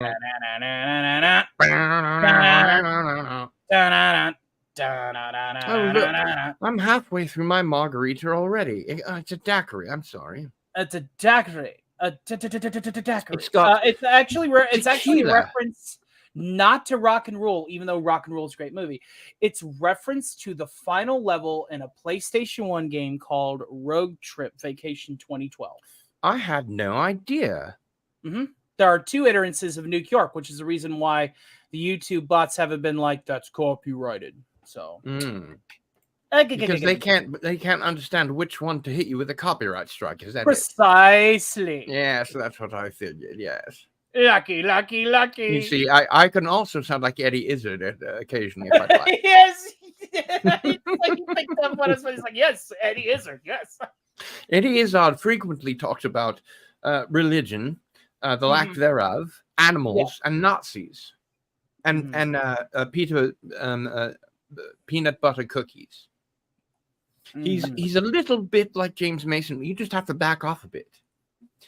Oh, look, I'm halfway through my margarita already. It's a daiquiri. I'm sorry. It's a daiquiri. Daiquiri. It's got it's actually a tequila. reference not to Rock and Roll, even though Rock and Roll is a great movie. It's reference to the final level in a PlayStation 1 game called Road Trip Vacation 2012. I had no idea. Mm-hmm. There are 2 iterances of Nuke York, which is the reason why the YouTube bots haven't been like, that's copyrighted. So because they can't understand which one to hit you with a copyright strike. Is that precisely? It? Yes, that's what I figured. Yes. Lucky. You see, I can also sound like Eddie Izzard occasionally if I'd like. Yes. It's like you picked up on us, but it's like, yes, Eddie Izzard, yes. Eddie Izzard frequently talks about religion, the lack thereof, animals, and Nazis, and peanut butter cookies. He's a little bit like James Mason. You just have to back off a bit.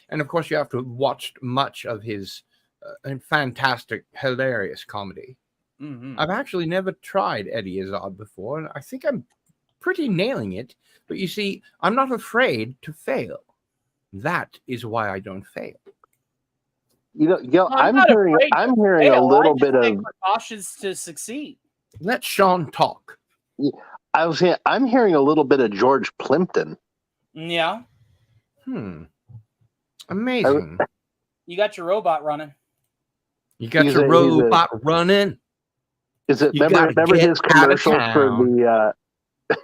And of course, you have to have watched much of his fantastic, hilarious comedy. I've actually never tried Eddie Izzard before, and I think I'm pretty nailing it. But you see, I'm not afraid to fail. That is why I don't fail. I'm hearing a little bit of precautions to succeed. Let Sean talk. I'm hearing a little bit of George Plimpton. Yeah. Amazing. You got your robot running. You got your robot running. Is it? Remember his commercial for the?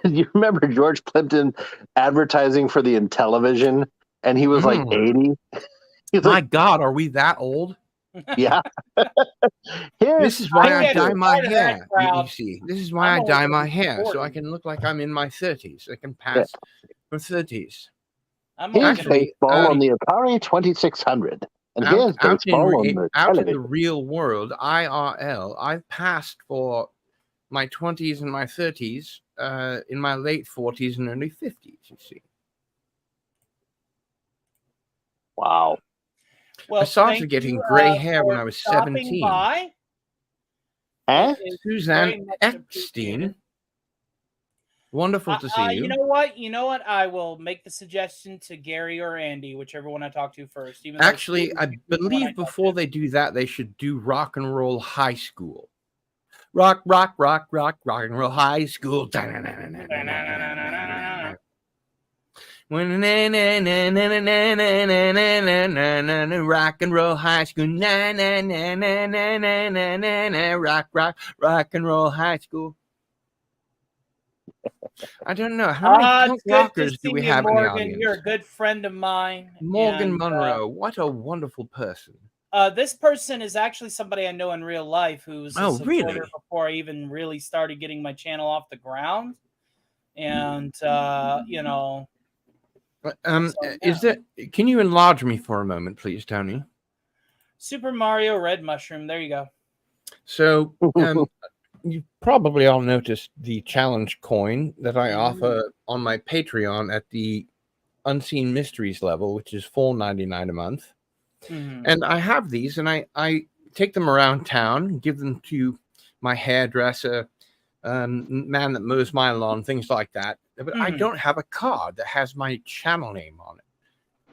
You remember George Plimpton advertising for the Intellivision, and he was like 80. My God, are we that old? Yeah. This is why I dye my hair. You see, this is why I dye my hair, so I can look like I'm in my 30s. I can pass for 30s. Here's baseball on the Atari 2600. And here's baseball on the out in the real world, IRL, I've passed for my 20s and my 30s in my late 40s and early 50s, you see. Wow. Well, I started getting gray hair when I was 17. Suzanne Eckstein. Wonderful to see you. You know what? I will make the suggestion to Gary or Andy, whichever one I talk to first. Actually, I believe before they do that, they should do Rock and Roll High School. Rock and Roll High School. Rock and Roll High School. Rock and Roll High School. I don't know. How many punk rockers do we have in the audience? You're a good friend of mine. Morgan Monroe. What a wonderful person. This person is actually somebody I know in real life who's a supporter before I even really started getting my channel off the ground. And, Can you enlarge me for a moment, please, Tony? Super Mario Red Mushroom. There you go. So, you probably all noticed the challenge coin that I offer on my Patreon at the Unseen Mysteries level, which is $4.99 a month. And I have these, and I take them around town, give them to my hairdresser, man that mows my lawn, things like that. But I don't have a card that has my channel name on it.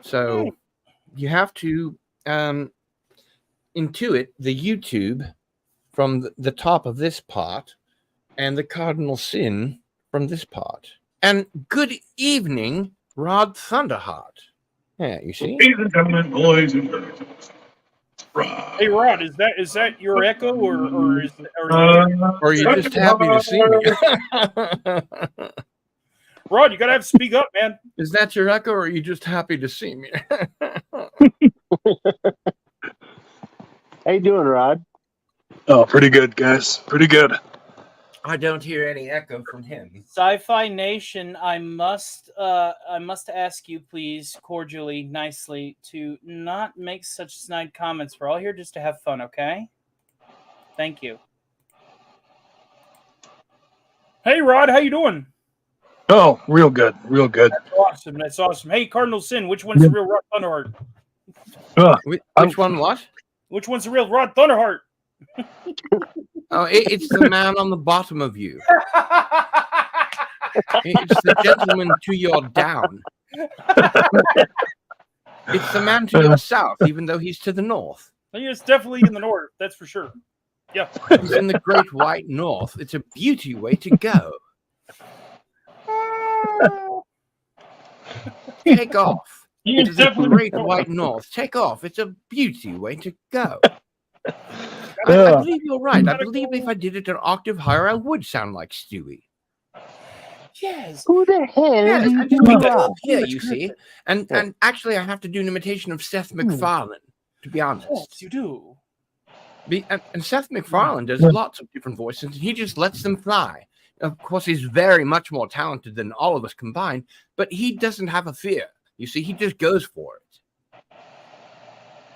So you have to intuit the YouTube from the top of this part and the cardinal sin from this part. And good evening, Rod Thunderheart. Yeah, you see? Ladies and gentlemen, boys and girls. Rod. Hey, Rod, is that your echo, or are you just happy to see me? Rod, you gotta have to speak up, man. Is that your echo, or are you just happy to see me? How you doing, Rod? Oh, pretty good, guys. Pretty good. I don't hear any echo from him. Sci-Fi Nation, I must ask you, please, cordially, nicely, to not make such snide comments. We're all here just to have fun, okay? Thank you. Hey, Rod, how you doing? Oh, real good, real good. That's awesome. That's awesome. Hey, Cardinal Sin, which one's the real Rod Thunderheart? Which one? What? Which one's the real Rod Thunderheart? Oh, it's the man on the bottom of you. It's the gentleman to your down. It's the man to your south, even though he's to the north. He is definitely in the north, that's for sure. Yeah. He's in the great white north. It's a beauty way to go. Take off. He's It's a definitely great white north. Take off. It's a beauty way to go. I Yeah. believe you're right. I believe if I did it an octave higher, I would sound like Stewie. Yes. Who the hell Yes, do you I just think make it you are? up here, you see. And actually, I have to do an imitation of Seth MacFarlane, to be honest. Yes, you do. And Seth MacFarlane does lots of different voices, and he just lets them fly. Of course, he's very much more talented than all of us combined, but he doesn't have a fear. You see, he just goes for it.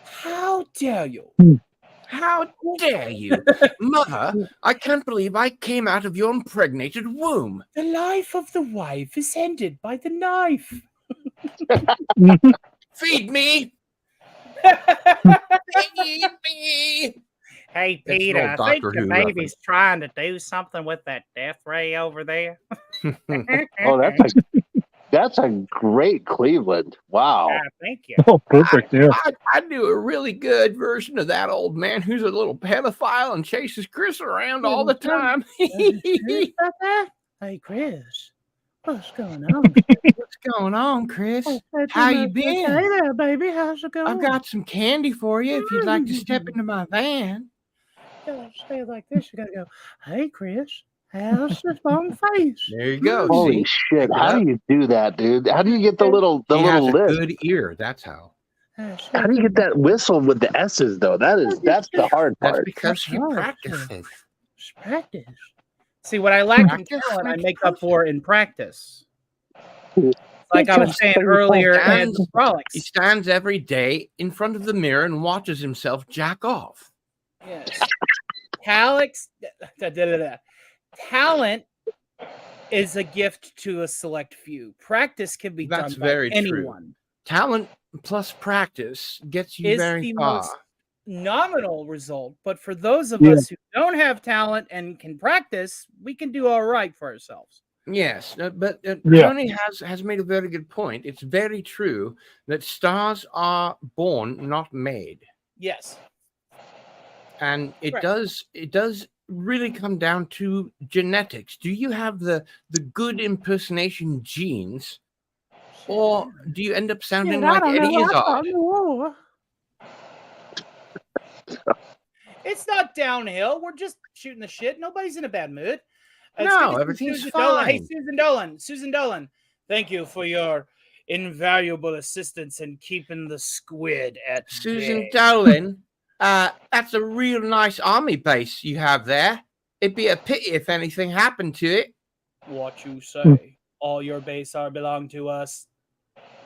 How dare you? How dare you? Mother, I can't believe I came out of your impregnated womb. The life of the wife is ended by the knife. Feed me! Feed me! Hey, That's Peter, an I old think Doctor the Who baby's reference. trying to do something with that death ray over there. Oh, that's a great Cleveland. Wow. Thank you. Oh, perfect. Yeah. I do a really good version of that old man who's a little pedophile and chases Chris around all the time. Hey, Chris, what's going on? What's going on, Chris? How you been? Hey there, baby. How's it going? I've got some candy for you if you'd like to step into my van. You gotta say it like this. You gotta go, hey, Chris, how's this long face? There you go. Holy See? shit! Pick it How up. do you do that, dude? How do you get the little He has little a list? good ear. That's how. How do you get that whistle with the S's though? That's the hard That's part. because he hard, practices. Practice. See, what I lack in Practice talent, I makes make up for in practice. Cool. Like I was saying earlier, and He frolics. stands every day in front of the mirror and watches himself jack off. Yes. Talent is a gift to a select few. Practice can be That's done by very true. anyone. Talent plus practice gets you Is very the far. most nominal result, but for those of Yeah. us who don't have talent and can practice, we can do all right for ourselves. Yes, but Yeah. Tony has made a very good point. It's very true that stars are born, not made, Yes. and it Correct. does really come down to genetics. Do you have the good impersonation genes, or do you end up sounding like Eddie Izzard? It's not downhill. We're just shooting the shit. Nobody's in a bad mood. It's No, good to see everything's Susan Dolan. Hey, fine. Susan Dolan, thank you for your invaluable assistance in keeping the squid at Susan bay. Dolan, that's a real nice army base you have there. It'd be a pity if anything happened to it. What you say? All your base are belong to us.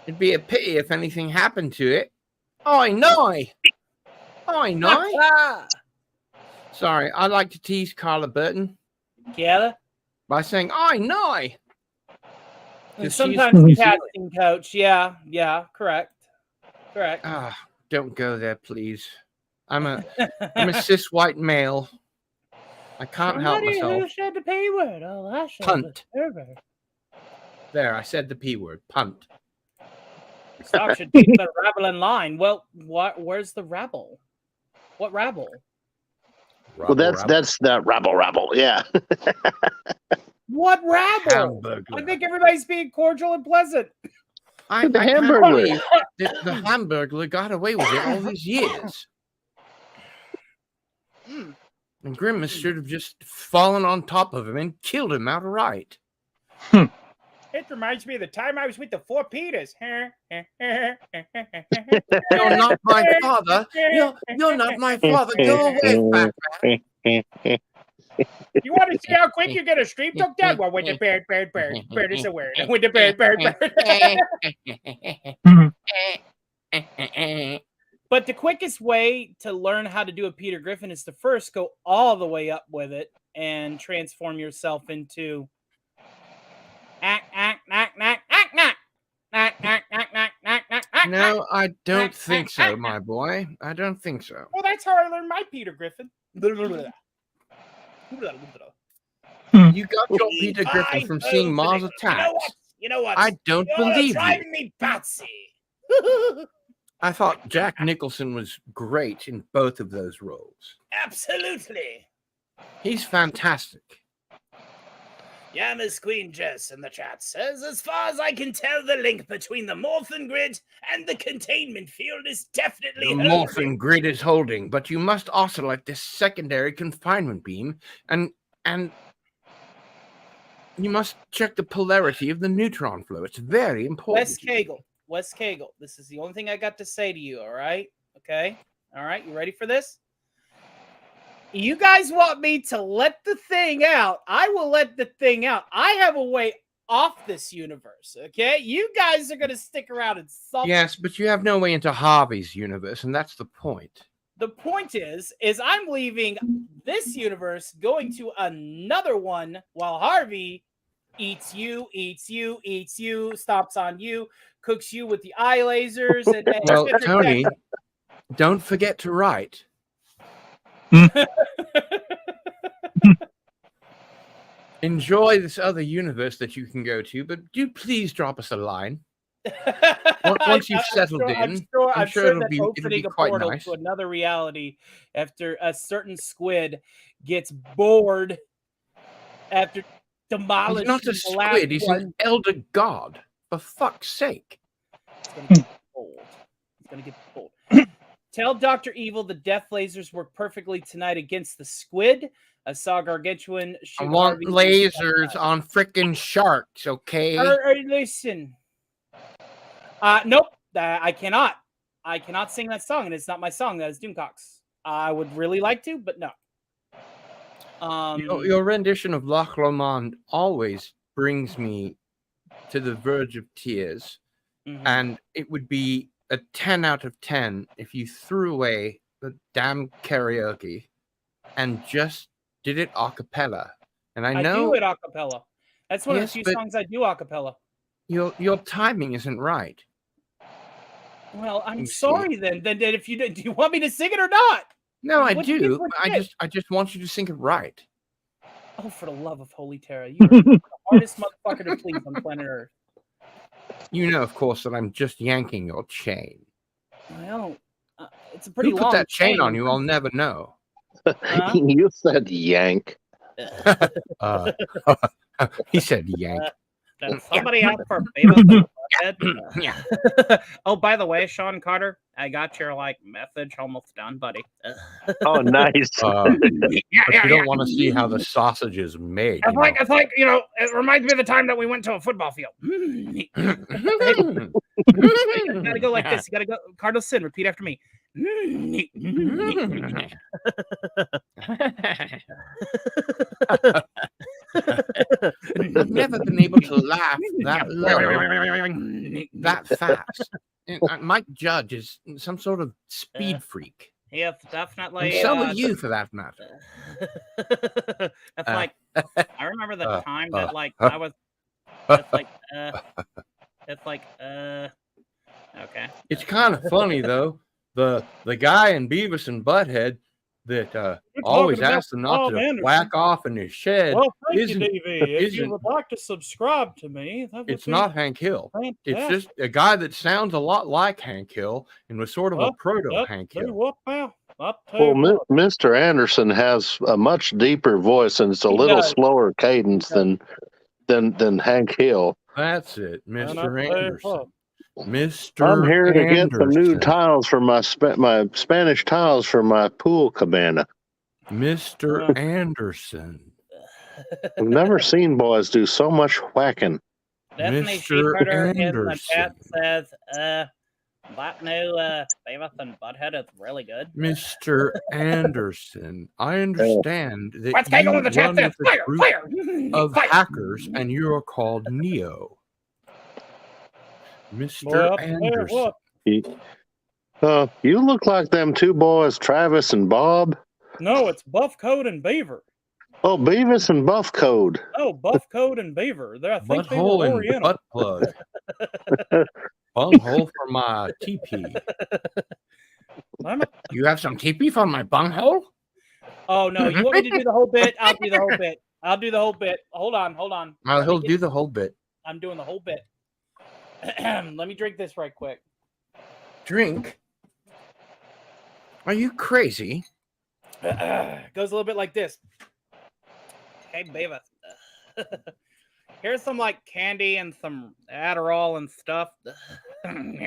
It'd be a pity if anything happened to it. I know. Sorry, I like to tease Carla Burton Kiela? by saying I know. And 'Cause sometimes she's the from New casting coach. Yeah, correct. Ah, don't go there, please. I'm a cis white male. I can't help Somebody myself. who said the P word. Oh, I said Punt. the server. There, I said the P word. Punt. Stock should keep the rabble in line. Well, where's the rabble? What rabble? Well, that's that rabble. Yeah. What rabble? Hamburglar. I think everybody's being cordial and pleasant. I The can't Hamburglar. believe that the Hamburglar got away with it all these years. And Grimace should have just fallen on top of him and killed him outright. It reminds me of the time I was with the Four Peters. You're not my father. You're not my father. Go away, fat man. You want to see how quick you get a stream took down? Well, with the bird. Bird is a word. With the bird. But the quickest way to learn how to do a Peter Griffin is to first go all the way up with it and transform yourself into act. No, I don't think so, my boy. I don't think so. Well, that's how I learned my Peter Griffin. You got your Peter Griffin from seeing Mars Attacks. You know what? I don't believe you. Driving me batsy. I thought Jack Nicholson was great in both of those roles. Absolutely. He's fantastic. Yeah, Miss Queen Jess in the chat says, as far as I can tell, the link between the morphin grid and the containment field is definitely The morphin grid is holding, but you must oscillate this secondary confinement beam, and you must check the polarity of the neutron flow. It's very important. Wes Cagle, this is the only thing I got to say to you, all right? Okay? All right, you ready for this? You guys want me to let the thing out. I will let the thing out. I have a way off this universe, okay? You guys are going to stick around and solve. Yes, but you have no way into Harvey's universe, and that's the point. The point is I'm leaving this universe, going to another one while Harvey eats you, stops on you, cooks you with the eye lasers. And well, Tony, don't forget to write. Enjoy this other universe that you can go to, but do please drop us a line. Once you've settled in, I'm sure it'll be quite nice. To another reality after a certain squid gets bored after demolishing. He's not a squid, he's an elder god. For fuck's sake. It's gonna get bold. Tell Dr. Evil the death lasers work perfectly tonight against the squid. I saw Gargantuan shoot. I want lasers on frickin' sharks, okay? Listen. Nope. I cannot. I cannot sing that song, and it's not my song. That is Doomcock's. I would really like to, but no. Your rendition of Loch Lomond always brings me to the verge of tears, and it would be a 10 out of 10 if you threw away the damn karaoke and just did it a cappella. And I know do it a cappella. That's one of the few songs I do a cappella. Your timing isn't right. Well, I'm sorry then. Then if you do you want me to sing it or not? No, I do. I just want you to sing it right. Oh, for the love of Holy Terra, you are the hardest motherfucker to please on planet Earth. You know, of course, that I'm just yanking your chain. Well, it's a pretty long chain. Who put that chain on you? I'll never know. You said yank. He said yank. Somebody out for baby. Yeah. Oh, by the way, Sean Carter, I got your message almost done, buddy. Oh, nice. But you don't want to see how the sausage is made. It's like it reminds me of the time that we went to a football field. You gotta go like this. You gotta go Cardinal Sin. Repeat after me. I've never been able to laugh that low, that fast. Mike Judge is some sort of speed freak. Yeah, definitely. And so are you, for that matter. That's I remember the time that I was. Okay. It's kind of funny though. The guy in Beavis and Butthead that always asks them not to whack off in his shed. Well, thank you, Davey. If you would like to subscribe to me, it's not Hank Hill. Fantastic. It's just a guy that sounds a lot like Hank Hill and was sort of a proto Hank Hill. Well, Mr. Anderson has a much deeper voice and it's a little slower cadence than Hank Hill. That's it, Mr. Anderson. I'm here to get some new tiles for my Spanish tiles for my pool cabana. Mr. Anderson. I've never seen boys do so much whacking. Definitely Mr. Anderson in the chat says, that new Beavis and Butthead is really good. Mr. Anderson, I understand that Let's you with the chat run says, with a group of hackers and you are called Neo. Mr. Anderson. You look like them two boys, Travis and Bob. No, it's Buff Code and Beaver. Oh, Beavis and Buff Code. Oh, Buff Code and Beaver. I think Butthole and butt plug. bunghole for my teepee. You have some teepee for my bunghole? Oh no, you want me to do the whole bit? I'll do the whole bit. I'll do the whole bit. Hold on. He'll do the whole bit. I'm doing the whole bit. Let me drink this right quick. Drink? Are you crazy? Goes a little bit like this. Hey, baby. Here's some like candy and some Adderall and stuff. I am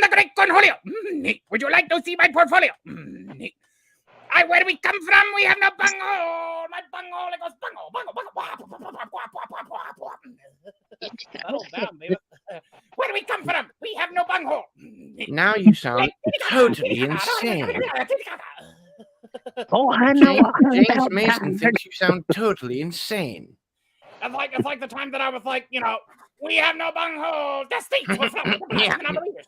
the great Cornholio. Would you like to see my portfolio? Where do we come from? We have no bunghole. My bunghole, it goes bunghole, bunghole. Settle down, baby. Where do we come from? We have no bunghole. Now you sound totally insane. Oh, I know. James Mason thinks you sound totally insane. It's like the time that I was like, we have no bunghole. The states were from non-believers.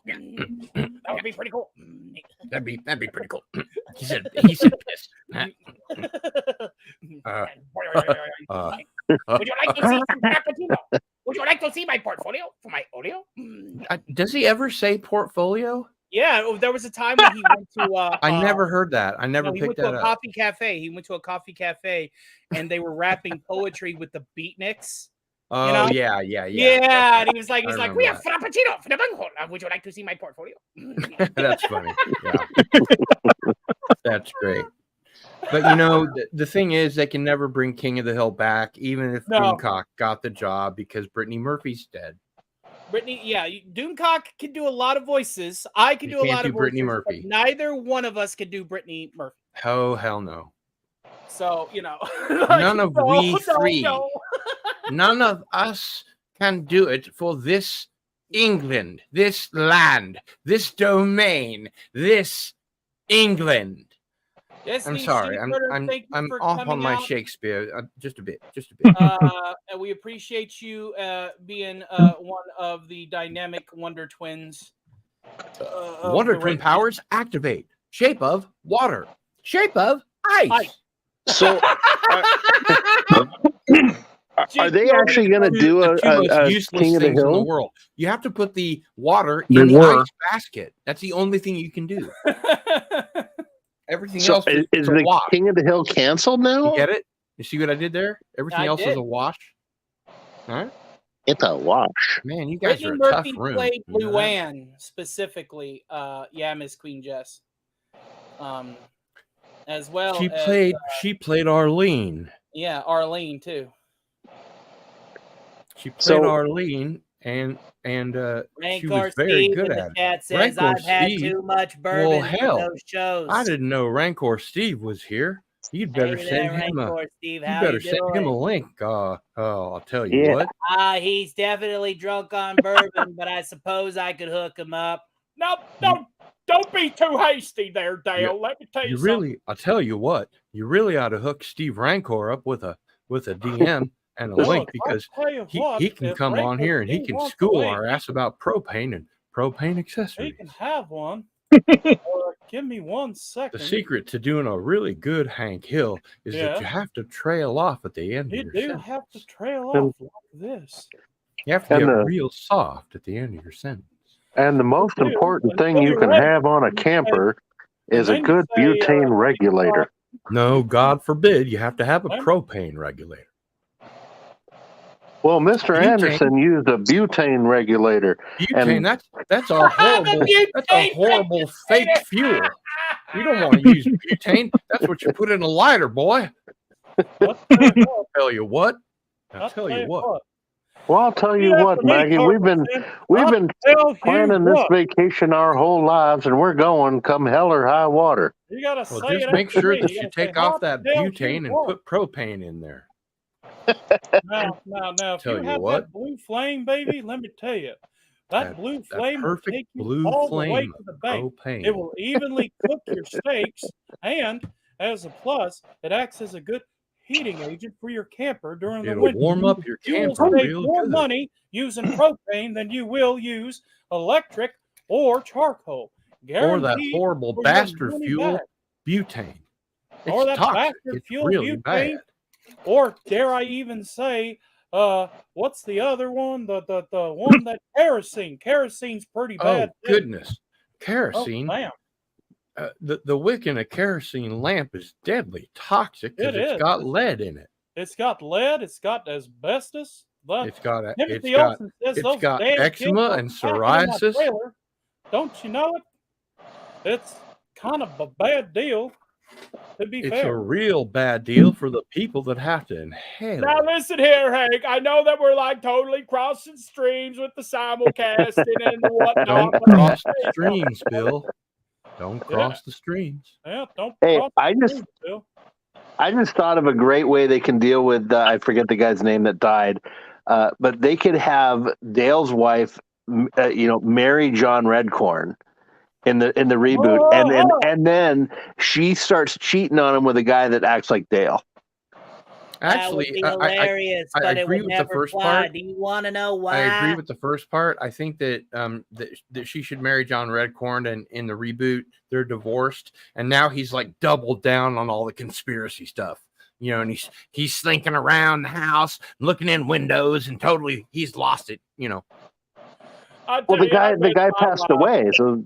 That would be pretty cool. That'd be pretty cool. He said piss. Would you like to see some cappuccino? Would you like to see my portfolio for my Oreo? Does he ever say portfolio? Yeah, there was a time when he went to. I never heard that. I never he picked went that to a up. coffee cafe. He went to a coffee cafe, and they were rapping poetry with the beatniks. Oh, yeah. Yeah, and he was like, we remember have frappuccino for the bunghole. Would you like to see my portfolio? That's funny. Yeah. That's great. But the thing is, they can never bring King of the Hill back, even if Doomcock got the job, because Brittany Murphy's dead. Brittany, Doomcock can do a lot of voices. I can do a lot of voices. Brittany Murphy. Neither one of us can do Brittany Murphy. Oh, hell no. So, none of we three, none of us can do it for this England, this land, this domain, this England. I'm sorry. I'm off on my Shakespeare. Just a bit. And we appreciate you being one of the dynamic Wonder Twins. Wonder Twin powers activate. Shape of water. Shape of ice. So, are they actually going to do a useless King of the things in the Hill? world? You have to put the water in the ice basket. That's the only thing you can do. Everything else is the wash. King of the Hill canceled now? You get it? You see what I did there? Everything else is a wash. Huh? It's a wash. Man, you guys Brittany are a Murphy tough room. played Blue Ann specifically. Miss Queen Jess. As well. She played Arlene. Yeah, Arlene too. She played Arlene, and she was very good at it. Says I've had too much bourbon for those shows. I didn't know Rancor Steve was here. You'd better send him a link. I'll tell you what. He's definitely drunk on bourbon, but I suppose I could hook him up. No, don't be too hasty there, Dale. Let me tell you something. I'll tell you what. You really ought to hook Steve Rancor up with a DM and a link, because he can come on here and he can school our ass about propane and propane accessories. He can have one. Give me 1 second. The secret to doing a really good Hank Hill is that you have to trail off at the end of your sentence. You have to trail off like this. You have to get real soft at the end of your sentence. And the most important thing you can have on a camper is a good butane regulator. No, God forbid, you have to have a propane regulator. Well, Mr. Anderson used a butane regulator. Butane, that's a horrible fake fuel. You don't want to use butane. That's what you put in a lighter, boy. I'll tell you what. Well, I'll tell you what, Maggie. We've been planning this vacation our whole lives, and we're going come hell or high water. You gotta just make sure that you take off that butane and put propane in there. No. If you have that blue flame, baby, let me tell you, that blue flame will take you all the way to the bank. Propane. It will evenly cook your steaks, and as a plus, it acts as a good heating agent for your camper during the winter. Warm up your camper. You will save more money using propane than you will use electric or charcoal. Or that horrible bastard fuel, butane. Or that toxic. bastard It's fuel, really butane. bad. Or dare I even say, what's the other one? The one that kerosene. Kerosine's pretty bad. Oh goodness, Oh, kerosene. damn. The wick in a kerosene lamp is deadly toxic because It it's is. got lead in it. It's got lead. It's got asbestos. It's got Timothy Olsen says those got damn eczema and kids are packing in that psoriasis. trailer. Don't you know it? It's kind of a bad deal. To be It's fair. a real bad deal for the people that have to inhale Now it. listen here, Hank. I know that we're like totally crossing streams with the simulcasting and the whatnot. Don't but cross the streams, Bill. Don't cross the streams. Yeah, don't Hey, cross the streams, Bill. I just thought of a great way they can deal with. I forget the guy's name that died, but they could have Dale's wife, marry John Redcorn in the reboot, and then she starts cheating on him with a guy that acts like Dale. Actually, that would be hilarious, I but it agree would with the never first fly. part. Do you want to know why? I agree with the first part. I think that that she should marry John Redcorn, and in the reboot they're divorced, and now he's like doubled down on all the conspiracy stuff, and he's slinking around the house, looking in windows, and totally he's lost it, Well, the guy passed away, so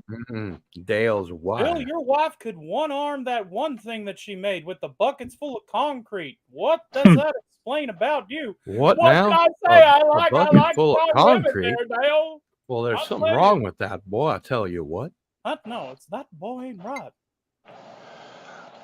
Dale's wife. Bill, your wife could one-arm that one thing that she made with the buckets full of concrete. What does that explain about you? What What now? did I say? I A like bucket full of strong women concrete. there, Dale. Well, there's I'll something tell wrong you. with that boy. I tell you what. No, it's that boy ain't right.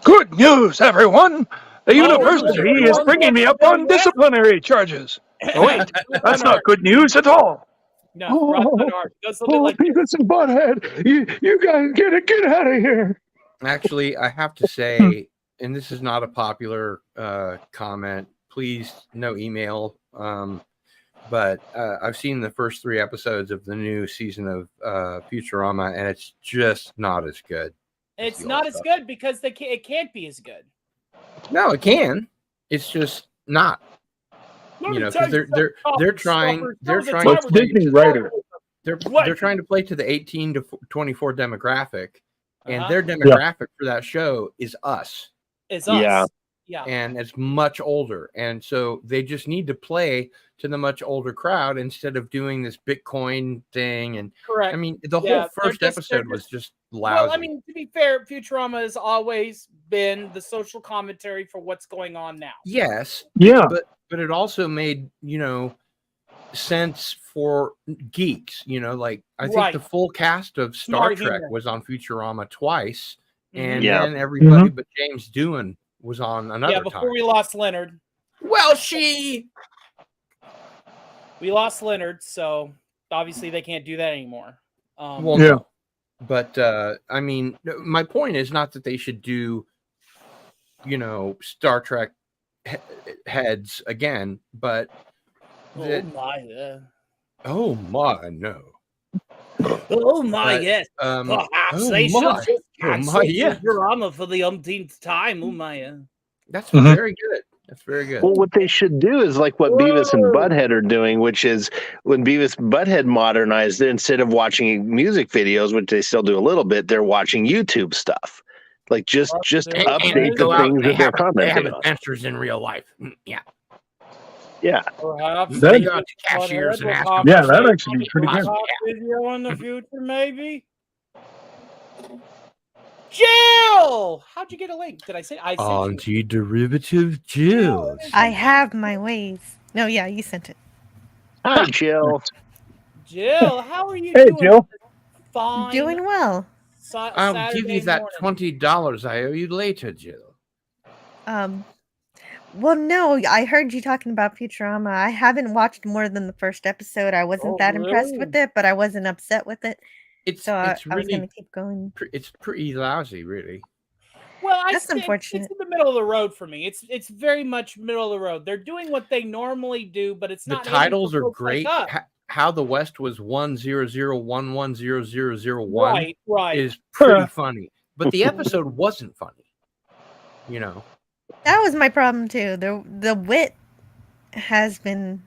Good news, everyone! The university everyone. is bringing me up on disciplinary charges. Oh, wait, that's not good news at all. No, right on art. Does something like this. Beavis and Butthead, you guys get out of here. Actually, I have to say, and this is not a popular comment. Please, no email. But I've seen the first 3 episodes of the new season of Futurama, and it's just not as good. It's not as good because it can't be as good. No, it can. It's just not. Let me Because tell you they're trying something, they're suckers. trying There was to a play, Disney writer. they're trying to play to the 18 to 24 demographic, and Uh-huh. their demographic for that show is us. It's us. Yeah. And it's much older, and so they just need to play to the much older crowd instead of doing this Bitcoin thing. And Correct. I mean, the Yeah, whole first they're episode was just lousy. Well, I mean, to be fair, Futurama has always been the social commentary for what's going on now. Yes, Yeah. but it also made sense for geeks. Like I think the full cast of Star Smart Trek humor. was on Futurama twice, and Yeah. then everybody but James Doohan was on another Yeah, before time. we lost Leonard. Well, We lost Leonard, so obviously they can't do that anymore. Well, Yeah. no. But I mean, my point is not that they should do, Star Trek heads again, but oh my, oh my, no. oh my, But, yes. oh Perhaps they my. should just Oh cancel my, yes. Futurama for the umpteenth time. Oh my. That's Mhm. very good. That's very good. Well, what they should do is like what Beavis and Butthead are doing, which is when Beavis and Butthead modernized it, instead of watching music videos, which they still do a little bit, they're watching YouTube stuff. Like just And update go the out, things they that they're have commenting on. adventures in real life. Yeah. Yeah. Perhaps That- they Go out to just cashiers and will ask pop them. Yeah, up that'd with actually be pretty a good. pop video in the future, maybe. Jill, how'd you get a link? Did I say I sent you? Antiderivative Jills. I have my ways. No, yeah, you sent it. Hi, Jill. Jill, how are you Hey, doing? Jill. Fine. Doing well. I'll give you Saturday that morning. $20 I owe you later, Jill. Well, no, I heard you talking about Futurama. I haven't watched more than the first episode. I wasn't Oh, that impressed really? with it, but I wasn't upset with it. It's So I was really going to keep going. it's pretty lousy, really. Well, That's it's unfortunate. in the middle of the road for me. It's very much middle of the road. They're doing what they normally do, but it's The not. hitting titles for are folks like great. us. How the West was 100110001 Right. is pretty funny, but the episode wasn't funny. That was my problem too. The wit has been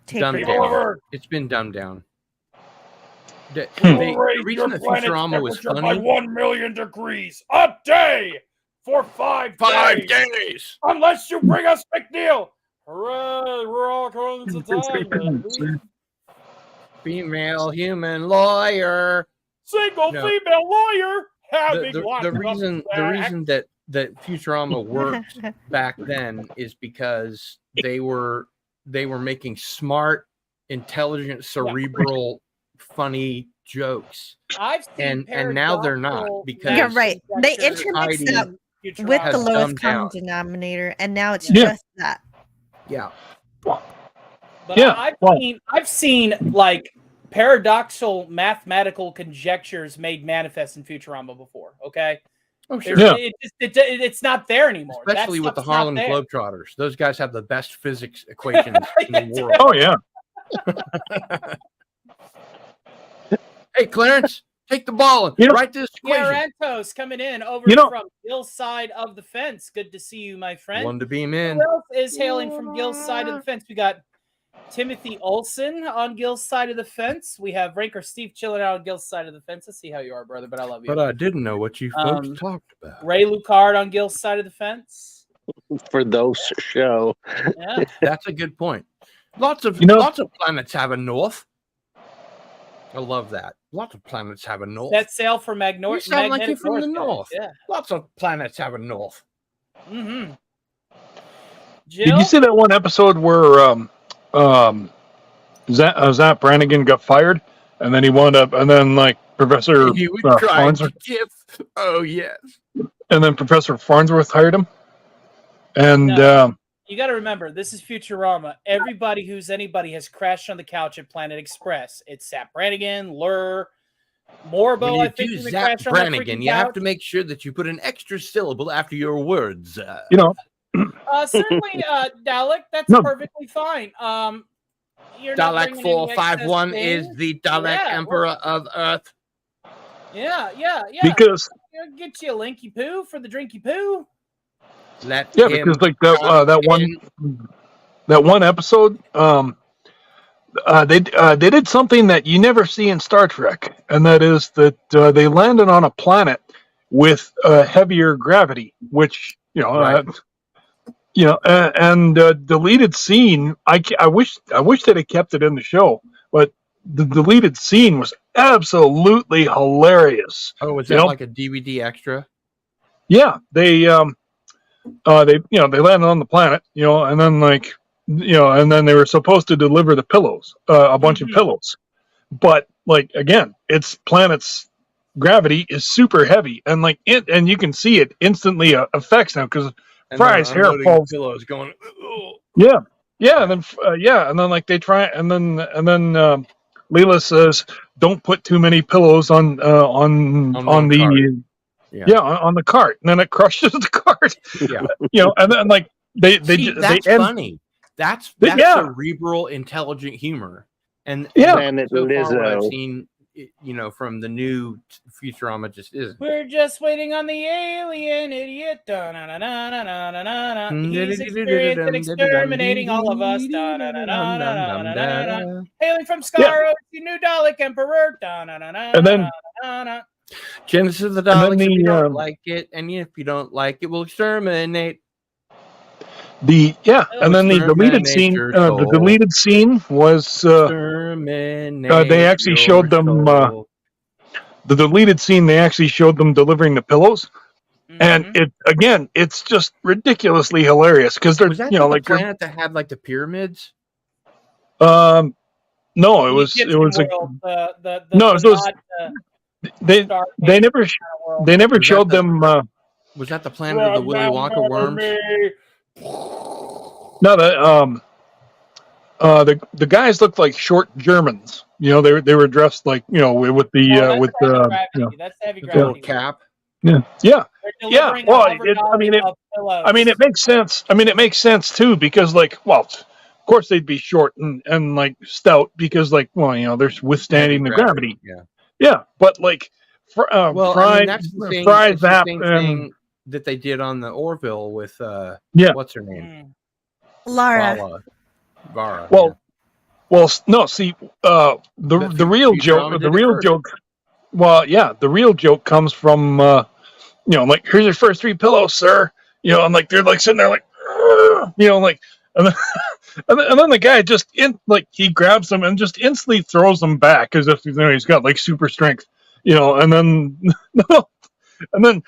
Dumbed tapered down. down. It's been dumbed down. The We'll raise reason your that planet's Futurama was temperature by funny. 1 million degrees a day. for 5 5 days. days. Unless you bring us McNeil. Hooray, we're all going to time, baby. Female human lawyer. Single No. female lawyer having The reason that Futurama worked back then is because they were making smart, intelligent, cerebral, funny jokes. I've seen And now they're not, paradoxical because You're right. They conjectures intermixed Heidi that in with Futurama. the has lowest dumbed common down. denominator, and now it's Yeah. just that. Yeah. But Yeah, I've seen like paradoxical mathematical conjectures made manifest in Futurama before. Okay, Oh, sure. Yeah. it's not there anymore. That Especially with the stuff's not Harlem there. Globetrotters. Those guys have the best physics equations in the world. Oh yeah. Hey, Clarence, take the ball and You know- write this equation. Fiorento's coming in over You know- from Gil's side of the fence. Good to see you, my friend. One to beam in. Who else is hailing from Gil's side of the fence? We got Timothy Olson on Gil's side of the fence. We have Ranker Steve chilling out on Gil's side of the fence. Let's see how you are, brother, but I love you. But I didn't know what you folks talked about. Ray Lucard on Gil's side of the fence. For those show. Yeah. That's a good point. Lots of planets have a north. I love that. Lots of planets have a north. That sail for You sound like you're from the guys. north. Yeah. Lots of planets have a north. Mm-hmm. Jill? Did you see that one episode where Zap Brannigan got fired, and then he wound up, and then like Professor He would try to Farnsworth, give. Oh yes. and then Professor Farnsworth hired him, and No. You got to remember, this is Futurama. Everybody who's anybody has crashed on the couch at Planet Express. It's Zap Brannigan, Lur, Morbo. When you I think do even Zap crashed on that Brannigan, freaking you have couch. to make sure that you put an extra syllable after your words. you know, Certainly, Dalek, that's No. perfectly fine. You're not Dalek bringing any 451 excess is things. the Dalek Yeah, Emperor of Earth. Yeah. because Get you a linky poo for the drinky poo. Let yeah, him because like that one episode, they did something that you never see in Star Trek, and that is that they landed on a planet with heavier gravity, which Right. and deleted scene. I wish they'd have kept it in the show, but the deleted scene was absolutely hilarious. Oh, was You that know? like a DVD extra? Yeah, they landed on the planet, and then and then they were supposed to deliver the pillows, a bunch of pillows, but like again, its planet's gravity is super heavy, and and you can see it instantly affects now because And Fry's they're hair unloading falls. Pillows going. "Ugh." Yeah, and then like they try, and then Leela says, "Don't put too many pillows on one the cart. on the cart," and then it crushes the cart. Yeah. And then like they That's end. funny. That's Yeah. cerebral, intelligent humor. And Yeah. Planet so far what I've Lizzo. seen, from the new Futurama just isn't. We're just waiting on the alien idiot. Da-na-na-na-na-na-na-na. He's experienced in exterminating all of us. Da-na-na-na-na-na-na. Hailing from Skaro, the new Dalek Emperor. And then- Da-na-na-na-na-na. Genesis of the then Daleks, if you the, don't like it, and if you don't like it, we'll exterminate. And then the deleted Exterminate scene. your The soul. deleted scene was Exterminate they actually your showed them, soul. the deleted scene. They actually showed them delivering the pillows, and Mhm. it's just ridiculously hilarious because they're Was that the the planet that had like the pyramids? no, it The was Egyptian world, the no, it was nod to they Star they Trek never world. they never Was showed that them. Was that the planet of the Willy Wonka worms? No, the guys looked like short Germans. They were dressed like with the Oh, with that's heavy the gravity. That's heavy The little gravity. cap. yeah. They're delivering well, a hover dolly of pillows. It makes sense. It makes sense too because of course they'd be short and like stout because they're withstanding the gravity. Yeah, but like Fry, that's the thing. Fry, It's the Zap, same and thing that they did on the Orville with what's her name? Mm. Lara. Vara. well, no. See, the real joke. Futurama The did it real first. joke. Well, yeah, the real joke comes from like, here's your first 3 pillows, sir. And like they're like sitting there like, like, and then, and then the guy just he grabs them and just instantly throws them back as if he's got like super strength. And then and then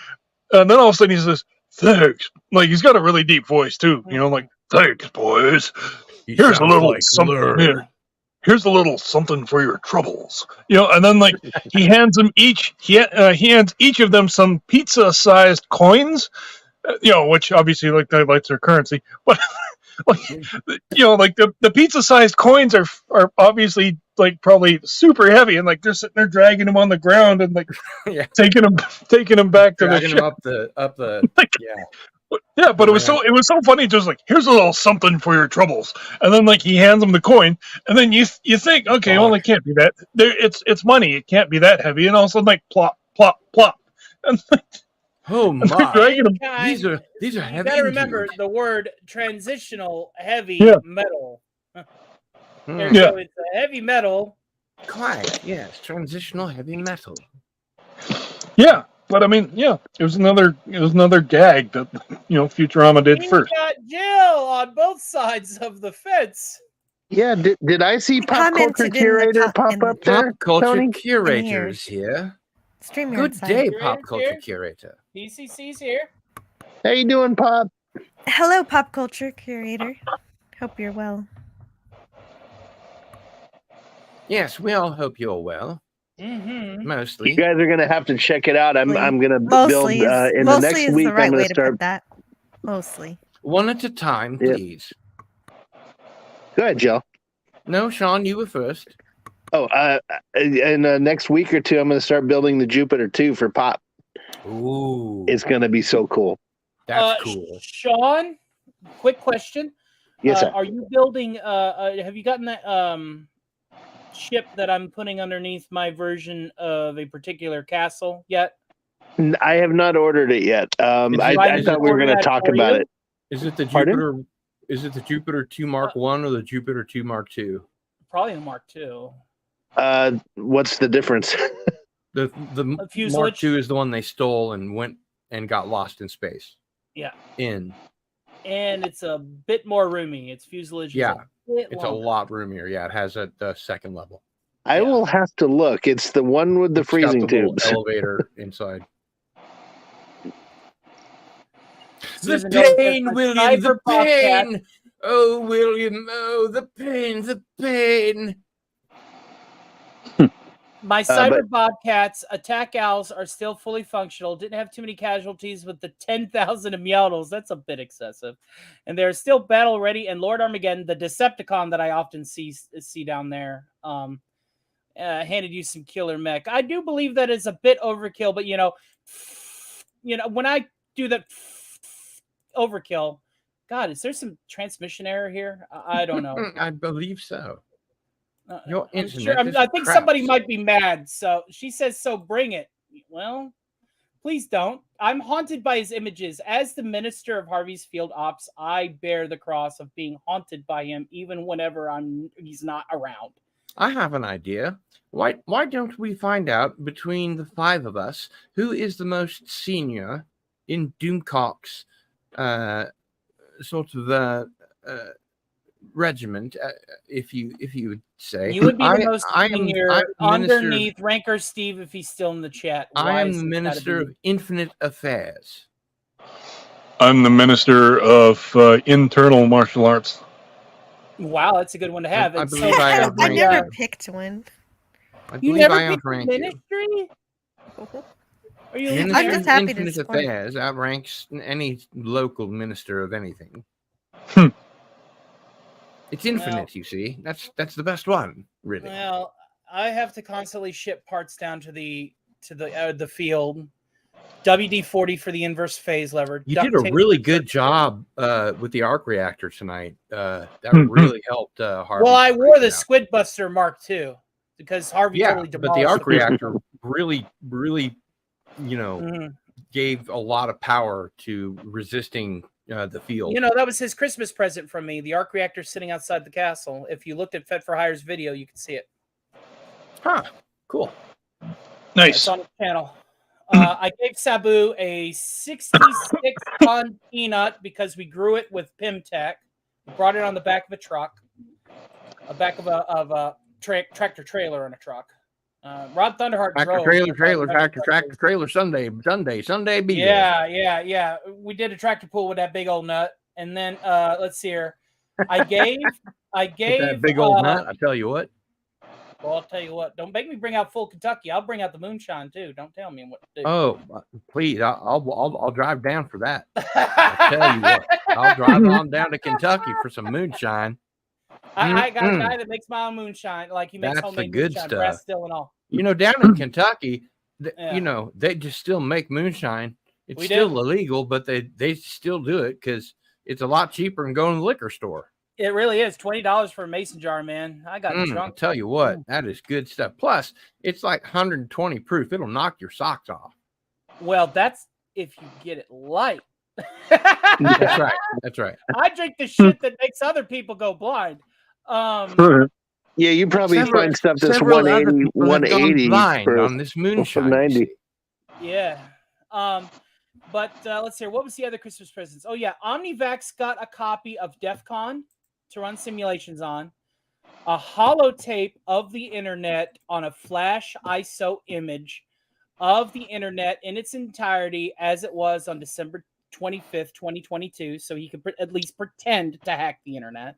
all of a sudden he says, "Thanks." Like he's got a really deep voice too. Like, "Thanks, boys. Here's a little something here. Here's a little something for your troubles." And then like he hands them each. He hands each of them some pizza-sized coins. Which obviously like that's their currency, but like like the pizza-sized coins are obviously like probably super heavy, and like they're sitting there dragging them on the ground and like taking them back to the ship. Up the like, yeah, but it was so funny. Just like, here's a little something for your troubles, and then like he hands them the coin, and then you think, okay, well, it can't be that. It's money. It can't be that heavy, and all of a sudden like plop, plop, plop, and like, oh my! These are heavy. You gotta remember the word transitional heavy metal. So it's a heavy metal. Quite, yes, transitional heavy metal. Yeah, but I mean, it was another gag that Futurama did first. Got Jill on both sides of the fence. Yeah, did I see Pop Culture Curator pop up there? Pop Culture Tony? Curator's here. Good day, Pop Culture Curator. PCC's here. How you doing, Pop? Hello, Pop Culture Curator. Hope you're well. Yes, we all hope you're well. Mm-hmm. Mostly. You guys are gonna have to check it out. I'm gonna build in the next week. I'm gonna start that. Mostly. One at a time, please. Go ahead, Jill. No, Sean, you were first. Oh, in the next week or two, I'm going to start building the Jupiter 2 for Pop. Ooh. It's going to be so cool. That's cool. Sean, quick question. Yes, sir. Are you building, have you gotten that ship that I'm putting underneath my version of a particular castle yet? I have not ordered it yet. I thought we were going to talk about it. Is it the Jupiter? Pardon? Is it the Jupiter 2 Mark 1 or the Jupiter 2 Mark 2? Probably the Mark 2. What's the difference? the Mark 2 is the one they stole and went and got lost in space. Yeah. And it's a bit more roomy. Its fuselage is it's a lot roomier. Yeah, it has the second level. I will have to look. It's the one with the freezing tubes. Elevator inside. The pain, William, the pain. Oh, William, oh, the pain, the pain. My cyber bobcats, attack owls are still fully functional. Didn't have too many casualties with the 10,000 Meowtles. That's a bit excessive. And they're still battle ready. And Lord Armageddon, the Decepticon that I often see down there, handed you some killer mech. I do believe that is a bit overkill, but when I do that overkill, God, is there some transmission error here? I don't know. I believe so. Your internet sure, I think somebody might be mad. So she says, so bring it. Well, please don't. I'm haunted by his images. As the minister of Harvey's Field Ops, I bear the cross of being haunted by him even whenever he's not around. I have an idea. Why don't we find out between the 5 of us who is the most senior in Doomcock's sort of regiment, if you would say. You would be the most senior underneath Ranker Steve if he's still in the chat. I am the Minister of Infinite Affairs. I'm the Minister of Internal Martial Arts. Wow, that's a good one to have. I believe I never picked one. You never picked the ministry? I'm just happy Infinite Affairs outranks any local minister of anything. It's infinite, you see. That's the best one, really. Well, I have to constantly ship parts down to the field. WD-40 for the inverse phase lever. You did a really good job with the arc reactor tonight. That really helped Harvey. Well, I wore the Squid Buster Mark II because Harvey totally demolished. But the arc reactor really, gave a lot of power to resisting the field. That was his Christmas present from me. The arc reactor sitting outside the castle. If you looked at Fed for Hire's video, you could see it. Huh. Cool. Nice. It's on the channel. I gave Sabu a 66-ton peanut because we grew it with Pimtech. We brought it on the back of a truck, back of a tractor trailer in a truck. Rod Thunderheart Tractor trailer, Sunday, be there. Yeah. We did a tractor pull with that big old nut, and then let's see here. I gave That big old nut. I tell you what. Well, I'll tell you what. Don't make me bring out full Kentucky. I'll bring out the moonshine too. Don't tell me what to do. Oh, please! I'll drive down for that. I tell you what, I'll drive on down to Kentucky for some moonshine. I got a guy that makes my own moonshine. Like he makes That's homemade the good moonshine, stuff. brass still and all. You know, down in Kentucky, Yeah. you know, they just still make moonshine. It's We still do. illegal, but they still do it because it's a lot cheaper than going to the liquor store. It really is $20 for a mason jar, man. I got I'll drunk. tell you what, that is good stuff. Plus, it's like 120 proof. It'll knock your socks off. Well, that's if you get it light. That's right. That's right. I drink the shit that makes other people go blind. Yeah, you probably Several- find stuff that's Several other 180, people have gone 180 blind for on this moonshine. 90. Yeah. But let's see. What was the other Christmas presents? Oh, yeah. OmniVax got a copy of DEF CON to run simulations on, a holotape of the internet on a flash ISO image of the internet in its entirety as it was on December 25th, 2022, so he could at least pretend to hack the internet.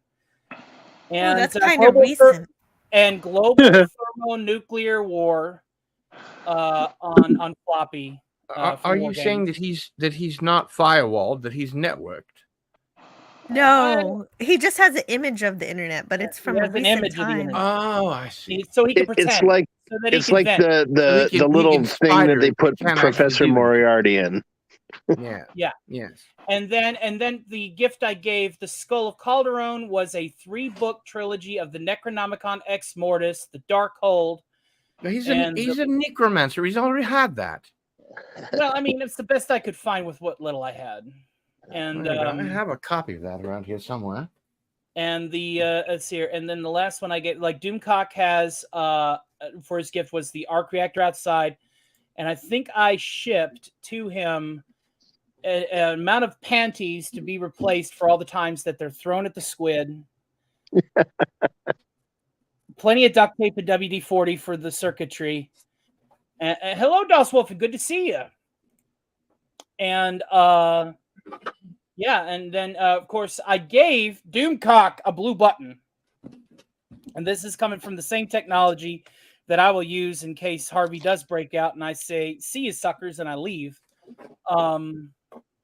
And that's kind of recent. And global thermonuclear war on floppy. Are you saying that he's not firewalled, that he's networked? No, he just has an image of the internet, but it's from a recent time. Oh, I see. So he can pretend. It's like so that he it's can like vent. the little thing that they put Professor Moriarty in. Yeah. Yeah. Yes. And then the gift I gave, the Skull of Calderon, was a 3-book trilogy of the Necronomicon Ex Mortis, the Dark Hold. He's a necromancer. He's already had that. Well, I mean, it's the best I could find with what little I had. And I have a copy of that around here somewhere. And the let's see here, and then the last one I get, like Doomcock has for his gift was the arc reactor outside, and I think I shipped to him an amount of panties to be replaced for all the times that they're thrown at the squid. Plenty of duct tape and WD-40 for the circuitry. And hello, Das Wolf, good to see you. And yeah, and then of course I gave Doomcock a blue button, and this is coming from the same technology that I will use in case Harvey does break out and I say "see you suckers" and I leave.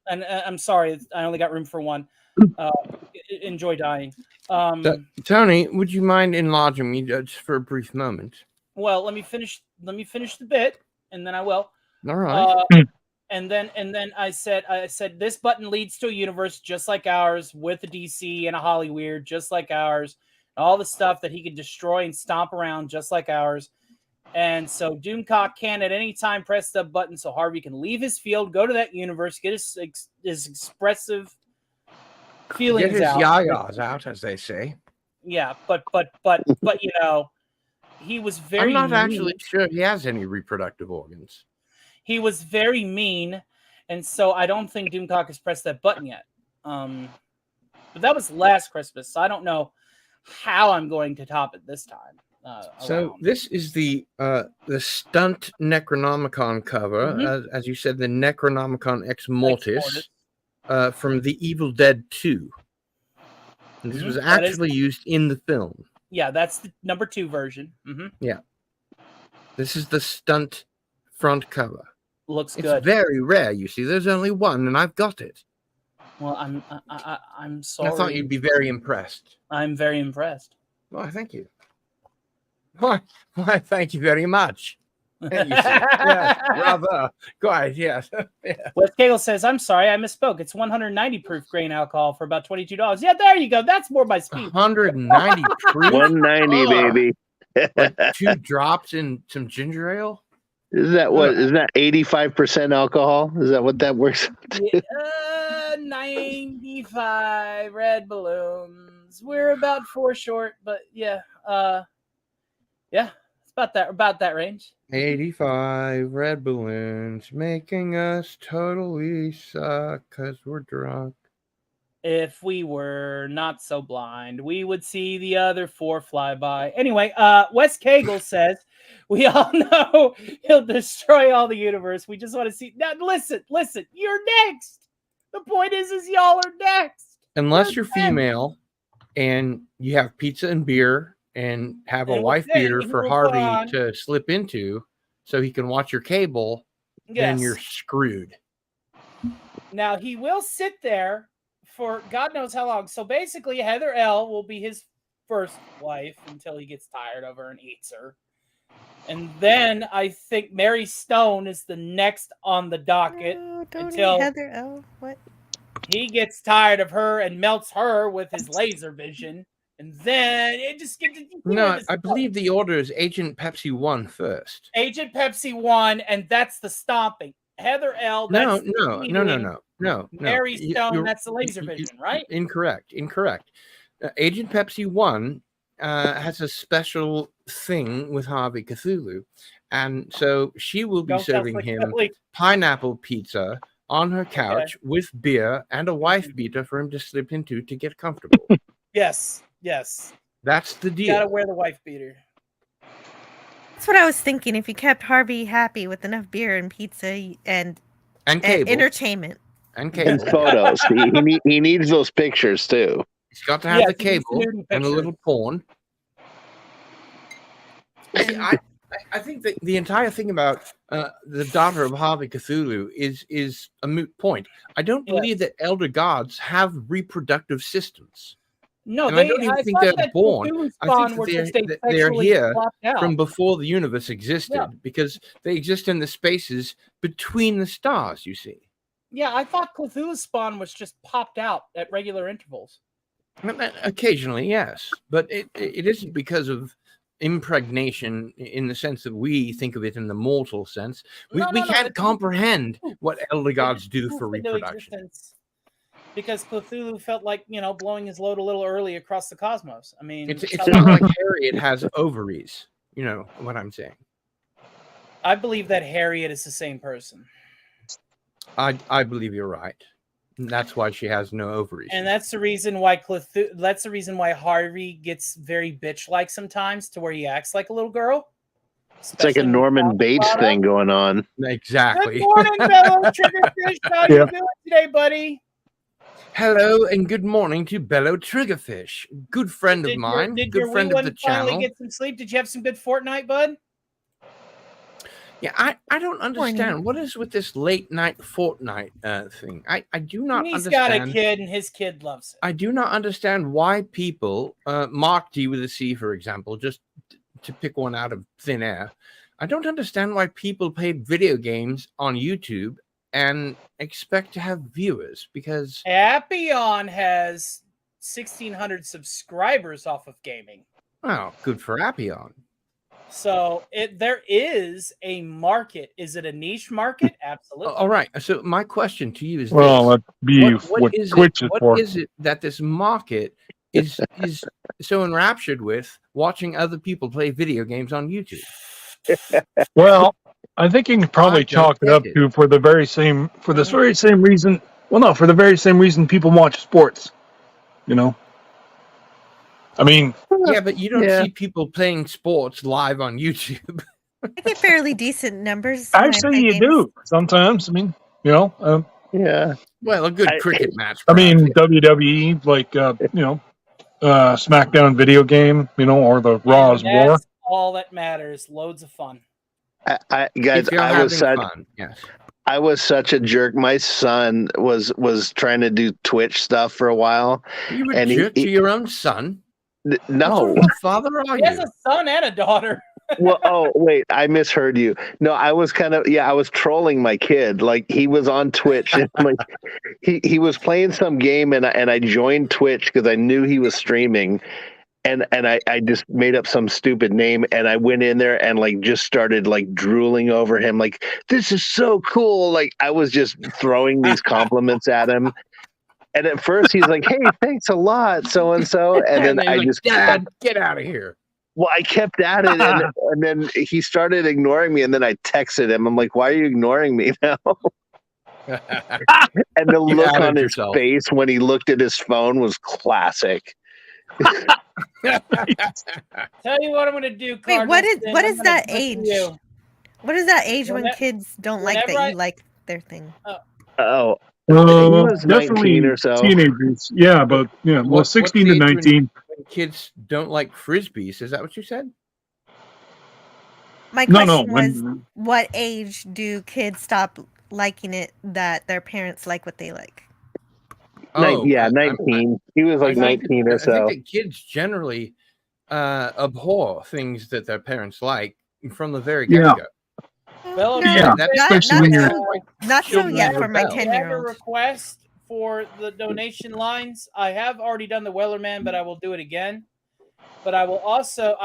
And I'm sorry, I only got room for one. Enjoy dying. Tony, would you mind enlarging me just for a brief moment? Well, let me finish the bit, and then I will. All right. And then I said this button leads to a universe just like ours, with a DC and a Hollyweird just like ours, and all the stuff that he can destroy and stomp around just like ours. And so Doomcock can at any time press the button so Harvey can leave his field, go to that universe, get his expressive feelings get his out. yayas out, as they say. Yeah, but you know, he was very. I'm not actually sure he has any reproductive organs. He was very mean, and so I don't think Doomcock has pressed that button yet. But that was last Christmas, so I don't know how I'm going to top it this time. So this is the stunt Necronomicon cover, as you said, the Necronomicon Ex Mortis from The Evil Dead 2. And this was actually used in the film. Yeah, that's the number 2 version. Yeah, this is the stunt front cover. Looks good. It's very rare. You see, there's only one, and I've got it. Well, I'm sorry. I thought you'd be very impressed. I'm very impressed. Well, thank you. Why, thank you very much. Yes, rather. Quite, yes. Yeah. Wes Cagle says, I'm sorry, I misspoke. It's 190 proof grain alcohol for about $22. Yeah, there you go. That's more my speed. 190 proof? 190, baby. Like 2 drops in some ginger ale? Is that what? Is that 85% alcohol? Is that what that works out to? 95 red balloons. We're about 4 short, but yeah. Yeah, about that range. 85 red balloons making us totally suck because we're drunk. If we were not so blind, we would see the other 4 fly by. Anyway, Wes Cagle says, we all know he'll destroy all the universe. We just want to see. Now, listen, you're next. The point is y'all are next. Unless you're female and you have pizza and beer and have a And wife then beater he for will Harvey on. to slip into so he can watch your cable, then you're screwed. Now, he will sit there for God knows how long. So basically, Heather L. will be his first wife until he gets tired of her and eats her. And then I think Mary Stone is the next on the docket until Heather L. What? he gets tired of her and melts her with his laser vision. And then it just gets... No, I believe the order is Agent Pepsi 1 first. Agent Pepsi 1, and that's the stomping. Heather L. No. Mary Stone, that's the laser vision, right? Incorrect. Agent Pepsi 1 has a special thing with Harvey Cthulhu, and so she will be serving him pineapple pizza on her couch with beer and a wife beater for him to slip into to get comfortable. Yes. That's the deal. You gotta wear the wife beater. That's what I was thinking. If you kept Harvey happy with enough beer and pizza and cable. entertainment and cable. And photos. he needs those pictures too. He's got to have the cable and a little porn. See, I think that the entire thing about the daughter of Harvey Cthulhu is a moot point. I don't believe that elder gods have reproductive systems. No, I don't even think they're born. I think that they're here from before the universe existed because they exist in the spaces between the stars, you see. Yeah, I thought Cthulhu's spawn was just popped out at regular intervals. Occasionally, yes. But it isn't because of impregnation in the sense that we think of it in the mortal sense. We can't comprehend what elder gods do for reproduction. Because Cthulhu felt like, blowing his load a little early across the cosmos. I mean, it's not like Harriet has ovaries. You know what I'm saying? I believe that Harriet is the same person. I believe you're right. And that's why she has no ovaries. And that's the reason why Harvey gets very bitch-like sometimes, to where he acts like a little girl. It's like a Norman Bates thing going on. Exactly. Good morning, Bello Triggerfish. How you doing today, buddy? Hello and good morning to Bello Triggerfish, good friend of mine, good friend of the channel. Finally get some sleep? Did you have some good Fortnite, bud? Yeah, I don't understand what is with this late night Fortnite thing. I do not understand. He's got a kid and his kid loves it. I do not understand why people, Mark D with a C, for example, just to pick one out of thin air. I don't understand why people play video games on YouTube and expect to have viewers, because Appion has 1,600 subscribers off of gaming. Wow, good for Appion. So there is a market. Is it a niche market? Absolutely. All right. So my question to you is: that'd be what Twitch is for. What is it that this market is so enraptured with watching other people play video games on YouTube? Well, I think you can probably chalk it up to for the very same reason. Well, no, for the very same reason people watch sports. I mean, yeah, but you don't see people playing sports live on YouTube. I get fairly decent numbers. Actually, you do sometimes. I mean, yeah. Well, a good cricket match. I mean, WWE, like SmackDown video game, or the Raw's War. That's all that matters. Loads of fun. Guys, I was such a jerk. My son was trying to do Twitch stuff for a while. You were a jerk to your own son? No. What father are you? He has a son and a daughter. Well, wait, I misheard you. No, I was I was trolling my kid. Like, he was on Twitch and like he was playing some game and I joined Twitch because I knew he was streaming. And I just made up some stupid name and I went in there and like just started like drooling over him. Like, this is so cool. Like, I was just throwing these compliments at him. And at first he's like, hey, thanks a lot, so-and-so. And then I just... Dad, get out of here. Well, I kept at it, and then he started ignoring me, and then I texted him. I'm like, "Why are you ignoring me now?" And the You look outed on his yourself. face when he looked at his phone was classic. Tell you what I'm going to do, Wait, Cardinal. what is Sin, what I'm is gonna that butcher age? you. What is that age when Whene- kids don't like that whenever you like their thing? Oh, he was 19 definitely or so. teenagers. Yeah, but yeah, well, What's 16 the to age 19. when kids don't like frisbees? Is that what you said? My No, question was, when what age do kids stop liking it that their parents like what they like? Oh, Yeah, 19. He was like 19 or I think so. that kids generally abhor things that their parents like from the very Yeah. get-go. Well, No, Yeah, that's especially when you're- not so children yet for my rebel. you have a 10-year-old. request for the donation lines. I have already done the Wellerman, but I will do it again. But I'm also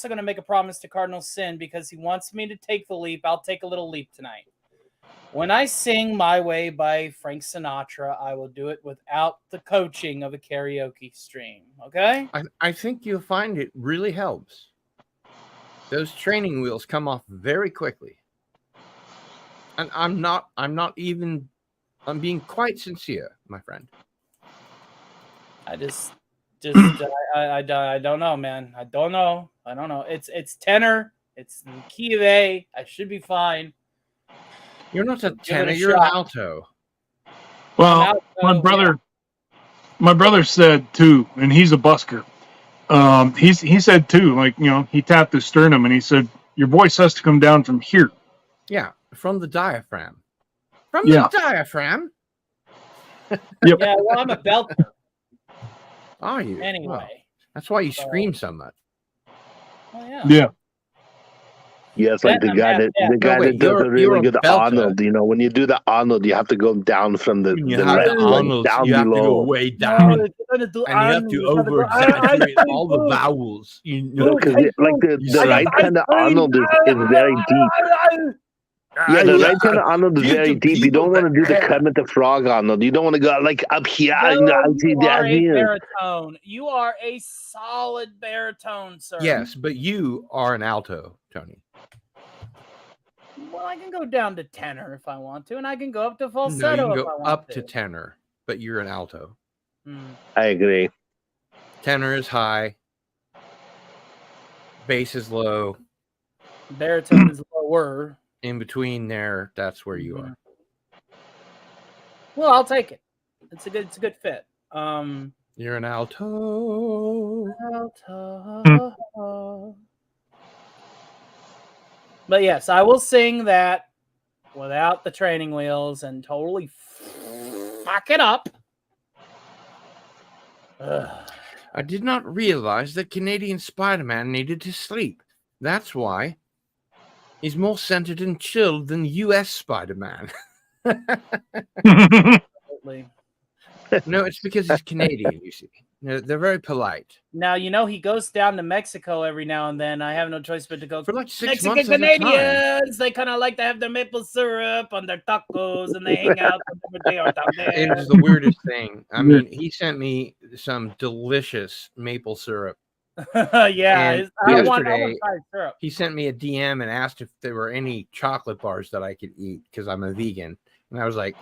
going to make a promise to Cardinal Sin because he wants me to take the leap. I'll take a little leap tonight. When I sing My Way by Frank Sinatra, I will do it without the coaching of a karaoke stream. Okay? I think you'll find it really helps. Those training wheels come off very quickly. And I'm being quite sincere, my friend. I don't know, man. I don't know. It's tenor. It's in key of A. I should be fine. You're not a Give it tenor, a you're an shot. alto. well, my brother said too, and he's a busker. He said too, like, you know, he tapped his sternum and he said, "Your voice has to come down from here." Yeah, from the diaphragm. From Yeah. the diaphragm? Yep. Yeah, well, I'm a belter Are you? anyway. Well, that's why you So- scream so much. Well, yeah. Yeah. Yes, like the Then guy I'm that half the guy wait, that does a you're really a good belter. Arnold. You know, when you do the Arnold, you have to go down from the When you the have left the leg Arnold, down you have to go below. way No, down. if you're gonna do And you have to Arnold, over you gotta go, exaggerate all the vowels. You know, Because I like do. the I right got kind of Arnold is very deep. Yeah, the right kind of Arnold is Give very the deep. You people don't want to do the air. Kermit the Frog Arnold. You don't want to go like up here. No, You know, I see you that are a here. baritone. You are a solid baritone, sir. Yes, but you are an alto, Tony. Well, I can go down to tenor if I want to, and I can go up to No, falsetto you can if go I want up to. to tenor, but you're an alto. I agree. Tenor is high. Bass is low. Baritone is lower. In between there, that's where you are. Well, I'll take it. It's a good fit. You're an alto. Alto. But yes, I will sing that without the training wheels and totally fuck it up. Ugh. I did not realize that Canadian Spider-Man needed to sleep. That's why he's more centered and chilled than U.S. Spider-Man. Absolutely. No, it's because he's Canadian, you see. They're very polite. Now, you know, he goes down to Mexico every now and then. I have no choice but to go. For like 6 Mexican months at a time. Canadians, they kind of like to have their maple syrup on their tacos and they hang out whenever they are down It there. was the weirdest thing. I mean, he sent me some delicious maple syrup. Yeah, And I want yesterday, fried syrup. he sent me a DM and asked if there were any chocolate bars that I could eat because I'm a vegan. And I was like,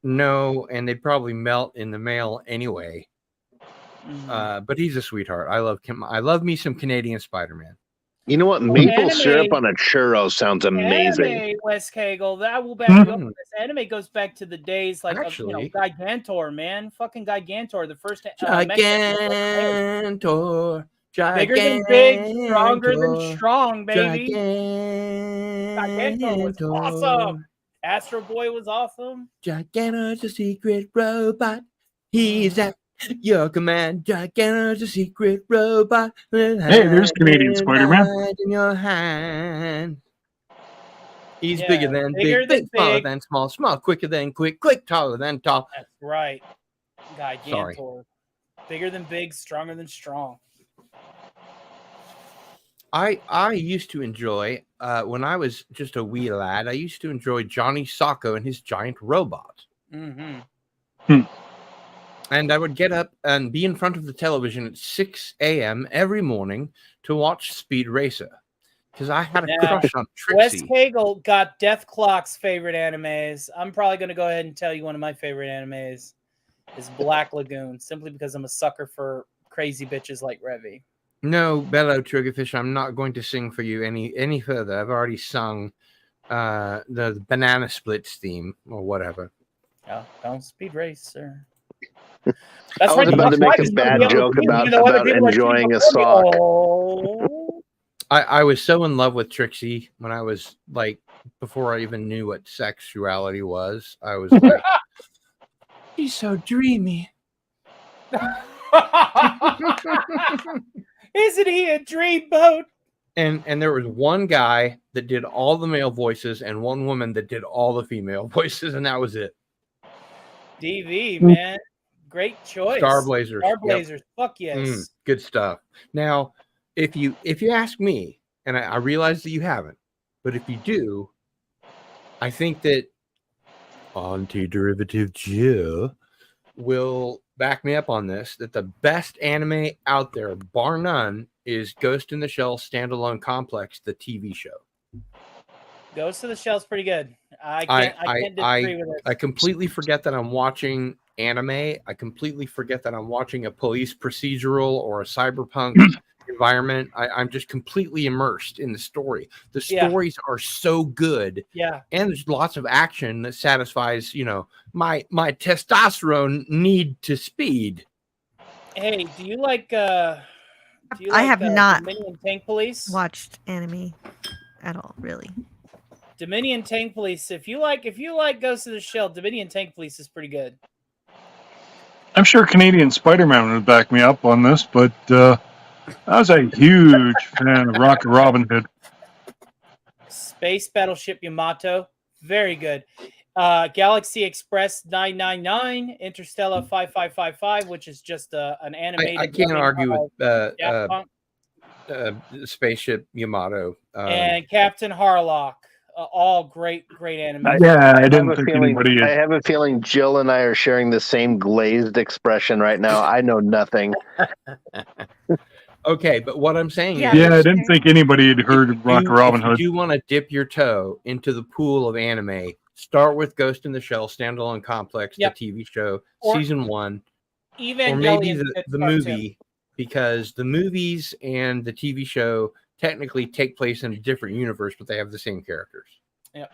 no, and they'd probably melt in the mail anyway. But he's a sweetheart. I love me some Canadian Spider-Man. You know what? Maple syrup on a churro sounds amazing. Anime, Wes Cagle, that will back you up. Mhm. This anime goes back to the days like of, Actually- Gigantor, man, fucking Gigantor, the first Gigantor. bigger than big, stronger than strong, baby. Gigantor was awesome. Astro Boy was awesome. Gigantor's a secret robot. He's at your command. Gigantor's a secret robot. Hey, there's Canadian Spider-Man. In your hand. He's Yeah, bigger than bigger big, than smaller big. than small, small, quicker than quick, quick, taller than tall. That's right. Gigantor. Sorry. Bigger than big, stronger than strong. I used to enjoy when I was just a wee lad. I used to enjoy Johnny Socko and his giant robot. Mm-hmm. And I would get up and be in front of the television at 6 a.m. every morning to watch Speed Racer because I had a Now, crush on Wes Trixie. Cagle got Death Clock's favorite animes. I'm probably going to go ahead and tell you one of my favorite animes is Black Lagoon, simply because I'm a sucker for crazy bitches like Revy. No, Bello Triggerfish, I'm not going to sing for you any further. I've already sung the Banana Splits theme or whatever. Oh, don't Speed Racer. I was right, about to Mike make a is gonna bad be able to joke do it, about even though other people are enjoying cheating a before me. sock. Oh. I was so in love with Trixie when I was like, before I even knew what sexuality was. I was like, she's so dreamy. Isn't he a dreamboat? And there was one guy that did all the male voices and one woman that did all the female voices, and that was it. DV, man. Great choice. Star Blazers. Star Blazers. Yep. Fuck yes. Good stuff. Now, if you ask me, and I realize that you haven't, but if you do, I think that Antiderivative Joe will back me up on this, that the best anime out there, bar none, is Ghost in the Shell Standalone Complex, the TV show. Ghost in the Shell's pretty good. I can't disagree with it. I completely forget that I'm watching anime. I completely forget that I'm watching a police procedural or a cyberpunk environment. I'm just completely immersed in the story. The stories are so good. Yeah. And there's lots of action that satisfies, my testosterone need to speed. Hey, do you like I have not Dominion Tank Police? watched anime at all, really. Dominion Tank Police. If you like Ghost of the Shell, Dominion Tank Police is pretty good. I'm sure Canadian Spider-Man would back me up on this, but I was a huge fan of Rocket Robin Hood. Space Battleship Yamato, very good. Galaxy Express 999, Interstellar 5555, which is just an animated. I can't argue with Spaceship Yamato and Captain Harlock. All great anime. I didn't think anybody. I have a feeling Jill and I are sharing the same glazed expression right now. I know nothing. Okay, but what I'm saying is, I didn't think anybody had heard of Rocket Robin Hood. If you want to dip your toe into the pool of anime, start with Ghost in the Shell Standalone Complex, the TV show, season 1, or maybe the movie, because the movies and the TV show technically take place in a different universe, but they have the same characters. Yep.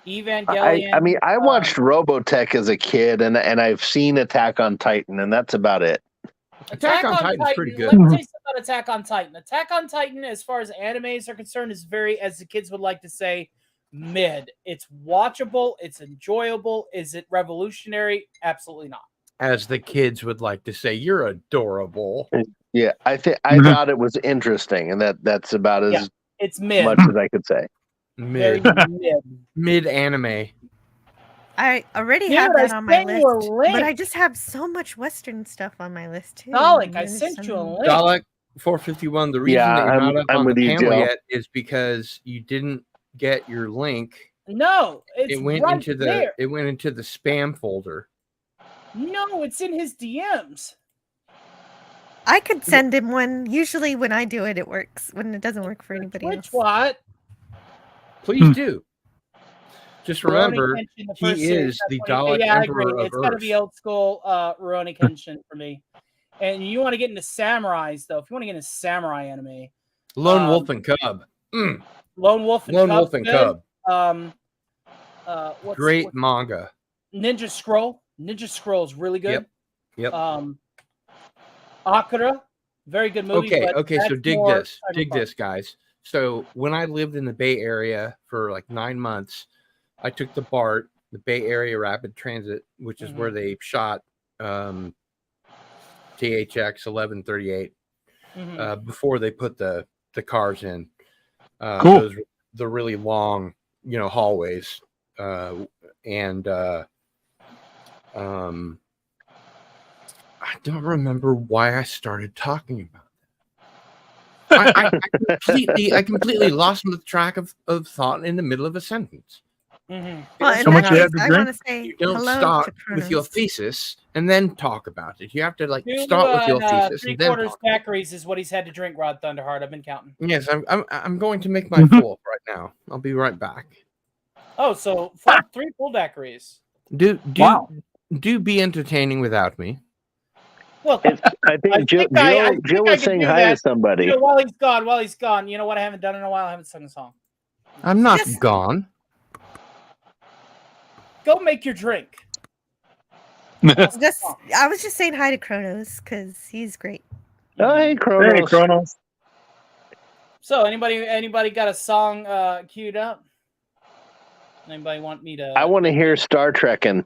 Evangelion. I mean, I watched Robotech as a kid, and I've seen Attack on Titan, and that's about it. Attack on Titan is pretty good. Let me tell you something about Attack on Titan. Attack on Titan, as far as animes are concerned, is very, as the kids would like to say, mid. It's watchable. It's enjoyable. Is it revolutionary? Absolutely not. As the kids would like to say, you're adorable. Yeah, I thought it was interesting, and that's about as it's mid. much as I could say. Mid anime. I already have that on my list, but I just have so much Western stuff on my list too. Dalek, I sent you a link. Dalek 451. The reason that you're not up on the panel yet is because you didn't get your link. No, it went into the spam folder. No, it's in his DMs. I could send him one. Usually when I do it, it works. When it doesn't work for anybody else. What? Please do. Just remember, he is the Dalek Emperor of It's got to be old school Rurouni Kenshin for me. And you want to get into samurais, though. If you want to get into samurai anime. Lone Wolf and Cub. Lone Wolf and Cub. Great manga. Ninja Scroll. Ninja Scroll is really good. Yep. Akira. Very good movie. Okay, so dig this, guys. So when I lived in the Bay Area for like 9 months, I took the BART, the Bay Area Rapid Transit, which is where they shot THX 1138 before they put the cars in. Cool. Those, the really long, hallways, and I don't remember why I started talking about that. I completely lost the track of thought in the middle of a sentence. Mhm. Well, in So much that you case, had to I drink? want to say You don't hello start to with your Kronos. thesis and then talk about it. You have to Two start with your thesis and then 3/4 talk. daiquiris is what he's had to drink, Rod Thunderheart. I've been counting. Yes, I'm going to make my fourth right now. I'll be right back. Oh, so 3 full daiquiris. Do Wow. be entertaining without me. Well, I think Jill I was could saying do hi that. to somebody. You know, while he's gone. You know what I haven't done in a while? I haven't sung a song. I'm not Yes. gone. Go make your drink. Just, I was just saying hi to Kronos because he's great. Oh, hey, Hey, Kronos. Kronos. So, anybody got a song queued up? Anybody want me to? I want to hear Star Trekking.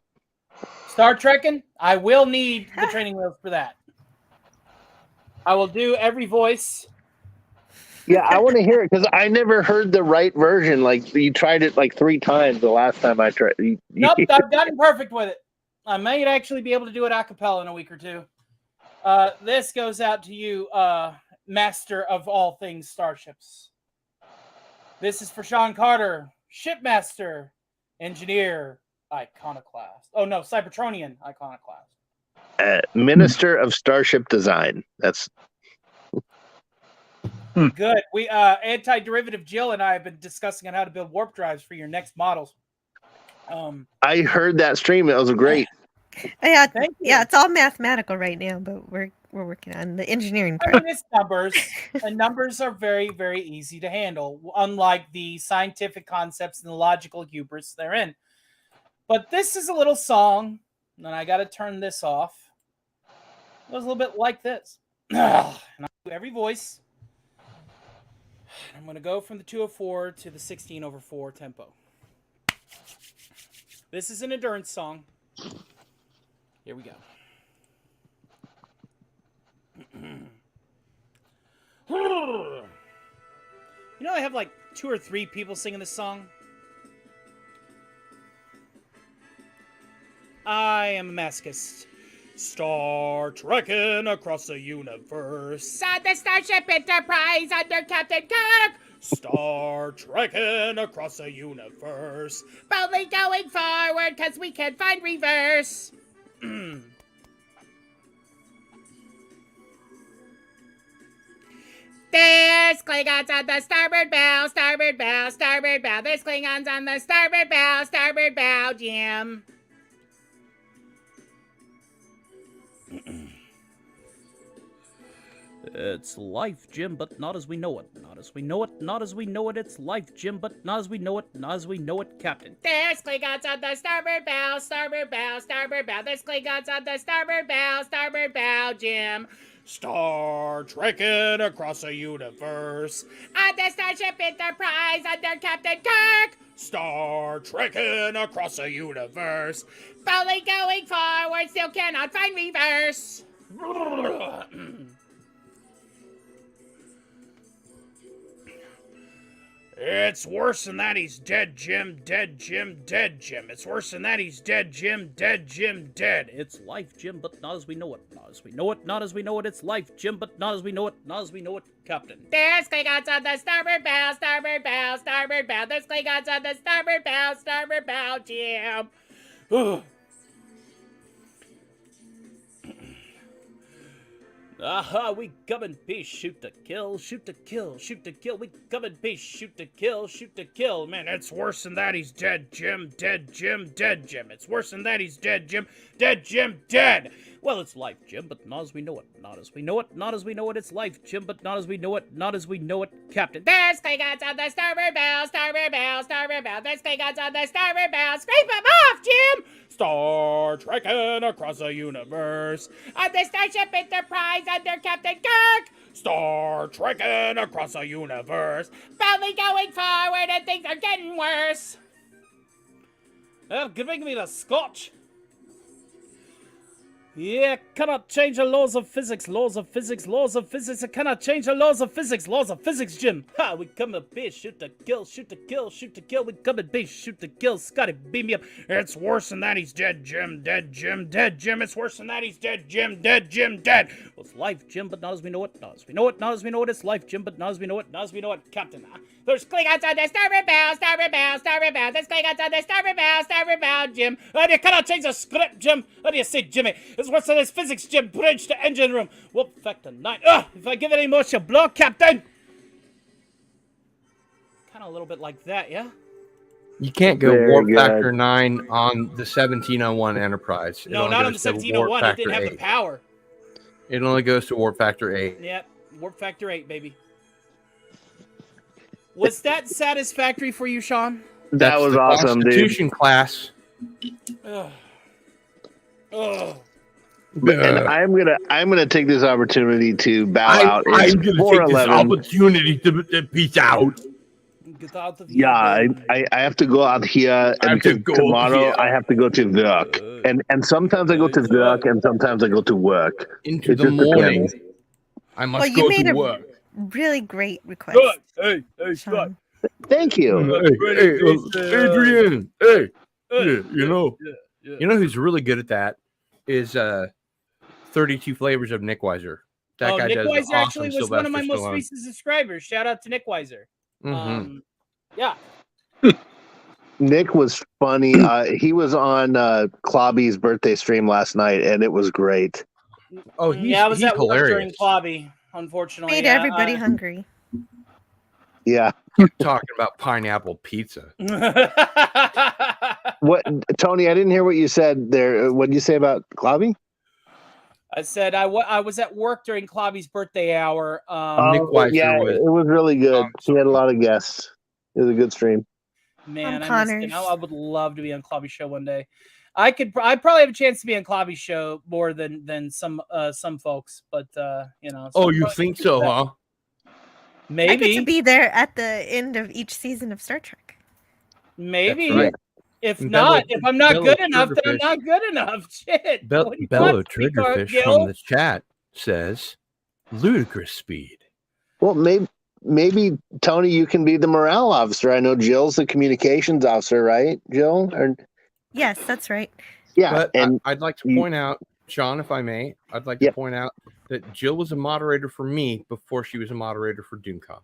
Star Trekking? I will need the training wheels for that. I will do every voice. Yeah, I want to hear it because I never heard the right version. Like you tried it like 3 times the last time I tried. Nope, I've gotten perfect with it. I may actually be able to do it a cappella in a week or two. This goes out to you, master of all things starships. This is for Sean Carter, shipmaster, engineer, iconoclast. Oh no, Cybertronian iconoclast. Minister of Starship Design. That's Good. We anti-derivative Jill and I have been discussing on how to build warp drives for your next models. I heard that stream. It was great. Yeah, Thank you. yeah, it's all mathematical right now, but we're working on the engineering I part. mean, it's numbers, and numbers are very, very easy to handle, unlike the scientific concepts and the logical hubris they're in. But this is a little song, and I got to turn this off. It was a little bit like this. And I do every voice. I'm going to go from the 204 to the 16/4 tempo. This is an endurance song. Here we go. You know, I have like 2 or 3 people singing this song. I am a masochist. Star trekking across the universe. On the Starship Enterprise under Captain Kirk. Star trekking across the universe. Boldly going forward because we can't find reverse. There's Klingons on the starboard bow, starboard bow, starboard bow. There's Klingons on the starboard bow, Jim. It's life, Jim, but not as we know it. Not as we know it, not as we know it. It's life, Jim, but not as we know it, not as we know it, Captain. There's Klingons on the starboard bow, starboard bow, starboard bow. There's Klingons on the starboard bow, Jim. Star trekking across the universe. On the Starship Enterprise under Captain Kirk. Star trekking across the universe. Boldly going forward, still cannot find reverse. It's worse than that, he's dead, Jim, dead, Jim, dead, Jim. It's worse than that, he's dead, Jim, dead, Jim, dead. It's life, Jim, but not as we know it. Not as we know it, not as we know it. It's life, Jim, but not as we know it, not as we know it, Captain. There's Klingons on the starboard bow, starboard bow, starboard bow. There's Klingons on the starboard bow, Jim. Aha, we come in peace, shoot to kill, shoot to kill, shoot to kill. We come in peace, shoot to kill, shoot to kill. Man, it's worse than that, he's dead, Jim, dead, Jim, dead, Jim. It's worse than that, he's dead, Jim, dead, Jim, dead. Well, it's life, Jim, but not as we know it. Not as we know it, not as we know it. It's life, Jim, but not as we know it, not as we know it, Captain. There's Klingons on the starboard bow, starboard bow, starboard bow. There's Klingons on the starboard bow. Scrape them off, Jim! Star trekking across the universe. On the Starship Enterprise under Captain Kirk. Star trekking across the universe. Boldly going forward and things are getting worse. Well, giving me the scotch. Yeah, cannot change the laws of physics, laws of physics, laws of physics. I cannot change the laws of physics, laws of physics, Jim. Ha, we come to be, shoot to kill, shoot to kill, shoot to kill. We come to be, shoot to kill. Scotty, beam me up. It's worse than that, he's dead, Jim, dead, Jim, dead, Jim. It's worse than that, he's dead, Jim, dead, Jim, dead. Well, it's life, Jim, but not as we know it, not as we know it, not as we know it. It's life, Jim, but not as we know it, not as we know it. Captain, there's Klingons on there, star rebound, star rebound, star rebound. There's Klingons on there, star rebound, Jim. You cannot change the script, Jim. What do you say, Jimmy? It's worse than this physics, Jim. Bridge to engine room. Whoop, factor 9. Ugh, if I give it any more, she'll blow, Captain. Kind of a little bit like that, yeah? You can't go Very warp good. factor 9 on the 1701 Enterprise. No, not on the 1701. It didn't have the power. It only goes to warp factor 8. Yep, warp factor 8, baby. Was that satisfactory for you, Sean? That That's was the awesome, dude. Constitution class. Ugh. Ugh. And I'm gonna take this opportunity to bow out. I'm It's going to take this 4:11. opportunity to peace out. Get out of here, Yeah, baby. I have to go out here, I have and to because go tomorrow here. I have to go to work, and sometimes I go to work, and sometimes I go to work. Into It the just morning. depends. I must Well, you go made to a work. really great request. Hey, Sean. Thank you. Adrian. Hey, you know who's really good at that is 32 Flavors of Nick Weiser. That guy Nick does Weiser awesome actually was one of my Sylvester most Stallone. recent subscribers. Shout out to Nick Weiser. Mhm. Yeah. Nick was funny. He was on Clobby's birthday stream last night, and it was great. Oh, I was he's at work during hilarious. Clobby, unfortunately. Made everybody hungry. Yeah. Talking about pineapple pizza. What, Tony? I didn't hear what you said there. What did you say about Clobby? I said I was at work during Clobby's birthday hour. Nick Weiser yeah, was it was really good. He had a awesome. lot of guests. It was a good stream. Man, I Connors. missed it. I would love to be on Clobby's show one day. I probably have a chance to be on Clobby's show more than some folks, but you know. Oh, you think so, huh? I get Maybe, to be there at the end of each season of Star Trek. maybe. That's right. If And not, Bello- if I'm not Bello good enough, then I'm Triggerfish. not good enough. Shit. Bello What do you want, sweetheart, Triggerfish Gil? from the chat says ludicrous speed. Well, maybe Tony, you can be the morale officer. I know Jill's the communications officer, right, Jill? Or, Yes, that's right. yeah, But and I'd like to you- point out, Sean, if I may, I'd like Yep. to point out that Jill was a moderator for me before she was a moderator for DoomCon.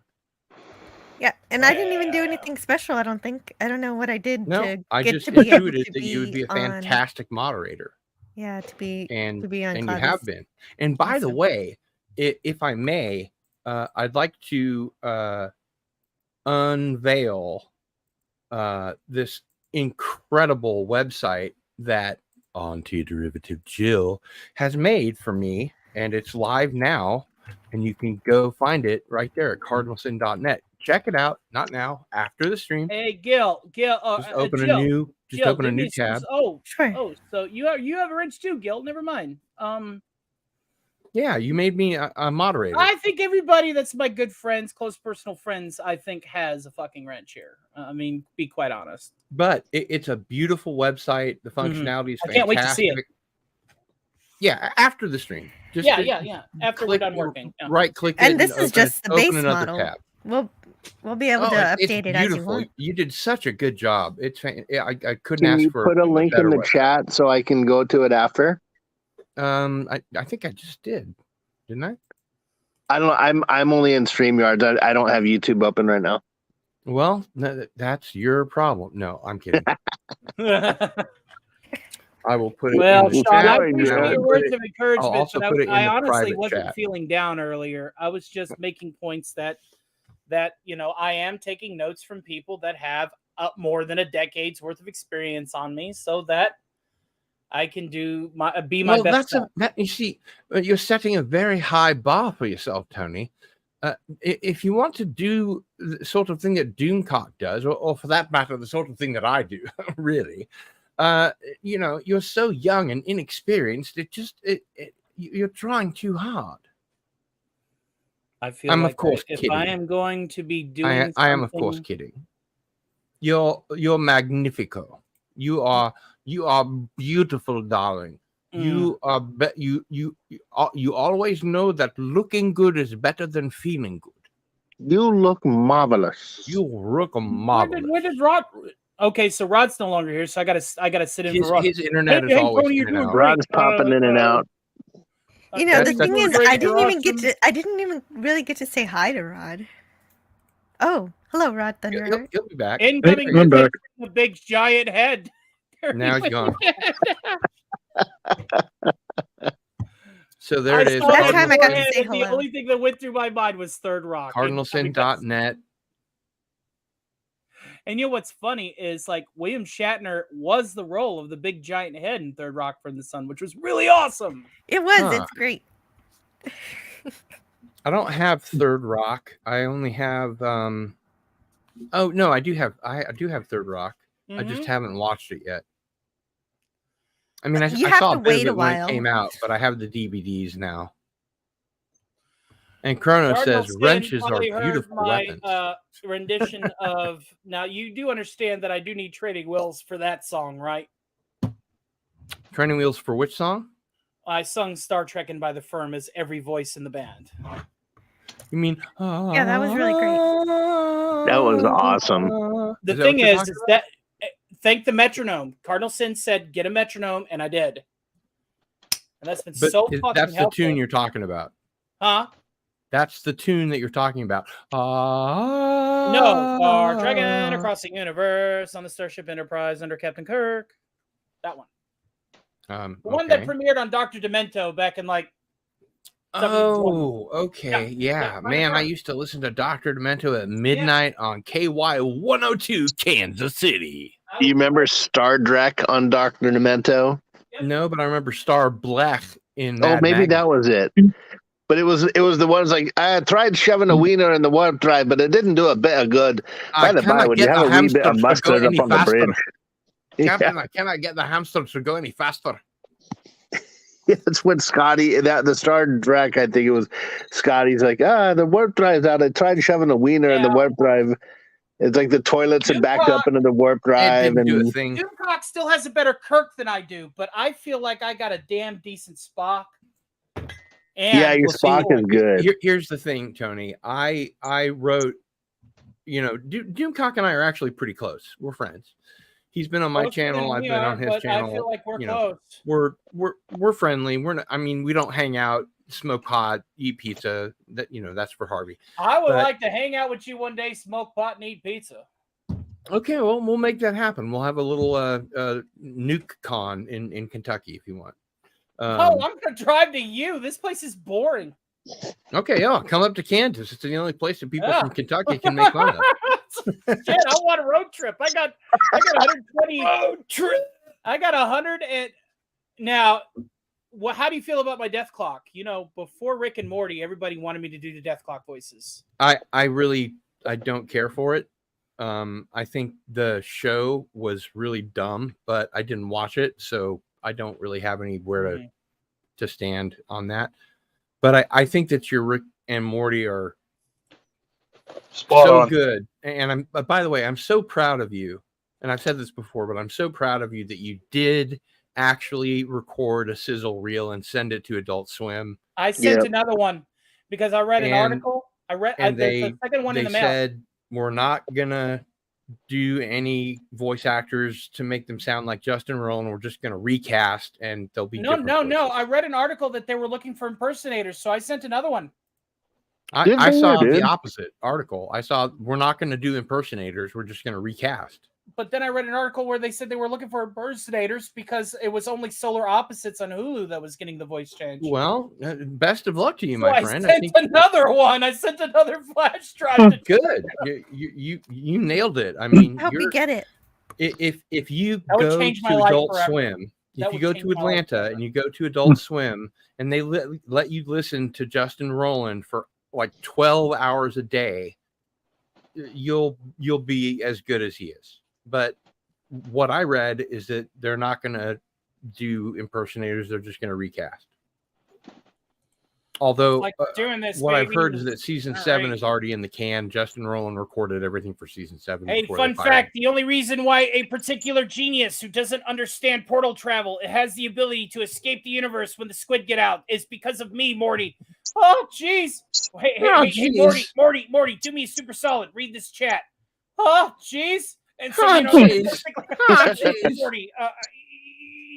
Yeah, and I didn't even do anything special. I don't think. I don't know what I did No, to I get just to be able intuited to that you would be a on- fantastic moderator, Yeah, to be and on and you Cloud's- have been. And by the Awesome. way, if I may, I'd like to unveil this incredible website that Antiderivative Jill has made for me, and it's live now, and you can go find it right there at cardinalsin.net. Check it out, not now, after the stream. Hey, Gil, Just open Jill, a new, just Jill, open a do me new tab. Sure. So you have a wrench too, Gil. Never mind. Yeah, you made me a moderator. I think everybody that's my good friends, close personal friends, I think has a fucking wrench here. I mean, be quite honest. But it's a beautiful website. The functionality is I fantastic. can't wait to see it. Yeah, after the stream. Just Yeah. After we're click done working. Yeah. Right click it And this is just the base open another model. tab. We'll be able to update it as you want. You did such a good job. I couldn't can ask you for put a link in better the website. chat so I can go to it after? I think I just did, didn't I? I don't know. I'm only in StreamYard. I don't have YouTube open right now. Well, that's your problem. No, I'm kidding. I will put it. Well, in the Sean, I chat, appreciate and I will your put words it- of encouragement, also but put it in I the honestly private wasn't chat. feeling down earlier. I was just making points that I am taking notes from people that have more than a decade's worth of experience on me, so that I can be my best. You see, you're setting a very high bar for yourself, Tony. If you want to do the sort of thing that Doomcock does, or for that matter, the sort of thing that I do, really, you're so young and inexperienced. You're trying too hard. I feel I'm like of course if kidding. I am going to be doing, I am of course something- kidding. You're magnifico. You are beautiful, darling. You you always know that looking good is better than feeling good. You look marvelous. You look marvelous. Where did Rod? Okay, so Rod's no longer here, so I gotta sit in for Rod. His internet is Hey, always Tony, in you're and doing out. great. Rod's popping in and out. You know, the That's thing is, great. I didn't You're even get awesome. to. I didn't even really get to say hi to Rod. Oh, hello, Rod Thunderheart. He'll be back. Incoming I'm back. the big giant head. Now he's gone. So there I it is. saw That his time I got to forehead, say and the hello. only thing that went through my mind was Third Rock. Cardinalson.net. And you know what's funny is like William Shatner was the role of the big giant head in Third Rock from the Sun, which was really awesome. It was. Huh. It's great. I don't have Third Rock. I only have oh no, I do have Third Rock. I just haven't watched it yet. I mean, You I have saw to a bit of wait a it when it while. came out, but I have the DVDs now. And Chrono Cardinal says Sin wrenches are probably heard beautiful my weapons. rendition of. Now you do understand that I do need training wheels for that song, right? Training wheels for which song? I sung Star Trekkin' by the Firm as every voice in the band. You mean? Yeah, that was really great. That was awesome. The thing is that thank the metronome. Cardinal Sin said, "Get a metronome," and I did. And that's been so fucking that's helpful. the tune you're talking about. Huh? That's the tune that you're talking about. No, Star Trekkin' across the universe on the Starship Enterprise under Captain Kirk. That one. The one that premiered on Dr. Demento back in like. Oh, okay. Yeah. Man, I used to listen to Dr. Demento at midnight on KY 102 Kansas City. You remember Star Trek on Dr. Demento? No, but I remember Star Blech in Mad Oh, maybe Magnet. that was it. But it was the ones like I tried shoving a wiener in the warp drive, but it didn't do a bit of good. By the by, would you have a wee bit of mustard up on the bridge? Captain, I cannot get the hamster to go any faster. Yeah, that's when Scotty, the Star Trek, I think it was Scotty's like, the warp drive's out. I tried shoving a wiener in the warp drive. It's like the toilets had backed up into the warp drive. It didn't do a thing. Doomcock still has a better Kirk than I do, but I feel like I got a damn decent Spock. And yeah, your Spock is good. Here's the thing, Tony. I wrote, Doomcock and I are actually pretty close. We're friends. He's been on my channel. I've been on his channel. I feel like we're close. We're friendly. We don't hang out, smoke pot, eat pizza. That's for Harvey. I would like to hang out with you one day, smoke pot, and eat pizza. Okay, well, we'll make that happen. We'll have a little Nuke Con in Kentucky if you want. I'm gonna drive to you. This place is boring. Okay, come up to Kansas. It's the only place that people from Kentucky can make fun of. Shit, I want a road trip. I got 120 road trip. I got 100 and now. How do you feel about my death clock? Before Rick and Morty, everybody wanted me to do the death clock voices. I don't care for it. I think the show was really dumb, but I didn't watch it, so I don't really have anywhere to stand on that. But I think that your Rick and Morty are spot so on. good. And by the way, I'm so proud of you. And I've said this before, but I'm so proud of you that you did actually record a sizzle reel and send it to Adult Swim. I sent another one because I read an article. The second one in the mail. They said we're not gonna do any voice actors to make them sound like Justin Roiland. We're just gonna recast, and they'll be no. I read an article that they were looking for impersonators, so I sent another one. I saw the opposite article. I saw we're not going to do impersonators. We're just going to recast. But then I read an article where they said they were looking for impersonators because it was only Solar Opposites on Hulu that was getting the voice change. Well, best of luck to you, my friend. I sent another one. I sent another flash drive. Good. You nailed it. I mean, I hope you get it. If you go to Adult Swim, if you go to Atlanta and you go to Adult Swim and they let you listen to Justin Roiland for like 12 hours a day, you'll be as good as he is. But what I read is that they're not going to do impersonators. They're just going to recast. Although Like we're doing this. what I've baby. heard is that season All 7 right. is already in the can. Justin Rowland recorded everything for season 7. Hey, before fun they fired fact, him. the only reason why a particular genius who doesn't understand portal travel, it has the ability to escape the universe when the squid get out, is because of me, Morty. Oh, jeez. Hey, Oh, hey, jeez. Morty, do me a super solid. Read this chat. Oh, jeez. And so, Oh, you know, jeez. Oh, basically, jeez. Morty,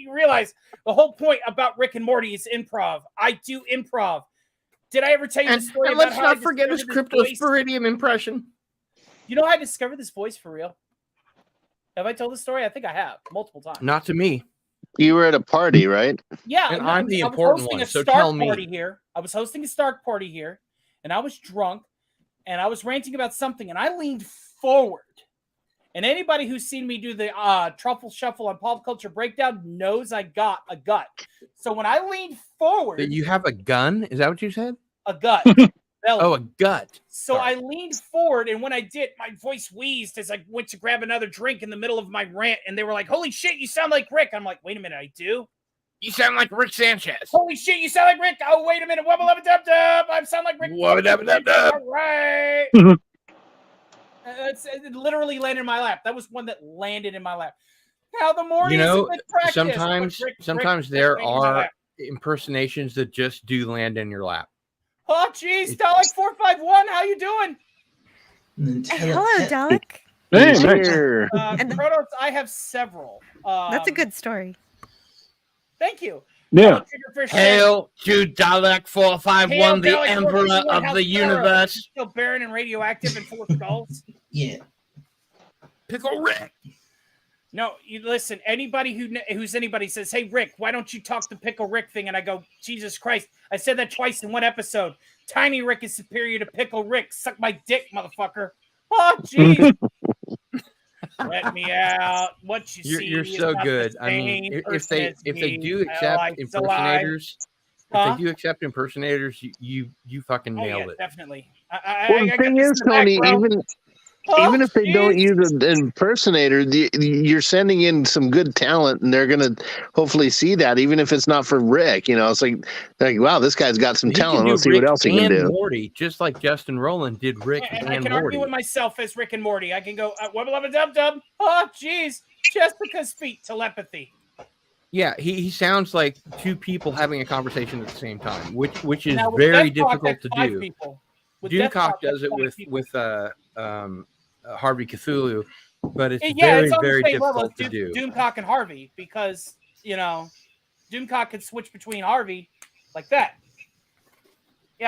you realize the whole point about Rick and Morty is improv. I do improv. Did I ever tell you the story And about let's how I not forget his discovered this voice? cryptosporidium impression. You know how I discovered this voice for real? Have I told this story? I think I have multiple times. Not to me. You were at a party, right? Yeah, And no, I'm the I was important hosting one, a so Stark tell me. party here. I was hosting a Stark party here, and I was drunk, and I was ranting about something, and I leaned forward. And anybody who's seen me do the truffle shuffle on Pop Culture Breakdown knows I got a gut. So when I leaned forward, That you have a gun? Is that what you said? a gut. Oh, a gut. So Sorry. I leaned forward, and when I did, my voice wheezed as I went to grab another drink in the middle of my rant, and they were like, "Holy shit, you sound like Rick!" I'm like, "Wait a minute, I do." You sound like Rick Sanchez. Holy shit, you sound like Rick! Oh, wait a minute, wubba lubba dub dub! I sound like Rick. Wubba dubba dub dub. All right. It literally landed in my lap. That was one that landed in my lap. Now the Morty You know, is a good practice. sometimes Rick there landed in my are lap. impersonations that just do land in your lap. Oh, geez, Dalek 451, how you doing? Hello, Dalek. Hey, He's nice. here. And the- Protos, I have several. That's a good story. Thank you. Yeah. Triggerfish says, Hail to Dalek 451, the Hail, Dalek Emperor 451, of how the thorough. universe. Still barren and radioactive and full of skulls. Yeah. Pickle Rick. No, you listen. Anybody who's anybody says, "Hey Rick, why don't you talk the Pickle Rick thing?" And I go, "Jesus Christ!" I said that twice in one episode. Tiny Rick is superior to Pickle Rick. Suck my dick, motherfucker. Oh, jeez. Let me out. What you see? You're is so not the good. I mean, same if person they as do me. accept Alive, it's alive. impersonators, Huh? if they do accept impersonators, you fucking Oh, nailed yeah, it. definitely. Well, the I got thing this is, in the back, Tony, bro. even if they don't jeez. use an impersonator, you're sending in some good talent, and they're going to hopefully see that, even if it's not for Rick. You know, it's like, wow, this guy's got some He can talent. do Let's see Rick what else he can and do. Morty, just like Justin Rowland did Rick And and I can Morty. argue with myself as Rick and Morty. I can go, wubba lubba dub dub. Oh, jeez. Jessica's feet, telepathy. Yeah, he sounds like two people having a conversation at the same time, which is Now, with very Death Talk, difficult that's to 5 do. people. With Death Talk, Doomcock does that's it 5 people. with Harvey Cthulhu, but it's Yeah, very it's on very the same level difficult as to do. Doomcock and Harvey because, you know, Doomcock can switch between Harvey like that.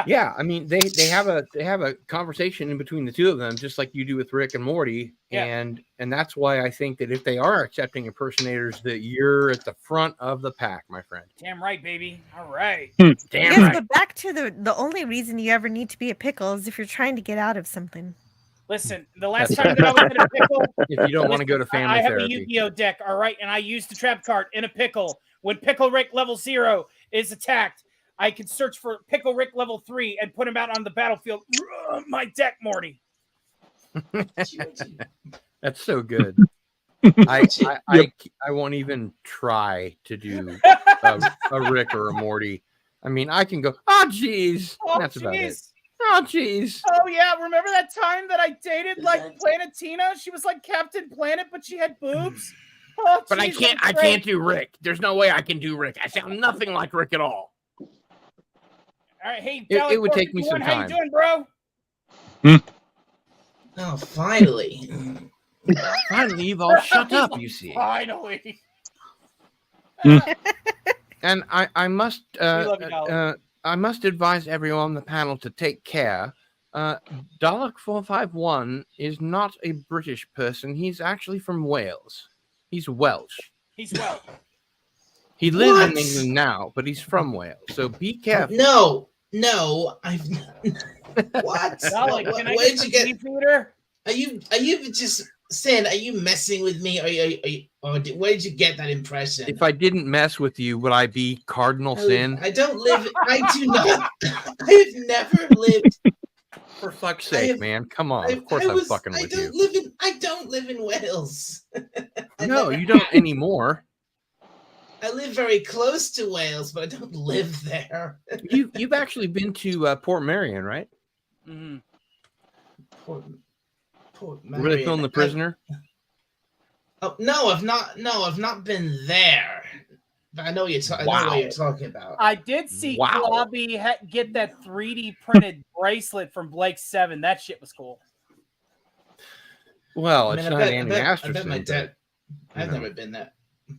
Yeah, I mean they have a conversation in between the two of them, just like you do with Rick and Morty, Yeah. and that's why I think that if they are accepting impersonators, that you're at the front of the pack, my friend. Damn right, baby. All right. Damn Yes, right. but back to the only reason you ever need to be a pickle is if you're trying to get out of something. Listen, the last time that I was in a pickle, If you don't want to go to listen, family I have therapy. a Yu-Gi-Oh deck, all right, and I used the trap card in a pickle. When Pickle Rick level 0 is attacked, I can search for Pickle Rick level 3 and put him out on the battlefield. My deck, Morty. That's so good. I won't even try to do a Rick or a Morty. I mean, I can go, oh, geez. Oh, That's about it. jeez. Oh, geez. Oh, yeah. Remember that time that I dated, like, Planetina? She was like Captain Planet, but she had boobs? Oh, But geez, I that's can't great. do Rick. There's no way I can do Rick. I sound nothing like Rick at all. All right, hey, It would take me some How you time. doing, bro? Oh, finally. Finally, you've all shut up, you see. Finally. And I must love you, Dalek. I must advise everyone on the panel to take care. Dalek 451 is not a British person. He's actually from Wales. He's Welsh. He's well. He lives in What? England now, but he's from Wales. So be careful. No, I've what? Dalek, can I Where'd get you some get? beef eater? Are you just saying? Are you messing with me? Where did you get that impression? If I didn't mess with you, would I be cardinal sin? I don't live. I do not. I have never lived. For fuck's I sake, have- man. Come on. Of course I'm fucking with you. I don't live in Wales. No, you don't anymore. I live very close to Wales, but I don't live there. You've actually been to Port Marion, right? Mhm. Port Where they filmed The Prisoner? No, I've not. No, I've not been there. But I know I know what you're talking about. I did see Wow. Klobby get that 3D printed bracelet from Blake 7. That shit was cool. Well, I it's mean, not Andy I Masterson. bet my dad. I've know. never been there.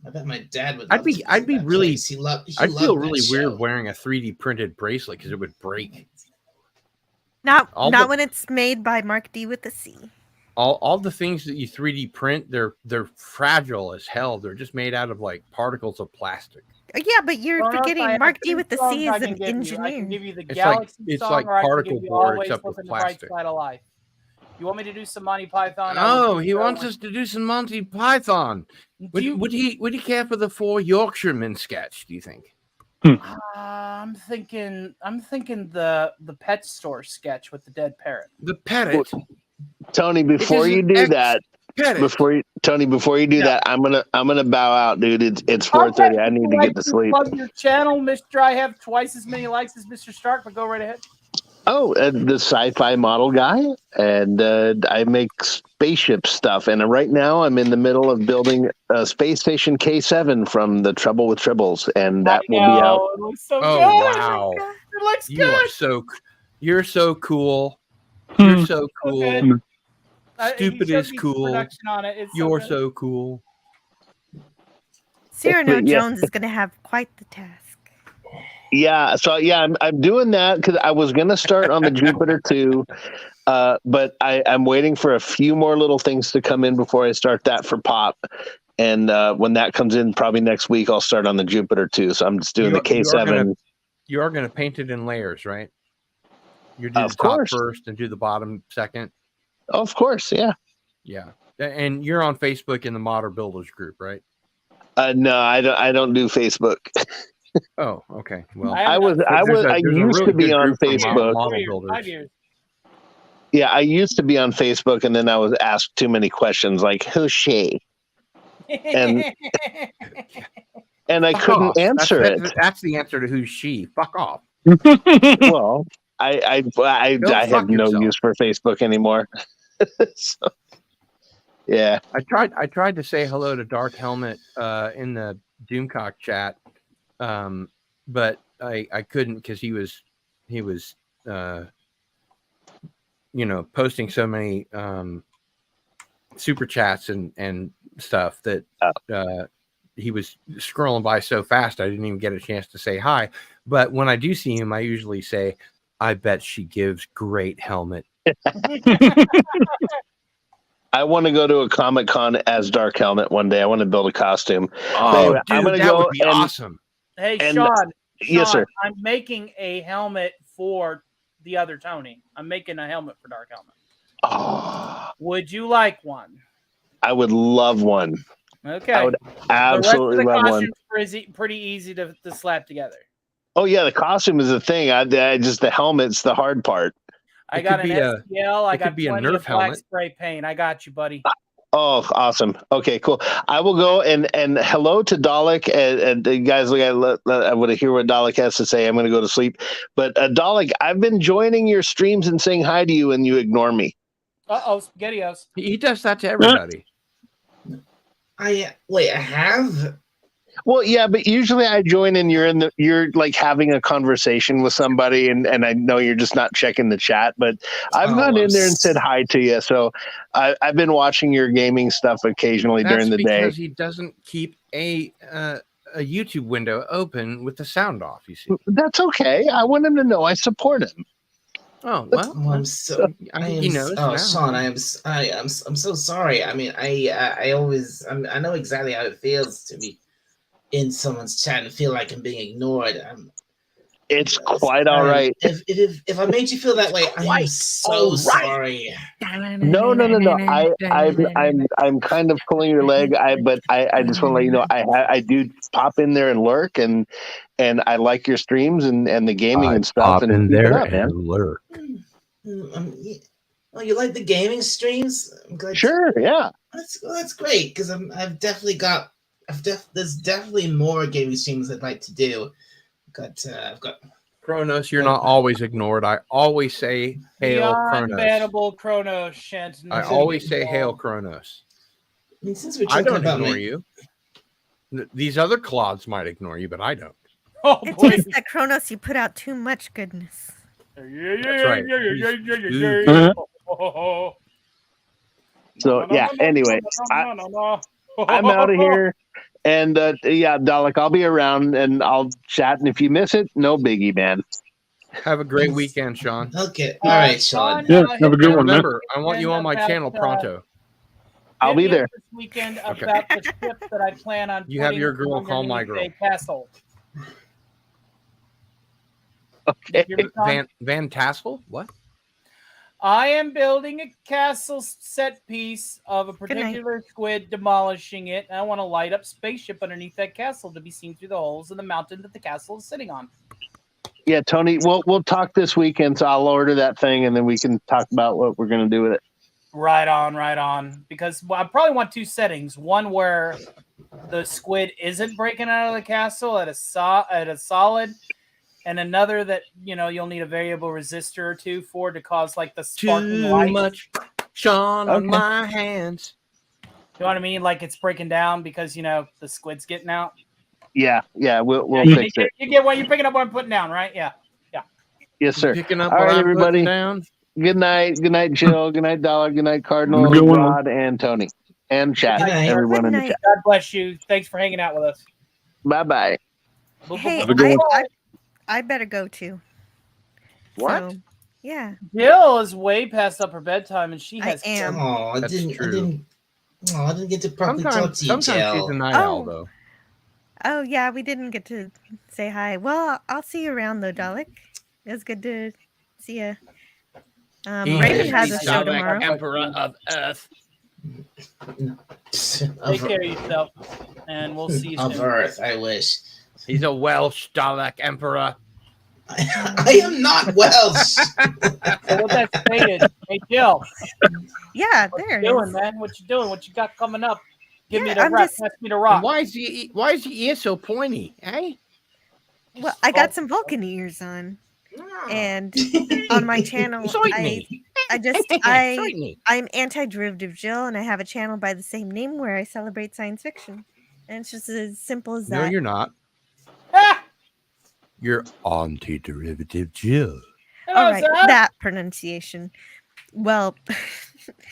I bet my dad would. I'd be really. I'd feel really show. weird wearing a 3D printed bracelet because it would break. Not when it's made by Mark D with the C. All the things that you 3D print, they're fragile as hell. They're just made out of like particles of plastic. Yeah, but you're forgetting Mark D with the C is an engineer. I can give you the Galaxy song, like or I can particle give you board Always except Look with in the Bright plastic. Side of Life. You want me to do some Monty Python? Oh, he wants us to do some Monty Python. Would he care for the 4 Yorkshiremen sketch? Do you think? I'm thinking the pet store sketch with the dead parrot. The parrot. Tony, before you do that, before you do that, I'm gonna bow out, dude. It's 4:30. I need to get to sleep. Plug your channel, Mr. I have twice as many likes as Mr. Stark, but go right ahead. Oh, the sci-fi model guy, and I make spaceship stuff. And right now, I'm in the middle of building a space station K7 from the Trouble with Tribbles, and that will be out. It looks so Oh good. wow! It looks You good. are you're so cool. You're so cool. Stupid is cool. You're so cool. Cyrano Jones is going to have quite the task. Yeah, so I'm doing that because I was gonna start on the Jupiter 2, but I'm waiting for a few more little things to come in before I start that for Pop. And when that comes in, probably next week, I'll start on the Jupiter 2. So I'm just doing the K7. You are gonna paint it in layers, right? You do the top first and do the bottom second. Of course, yeah. Yeah, and you're on Facebook in the Modder Builders group, right? No, I don't do Facebook. Oh, okay. Well, I used to be on Facebook. 5 years. Yeah, I used to be on Facebook, and then I was asked too many questions, like who's she, and I couldn't answer it. That's the answer to who's she. Fuck off. Well, I have no use for Facebook anymore. So, yeah, I tried to say hello to Dark Helmet in the Doomcock chat. But I couldn't because he was posting so many super chats and stuff that he was scrolling by so fast I didn't even get a chance to say hi. But when I do see him, I usually say, "I bet she gives great helmet." I want to go to a Comic-Con as Dark Helmet one day. I want to build a costume. Oh, anyway, dude, I'm gonna that go would be awesome. Hey, and, Sean. Yes, sir. I'm making a helmet for the other Tony. I'm making a helmet for Dark Helmet. Oh, would you like one? I would love one. Okay. I would absolutely love one. Pretty easy to slap together. Oh yeah, the costume is the thing. I just the helmet's the hard part. I got an STL. I got plenty of black spray paint. I got you, buddy. Oh, awesome. Okay, cool. I will go and hello to Dalek. And guys, I want to hear what Dalek has to say. I'm going to go to sleep. But Dalek, I've been joining your streams and saying hi to you, and you ignore me. SpaghettiOs. He does that to everybody. I have. Well, yeah, but usually I join and you're like having a conversation with somebody, and I know you're just not checking the chat. But I've gone in there and said hi to you, so I've been watching your gaming stuff occasionally during the day. Because he doesn't keep a YouTube window open with the sound off. You see, that's okay. I want him to know I support him. Oh well, I'm so. Sean, I'm so sorry. I mean, I know exactly how it feels to be in someone's chat and feel like I'm being ignored. It's quite all right. If I made you feel that way, I'm so sorry. No. I'm kind of pulling your leg. But I just want to let you know I do pop in there and lurk, and I like your streams and the gaming and stuff. Pop in there and lurk. Oh, you like the gaming streams? I'm glad. Sure, yeah. That's great because I've definitely got there's definitely more gaming streams I'd like to do. I've got Kronos, you're not always ignored. I always say hail Beyond Kronos. bannable Kronos shan't. I always say hail Kronos. I mean, since we're I talking don't about ignore you. These other clods might ignore you, but I don't. Oh, It's boy. just that Kronos, you put out too much goodness. That's right. So yeah. Anyway, I'm out of here, and yeah, Dalek, I'll be around and I'll chat. And if you miss it, no biggie, man. Have a great weekend, Sean. Okay, all right, Sean. Yeah, have a good one, man. Remember, I want you on my channel pronto. I'll be there this weekend about the trip that I plan on. You have your girl call my underneath girl. a castle. Okay. Van Tassel? What? I am building a castle set piece of a particular squid, demolishing it, and I want to light up spaceship underneath that castle to be seen through the holes in the mountain that the castle is sitting on. Yeah, Tony, we'll talk this weekend, so I'll order that thing, and then we can talk about what we're going to do with it. Right on. Because I probably want two settings. One where the squid isn't breaking out of the castle at a solid, and another that you'll need a variable resistor or two for to cause like the sparkling light. Too much Sean on my hands. You know what I mean? Like it's breaking down because the squid's getting out. Yeah, we'll fix it. You get what you're picking up what I'm putting down, right? Yeah. Yes, sir. Picking up all what right, I'm everybody. putting down. Good night, Jill. Good night, Dollar. Good night, Cardinal, Good one. Rod, and Tony, and chat. Good night. Everyone in the Good chat. God bless you. Thanks for hanging out with us. Bye. Hey, Have a good one. I better go too. What? So, yeah. Jill is way past up her bedtime, and she has. I am. Oh, I That's didn't get to properly talk to you, Sometimes she's Jill. a night owl, though. Oh, yeah, we didn't get to say hi. Well, I'll see you around, though, Dalek. It's good to see you. Raymond has a show tomorrow. Emperor of Earth. Take care of yourself, and we'll see you Of soon. Earth, I wish. He's a Welsh Dalek Emperor. I am not Welsh. So with that stated, hey Jill, Yeah, what there you it doing, is. man? What you doing? What you got coming up? Give me Yeah, the I'm rock. just- Pass me the rock. Why is your ear so pointy? Eh? Well, I got some Vulcan ears on, and on my channel, Certainly. I'm anti-derivative Jill, and I have a channel by the same name where I celebrate science fiction, and it's just as simple as No, that. you're not. Ah! You're anti-derivative Jill. Hello, All right, sir. that pronunciation. Well,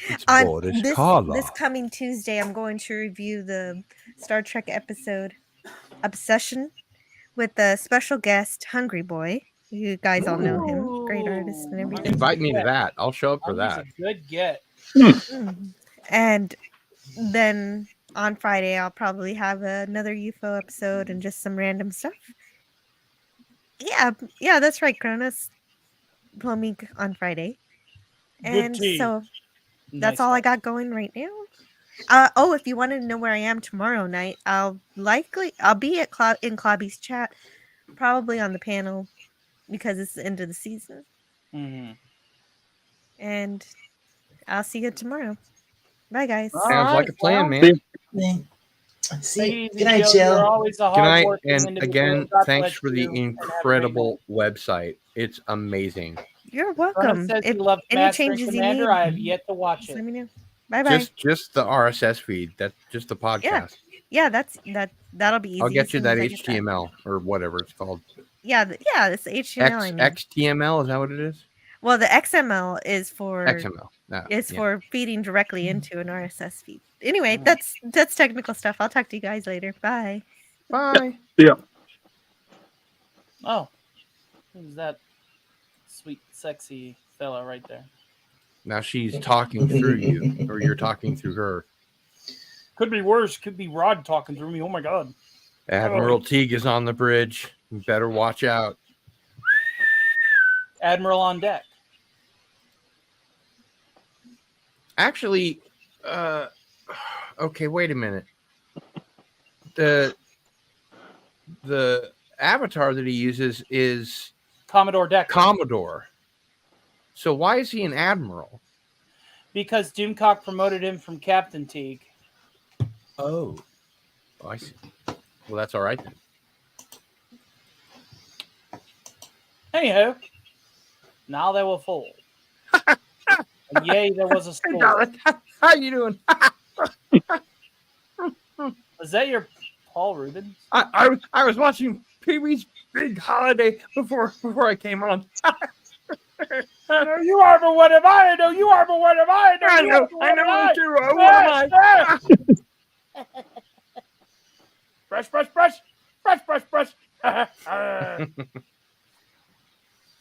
It's on Boris this Karloff. coming Tuesday, I'm going to review the Star Trek episode Obsession with the special guest Hungry Boy. You guys all know him, great artist and everything. Invite me to that. I'll show up for He's that. a good get. Mm. And then on Friday, I'll probably have another UFO episode and just some random stuff. Yeah, that's right, Cronus. Pluming on Friday. Good And tea. so that's Nice all I stuff. got going right now. If you wanted to know where I am tomorrow night, I'll be at in Clobby's chat, probably on the panel because it's the end of the season. Mhm. And I'll see you tomorrow. Bye, guys. All Sounds like a right, plan, well, man. See, Take it good easy, night, Jill. Jill. You're always a Good night, hard-working and individual. again, God thanks bless for the you, and have a great incredible website. It's amazing. You're night. welcome. Ronald says he If loves any Master and changes you Commander. need, I have yet to watch just it. let me know. Bye bye. Just the RSS feed. That's just the podcast. Yeah, that'll be easy. I'll get as you soon that as I get that. HTML or whatever it's called. Yeah, it's the HTML. I mean. XTML, is that what it is? Well, the XML is for XML. for feeding directly into an RSS feed. Anyway, Mm. that's technical stuff. I'll talk to you guys later. Bye. Bye. Oh, who's that sweet, sexy fella right there? Now she's talking through you, or you're talking through her. Could be worse. Could be Rod talking through me. Oh my god. Admiral Teague is on the bridge. You better watch out. Admiral on deck. Actually, okay, wait a minute. The avatar that he uses is Commodore Deck. Commodore. So why is he an admiral? Because Doomcock promoted him from Captain Teague. Oh. Oh, I see. Well, that's all right then. Anyhow, now they were full. And yay, there was a Hey, score. darling. How you doing? Was that your Paul Rubens? I was watching Pee Wee's Big Holiday before I came on. No, you are, but what am I? No, you are, but what am I? No, I you know, are, but what am I? too. What am I? Brush, brush, brush, brush, brush, brush.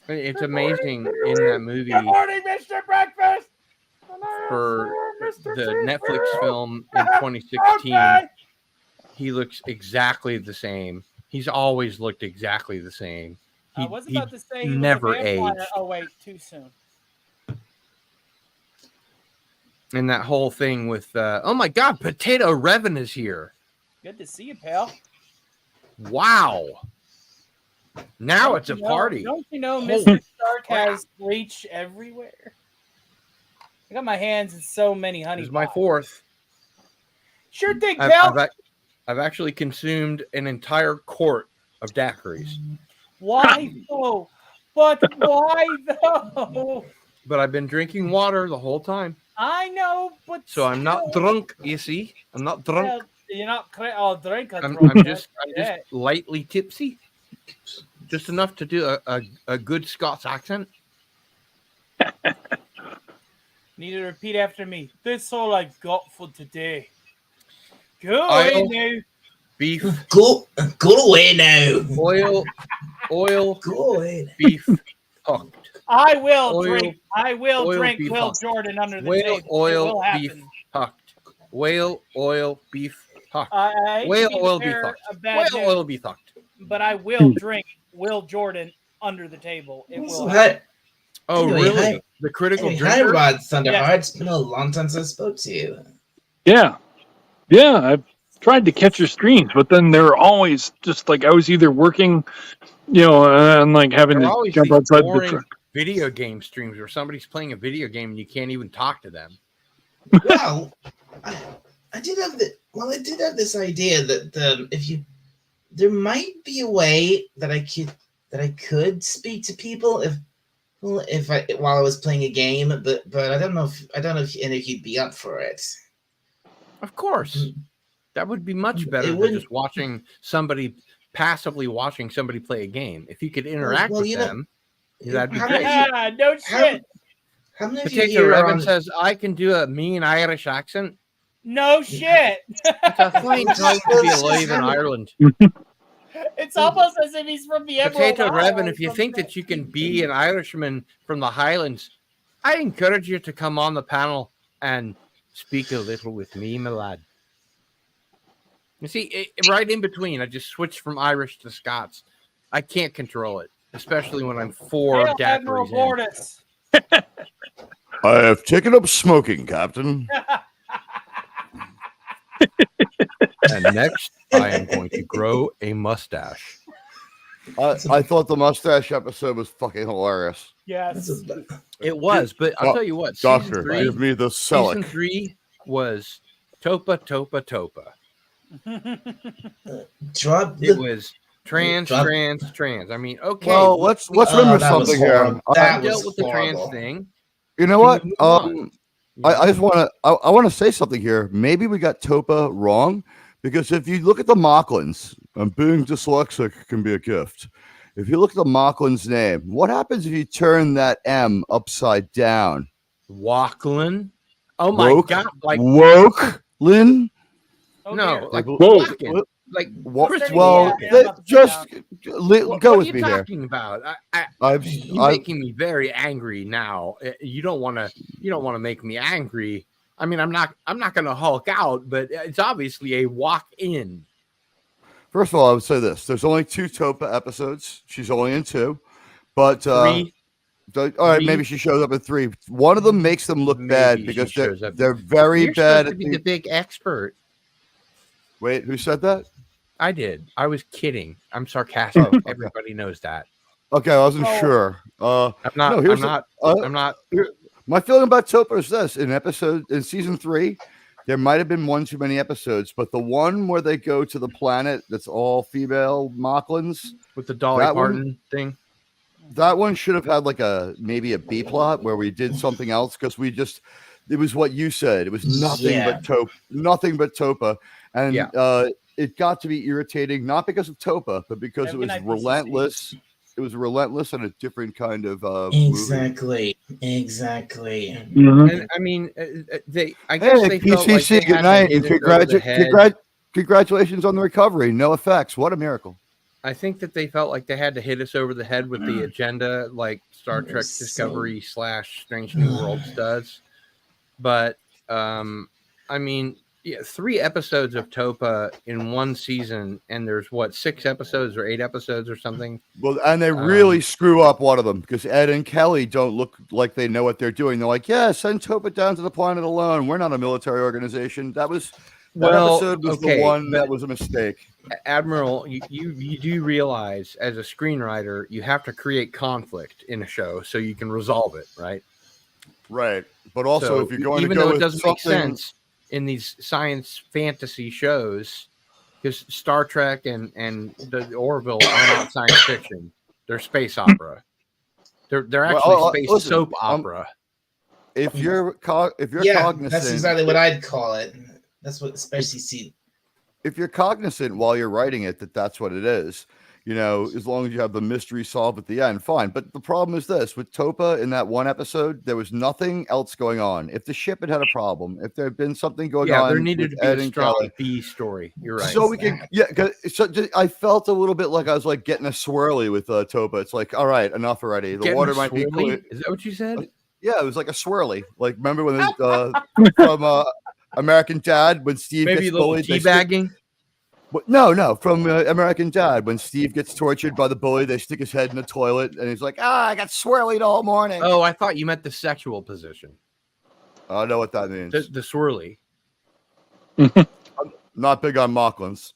It's amazing in that movie Good morning, Mr. Breakfast. for Mr. the Netflix Cheeseburger. film in 2016. Okay. He looks exactly the same. He's always looked exactly the same. I was about to say he never was a vampire. aged. Oh wait, too soon. And that whole thing with, oh my God, Potato Revan is here. Good to see you, pal. Wow. Now Don't it's a you know- party. Don't you know Holy Mr. Stark crap. has reach everywhere? I got my hands in so many honey. This is my pots. fourth. Sure thing, pal. I've actually consumed an entire quart of daiquiris. Why though? But why though? But I've been drinking water the whole time. I know, but So I'm not still. drunk, you see. I'm not drunk. Well, you're not. I'll drink. I'm drunk. just lightly tipsy. Just enough to do a good Scots accent. Need to repeat after me. That's all I've got for today. Go Oil. away now. Beef, Go away now. oil, Go away. beef, hooked. I will Oil- drink. I will oil, drink beef, Will hooked. Jordan under the Whale, table. It oil, will happen. beef, hooked. Whale, oil, beef, hooked. I hate Whale, to be oil, the beef, bearer hooked. of bad Whale, news, oil, beef, hooked. but I will drink Will Jordan under the table. It will. So, happen. Oh, Anyway, really? hi- The critical Hey, hi, drinker? Rod Thunderheart. Yes. It's been a long time since I spoke to you. Yeah. I've tried to catch your streams, but then they're always just like I was either working, and like having There are to always jump these outside the boring truck. video game streams where somebody's playing a video game and you can't even talk to them. Well, I did have this idea that there might be a way that I could speak to people while I was playing a game, but I don't know if you'd be up for it. Of course. That would be much better than wouldn't- just passively watching somebody play a game. If you could interact Well, with you know, them, that'd be how great. many- No shit. How many of you Potato here are Revan on? says, I can do a mean Irish accent. No shit. It's a fine time to be alive in Ireland. It's almost as if he's from the Emerald Potato Isle Revan, or if you think something. that you can be an Irishman from the Highlands, I encourage you to come on the panel and speak a little with me, my lad. You see, right in between, I just switched from Irish to Scots. I can't control it, especially when I'm four Hail, Admiral daiquiris in. Bordas. I have taken up smoking, Captain. And next, I am going to grow a mustache. I thought the mustache episode was fucking hilarious. Yes. It was, but I'll tell you what, season Doctor, three, give me the season Selleck. 3 was Topa, Topa, Topa. Drop It the. was trans. I mean, okay. Well, let's Oh, remember that was something here. horrible. I That dealt was with the trans horrible. thing. You know Can what? we move on? I just want to. I want to say something here. Maybe we got Topa wrong because if you look at the Mocklins, and being dyslexic can be a gift. If you look at the Mocklin's name, what happens if you turn that M upside down? Walklin. Oh my Woke? god! Like Wokelin? Oh, no, dear. like Whoa. Walken. Like What? Christopher Well, Walken. Yeah, just What go are with you me here. talking about? I've You're making me very angry now. You don't want to make me angry. I mean, I'm not going to Hulk out, but it's obviously a walk in. First of all, I would say this: there's only 2 Topa episodes. She's only in 2, but 3. all right, 3? maybe she shows up in 3. One of them makes them look Maybe bad she because shows up. they're very You're bad supposed at to be the big expert. Wait, who said that? I did. I was kidding. I'm sarcastic. Oh, okay. Everybody knows that. Okay, I wasn't Oh. sure. I'm not. No, here's I'm not. the- I'm not. My feeling about Topa is this: in season 3, There might have been one too many episodes, but the one where they go to the planet that's all female Mocklins, with the Dolly that one- Parton thing. that one should have had like maybe a B plot where we did something else, because it was what you said. It was nothing Yeah. but Topa, and Yeah. it got to be irritating, not because of Topa, but because Have it a good was night, PCC. relentless. It was relentless and a different kind of movie. Exactly. Mhm. And I mean, I guess Hey, they felt like PCC, they good had night, to and hit it over the head. congratulations on the recovery. No effects. What a miracle. I think that they felt like they had to hit us over the head with the agenda, like Star It Trek was Discovery / Strange New Worlds does. But I mean, 3 episodes of Topa in one season, and there's 6 episodes or 8 episodes or something. Well, and they really screw up one of them, because Ed and Kelly don't look like they know what they're doing. They're like, "Yeah, send Topa down to the planet alone. We're not a military organization." That episode was the one that was a mistake. Admiral, you do realize, as a screenwriter, you have to create conflict in a show so you can resolve it, right? Right. But also, So if you're going to even go though it with doesn't make something, sense in these science fantasy shows, because Star Trek and the Orville are not science fiction; they're space opera. They're actually space listen, soap opera. if you're Yeah, cognizant, that's exactly what I'd call it. That's what, especially see. if you're cognizant while you're writing it that's what it is, as long as you have the mystery solved at the end, fine. But the problem is this: with Topa, in that one episode, there was nothing else going on. If the ship had a problem, if there had been something going on, There needed with to be Ed a and strong Kelly, B story. You're right. so we could, I felt a little bit like I was like getting a swirly with Topa. It's like, all right, enough already. The Getting water a might be swirly? clear. Is that what you said? Yeah, it was like a swirly. Like, remember when from American Dad, when Steve Maybe a gets little bullied? teabagging. No, from American Dad, when Steve gets tortured by the bully, they stick his head in the toilet, and he's like, I got swirlied all morning. Oh, I thought you meant the sexual position. I don't know what that means. The swirly. I'm not big on Mocklins.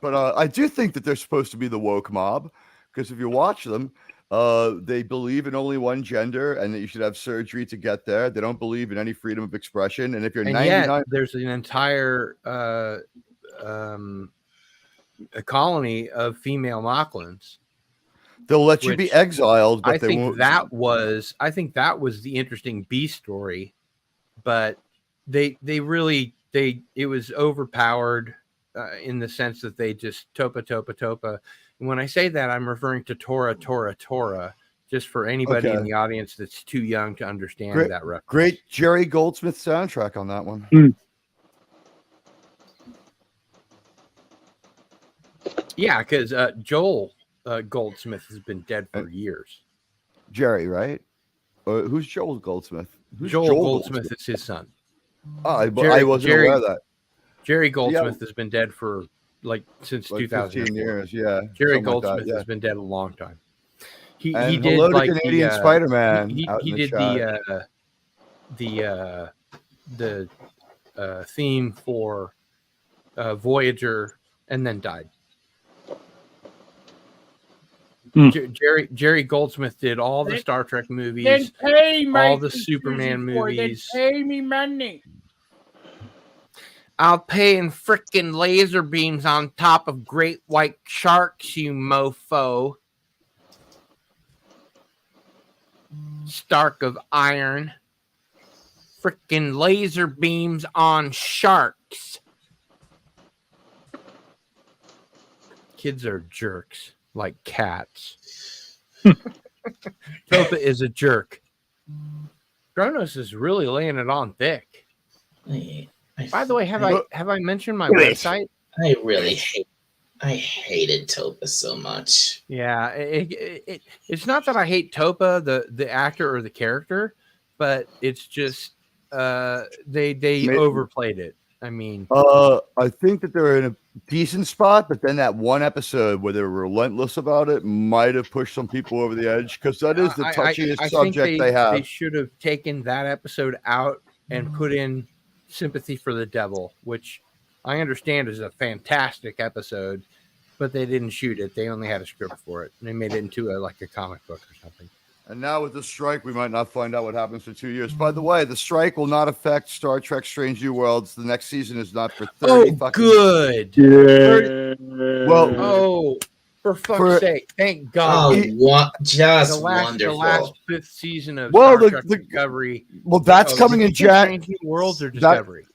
But I do think that they're supposed to be the woke mob, because if you watch them, they believe in only one gender and that you should have surgery to get there. They don't believe in any freedom of expression. And if you're 99, yet there's an entire a colony of female Mocklins. they'll let you be exiled, but I they think won't. that was the interesting B story, but it was overpowered in the sense that they just Topa. And when I say that, I'm referring to Tora, just for anybody in the audience that's too young to understand that reference. Great Jerry Goldsmith soundtrack on that one. Yeah, because Joel Goldsmith has been dead for years. Jerry, right? Who's Joel Goldsmith? Joel Goldsmith is his son. Oh, I wasn't aware of that. Jerry Goldsmith has been dead for since 2015 years. Yeah, Jerry Goldsmith has been dead a long time. He did hello to like Canadian Spider-Man. He did the theme for Voyager and then died. Jerry Goldsmith did all the Star Trek movies, all the Superman movies. Pay me money. I'll pay in frickin' laser beams on top of great white sharks, you mofo. Stark of iron. Frickin' laser beams on sharks. Kids are jerks, like cats. Topa is a jerk. Kronos is really laying it on thick. By the way, have I mentioned my website? I hated Topa so much. Yeah, it's not that I hate Topa, the actor or the character, but it's just they overplayed it. I mean, I think that they're in a decent spot, but then that one episode where they were relentless about it might have pushed some people over the edge, because that is the touchiest subject they have. They should have taken that episode out and put in Sympathy for the Devil, which I understand is a fantastic episode, but they didn't shoot it. They only had a script for it. And they made it into a comic book or something. And now with the strike, we might not find out what happens for 2 years. By the way, the strike will not affect Star Trek: Strange New Worlds. The next season is not for 30 Oh, fucking. good. Yeah. Well, Oh, for fuck's sake! Thank Oh, God. what? Just the last wonderful. 5th season of Well, Star Trek Discovery. Well, that's coming did in you say Jan. Strange New Worlds or that- Discovery?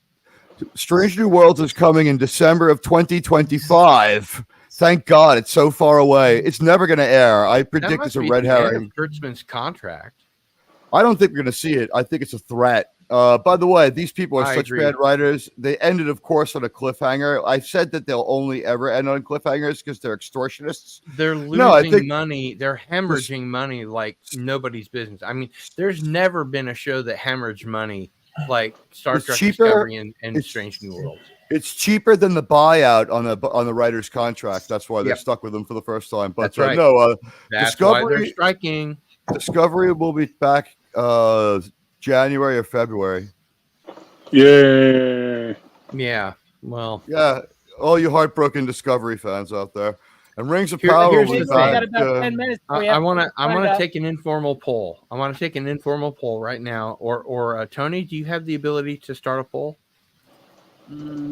Strange New Worlds is coming in December of 2025. Thank God, it's so far away. It's never going to air. I That predict must it's a be red the end herring. of Kurtzman's contract. I don't think we're going to see it. I think it's a threat. By the way, these people are I such agree. bad writers. They ended, of course, on a cliffhanger. I said that they'll only ever end on cliffhangers because they're extortionists. They're losing No, I think money. They're hemorrhaging money like nobody's business. I mean, there's never been a show that hemorrhaged money like Star It's Trek cheaper. Discovery and It's- Strange New Worlds. It's cheaper than the buyout on the writer's contract. That's why they're Yep. stuck with them for the first time. But That's right. no, That's why they're Discovery- striking. Discovery will be back January or February. Yeah. Yeah. Well, Yeah, all you heartbroken Discovery fans out there. And Rings of Here- Power here's will the be thing. We got back. about 10 minutes. I want to take an informal poll. I want to take an informal poll right now. Or Tony, do you have the ability to start a poll?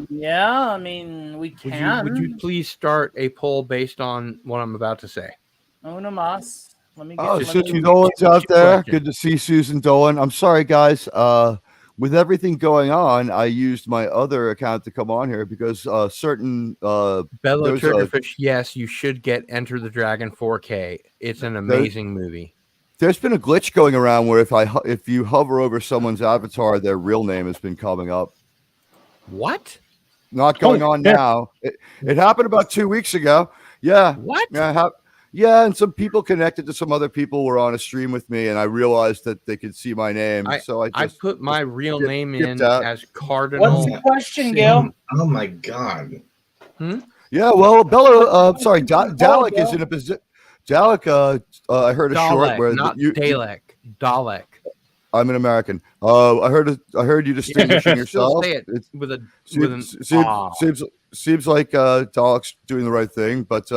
Yeah, I mean, we can. Would you please start a poll based on what I'm about to say? Uno mas. Let me get Oh, let Susan me- Dolan's out there. question. Good to see Susan Dolan. I'm sorry, guys. With everything going on, I used my other account to come on here because certain Bello there's a- Triggerfish, yes, you should get Enter the Dragon 4K. It's an amazing movie. there's been a glitch going around where if you hover over someone's avatar, their real name has been coming up. What? Not going on yeah. now. It happened about 2 weeks ago. Yeah. What? Yeah, and some people connected to some other people were on a stream with me, and I realized that they could see my name. So I I just put my real name skipped in out. as Cardinal. What's the question, Sam. Gil? Oh my god. yeah. Well, Bella, sorry, Dalek is Bill. in a position. Dalek, I heard a short Dalek, where not Dalek. Dalek. I'm an American. I heard you distinguishing Still yourself. say it It with a with an seems like Dalek's doing the right thing, but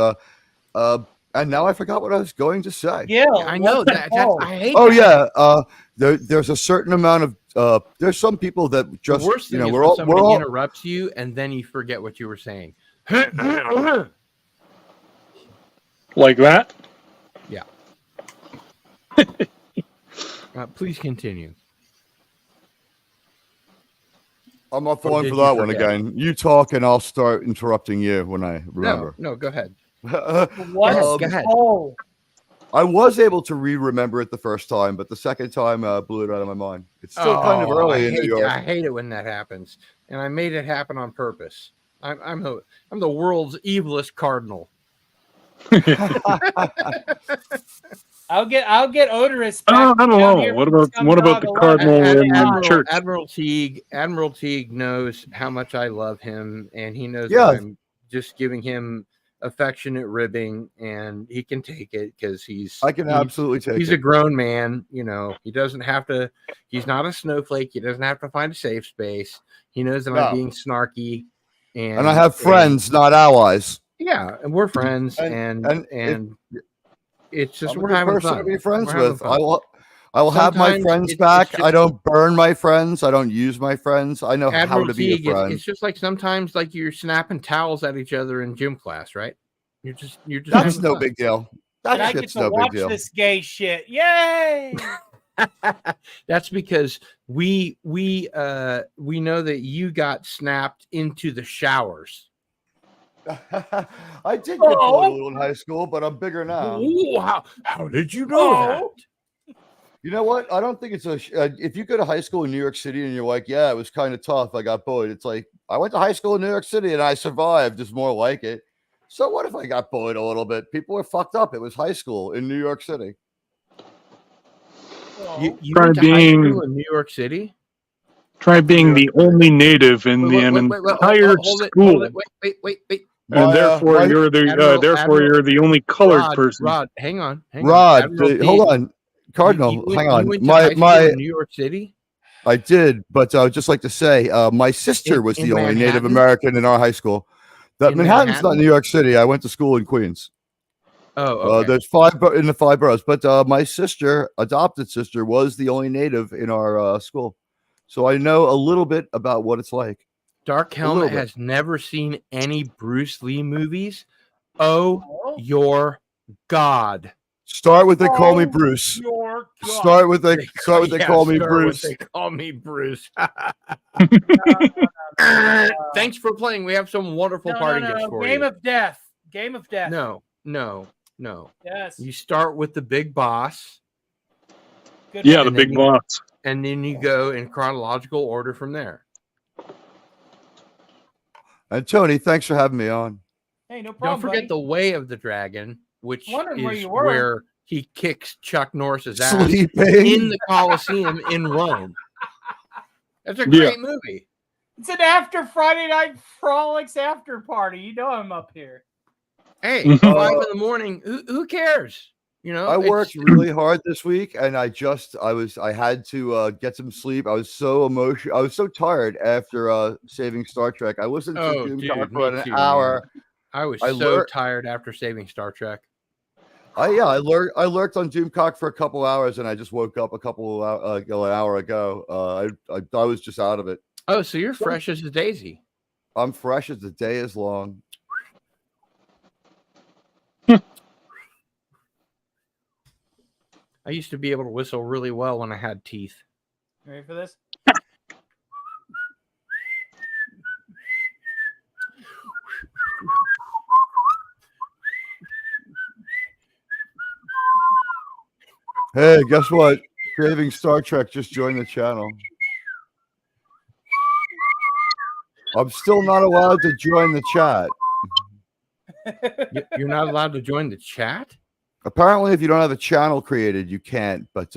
and now I forgot what I was going to say. Gil. I know what's the that. poll? I hate. Oh that. yeah, there's a certain amount of there's some people that The just worst thing is we're when all somebody interrupts you and then you forget what you were saying. Like that? Please continue. I'm not Or falling did for you that one forget? again. You talk and I'll start interrupting you when I remember. No, go ahead. What's Um, the go ahead. poll? I was able to remember it the first time, but the second time blew it out of my mind. It's still kind of Oh, early I in New hate, York. I hate it when that happens, and I made it happen on purpose. I'm the world's evilest cardinal. I'll get odorous. Back I don't down know. here What from about the Scumdog cardinal Alliance. in church? Admiral Teague knows how much I love him, and he knows Yeah. that I'm just giving him affectionate ribbing, and he can take it because I can absolutely take he's it. a grown man. You know, he doesn't have to. He's not a snowflake. He doesn't have to find a safe space. He knows that No. I'm being snarky, And I have friends, not allies. Yeah, and we're friends, And- and and it's just I'm a we're good having person fun. to be friends We're having with. fun. I will have my Sometimes friends it's back. just- I don't burn my friends. I don't use my friends. I know how Admiral to be a Teague, friend. it's just like sometimes like you're snapping towels at each other in gym class, right? You're just That's having no fun. big deal. And I That get shit's to no big watch deal. this gay shit. Yay! That's because we know that you got snapped into the showers. I did get Oh. little in high school, but I'm bigger now. Ooh, how did you know Oh. You know what? I don't think it's if you go to high school in New York City and you're like, yeah, it was kind of tough. I got bullied. It's like, I went to high school in New York City and I survived. It's more like it. So what if I got bullied a little bit? People were fucked up. It was high school in New York City. You Try went to high being- school in New York City? Try being the only native in the entire school, Wait. and therefore you're the only colored person. Rod, hang on. Rod, Admiral hold Teague, on. Cardinal, you hang on. went to high school My in New York City? I did, but I would just like to say my sister was in the only Native Manhattan? American in our high school. That In Manhattan's not Manhattan? New York City. I went to school in Queens. Oh, okay. There's in the 5 boroughs, but my sister, adopted sister, was the only native in our school, so I know a little bit about what it's like. Dark little Helmet bit. has never seen any Bruce Lee movies. Oh, your God! Start with "They Call Me Bruce." Your Start with "They Call Me start with Bruce." They Call Me Bruce. No. Thanks for playing. We have some wonderful party gifts for Game you. of Death. Game of Death. No. Yes. You start with the big boss, Good Yeah, one. the And then big boss. and then you go in chronological order from there. And Tony, thanks for having me on. Hey, no problem. Don't forget buddy. the Way of the Dragon, which Wondering where is you were. where he kicks Chuck Norris's ass Sleeping. in the Colosseum in Rome. That's a great movie. It's an after Friday Night Frolics after party. You know I'm up here. Hey, Mhm. 5 in the morning. Who cares? You know, I it's- worked really hard this week, and I had to get some sleep. I was so emotional. I was so tired after saving Star Trek. I listened to Oh, Doomcock dude, for me an too, hour. man. I was I so learned- tired after saving Star Trek. I lurked on Doomcock for a couple hours, and I just woke up an hour ago. I was just out of it. Oh, so you're fresh as a daisy. I'm fresh as the day is long. I used to be able to whistle really well when I had teeth. You ready for this? Hey, guess what? Saving Star Trek just joined the channel. I'm still not allowed to join the chat. You're not allowed to join the chat? Apparently, if you don't have a channel created, you can't. But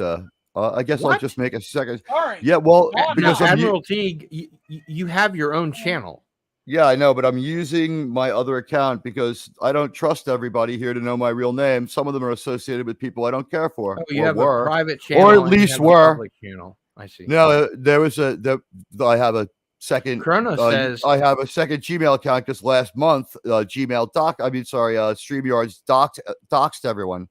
I guess I'll What? just make a second. Sorry. Yeah, well, Now, because I'm Admiral Teague, you have your own channel. yeah, I know, but I'm using my other account because I don't trust everybody here to know my real name. Some of them are associated with people I don't care for. Oh, you or have were. a private channel, or at and you least have a were. public channel. I see. No, I have a second. Chrono says I have a second Gmail account because last month StreamYard's doxed everyone,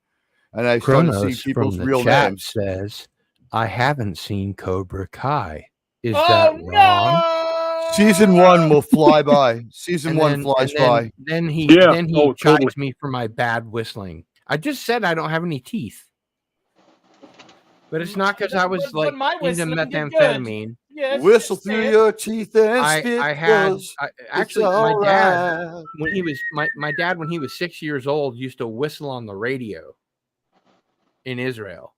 and I started seeing people's real names. Says, I haven't seen Cobra Kai. Is Oh, that wrong? no! Season 1 will fly by. Season And 1 then- flies and then- by. Then he Yeah. Oh, chides totally. me for my bad whistling. I just said I don't have any teeth. But it's not because I was But like my into whistling did good. methamphetamine. Yes, Whistle say through it. your teeth and spit. I had 'cause actually it's my dad alright. when he was my dad when he was 6 years old used to whistle on the radio in Israel.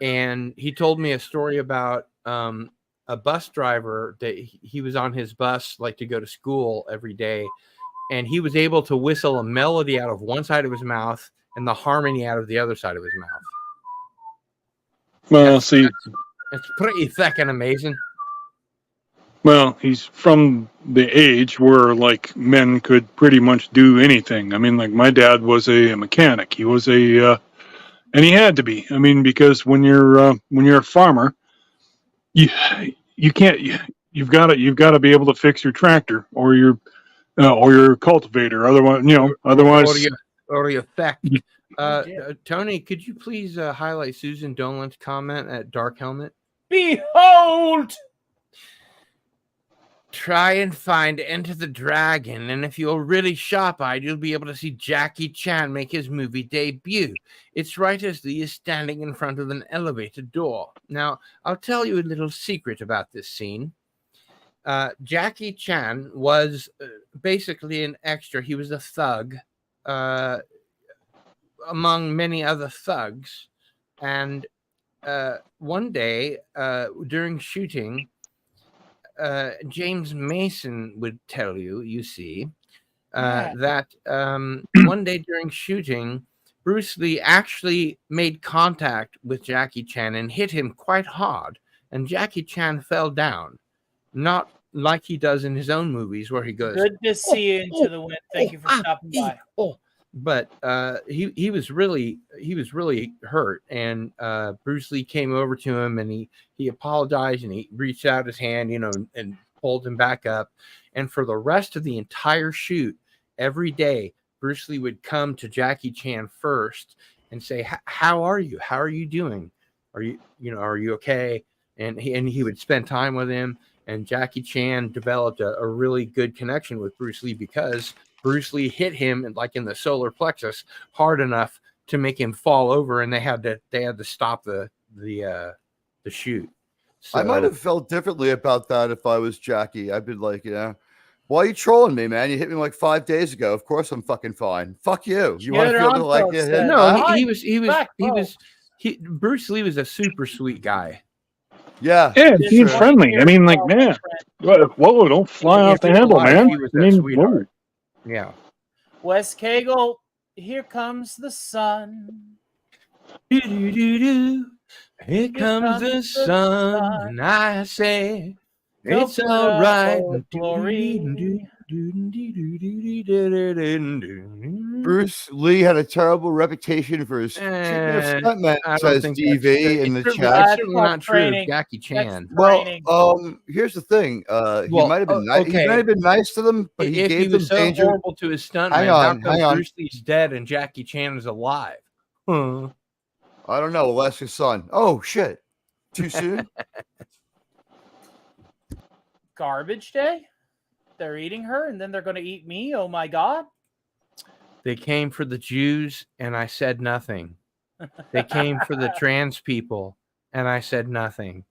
And he told me a story about a bus driver that he was on his bus like to go to school every day, and he was able to whistle a melody out of one side of his mouth and the harmony out of the other side of his mouth. Well, see, It's pretty thick and amazing. well, he's from the age where like men could pretty much do anything. I mean, like my dad was a mechanic. He was and he had to be. I mean, because when you're a farmer, you can't. You've got to be able to fix your tractor or your cultivator. Otherwise, Or the effect. Oh, dear. Tony, could you please highlight Susan Dolan's comment at Dark Helmet? Behold! Try and find Enter the Dragon, and if you're really sharp-eyed, you'll be able to see Jackie Chan make his movie debut. It's right as Lee is standing in front of an elevator door. Now, I'll tell you a little secret about this scene. Jackie Chan was basically an extra. He was a thug among many other thugs. And one day during shooting, James Mason would tell you, that one day during shooting, Bruce Lee actually made contact with Jackie Chan and hit him quite hard. And Jackie Chan fell down, not like he does in his own movies where he goes, Good to see you into the wind. Thank you for stopping by. But he was really hurt, and Bruce Lee came over to him and he apologized and he reached out his hand, and pulled him back up. And for the rest of the entire shoot, every day, Bruce Lee would come to Jackie Chan first and say, "How are you? How are you doing? Are you okay?" And he would spend time with him. And Jackie Chan developed a really good connection with Bruce Lee because Bruce Lee hit him in the solar plexus hard enough to make him fall over, and they had to stop the shoot. So, I might have felt differently about that if I was Jackie. I'd been like, why are you trolling me, man? You hit me like 5 days ago. Of course I'm fucking fine. Fuck you. You want to feel like it? No, Bruce Lee was a super sweet guy. Yeah, he's friendly. I mean, man, whoa, don't fly off the handle, man. He was a sweetheart. Yeah. Wes Cagle, here comes the sun. Here comes the sun, and I say it's all right. Bruce Lee had a terrible reputation for his treatment of stuntmen, says DV in the chat. That's certainly not true of Jackie Chan. Well, here's the thing. He might have been nice. He might have been nice to them, but he gave them danger. Horrible to his stuntmen. How come Bruce Lee's dead and Jackie Chan is alive? I don't know. We'll ask his son. Oh shit! Too soon. Garbage day. They're eating her, and then they're going to eat me. Oh my God! They came for the Jews, and I said nothing. They came for the trans people, and I said nothing.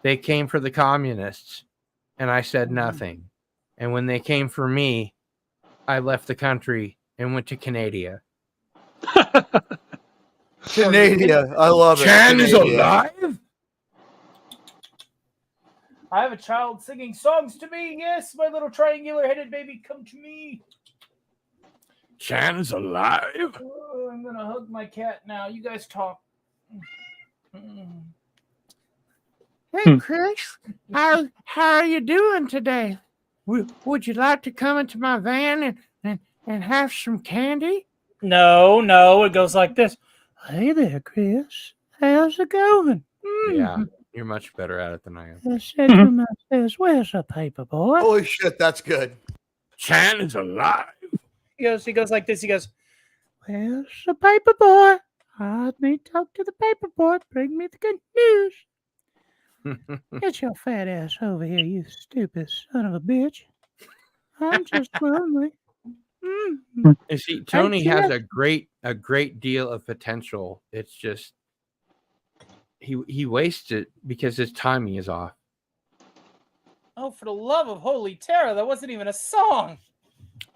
They came for the communists, and I said nothing. And when they came for me, I left the country and went to Canada. Canada, I love it. Chan is alive? I have a child singing songs to me. Yes, my little triangular-headed baby, come to me. Chan is alive. Oh, I'm gonna hug my cat now. You guys talk. Hey, Chris, how are you doing today? Would you like to come into my van and have some candy? No, it goes like this. Hey there, Chris. How's it going? Yeah, you're much better at it than I am. I said to myself, where's the paper boy? Holy shit, that's good. Chan is alive. He goes like this. He goes, where's the paper boy? Let me talk to the paper boy. Bring me the good news. Get your fat ass over here, you stupid son of a bitch. I'm just lonely. You see, Tony has a great deal of potential. It's just he wastes it because his timing is off. Oh, for the love of holy terror, that wasn't even a song.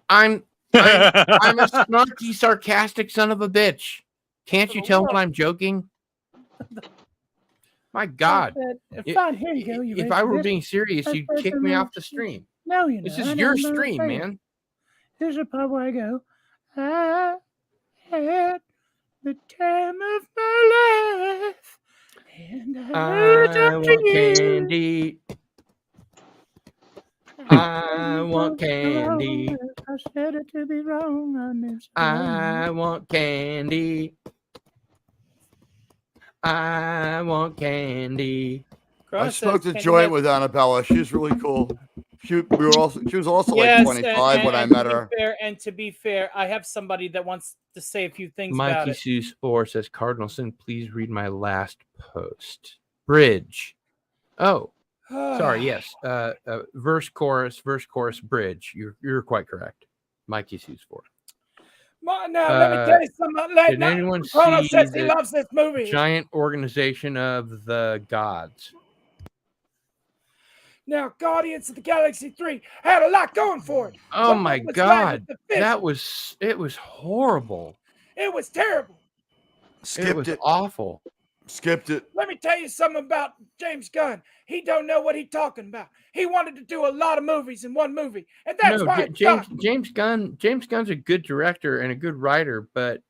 I'm a snarky, sarcastic son of a bitch. Can't you tell when I'm joking? My God. Fine, here you go. If I were being serious, you'd kick me off the stream. No, you know. This is your stream, man. Here's the part where I go, I had the time of my life, and I want candy. I want candy. I said it to be wrong. I want candy. I want candy. I smoked a joint with Annabella. She's really cool. She was also like 25 when I met her. To be fair, I have somebody that wants to say a few things about it. Mikey Sue4 says, Cardinalson, please read my last post. Bridge. Oh, sorry. Yes. Verse, chorus, bridge. You're quite correct. Mikey Sue4. Now, let me tell you something. Did anyone see says he loves this movie. Giant Organization of the Gods? Now, Guardians of the Galaxy 3 had a lot going for it. Oh my God, it was horrible. It was terrible. It was awful. Skipped it. Let me tell you something about James Gunn. He don't know what he's talking about. He wanted to do a lot of movies in one movie, and that's why James Gunn's a good director and a good writer, but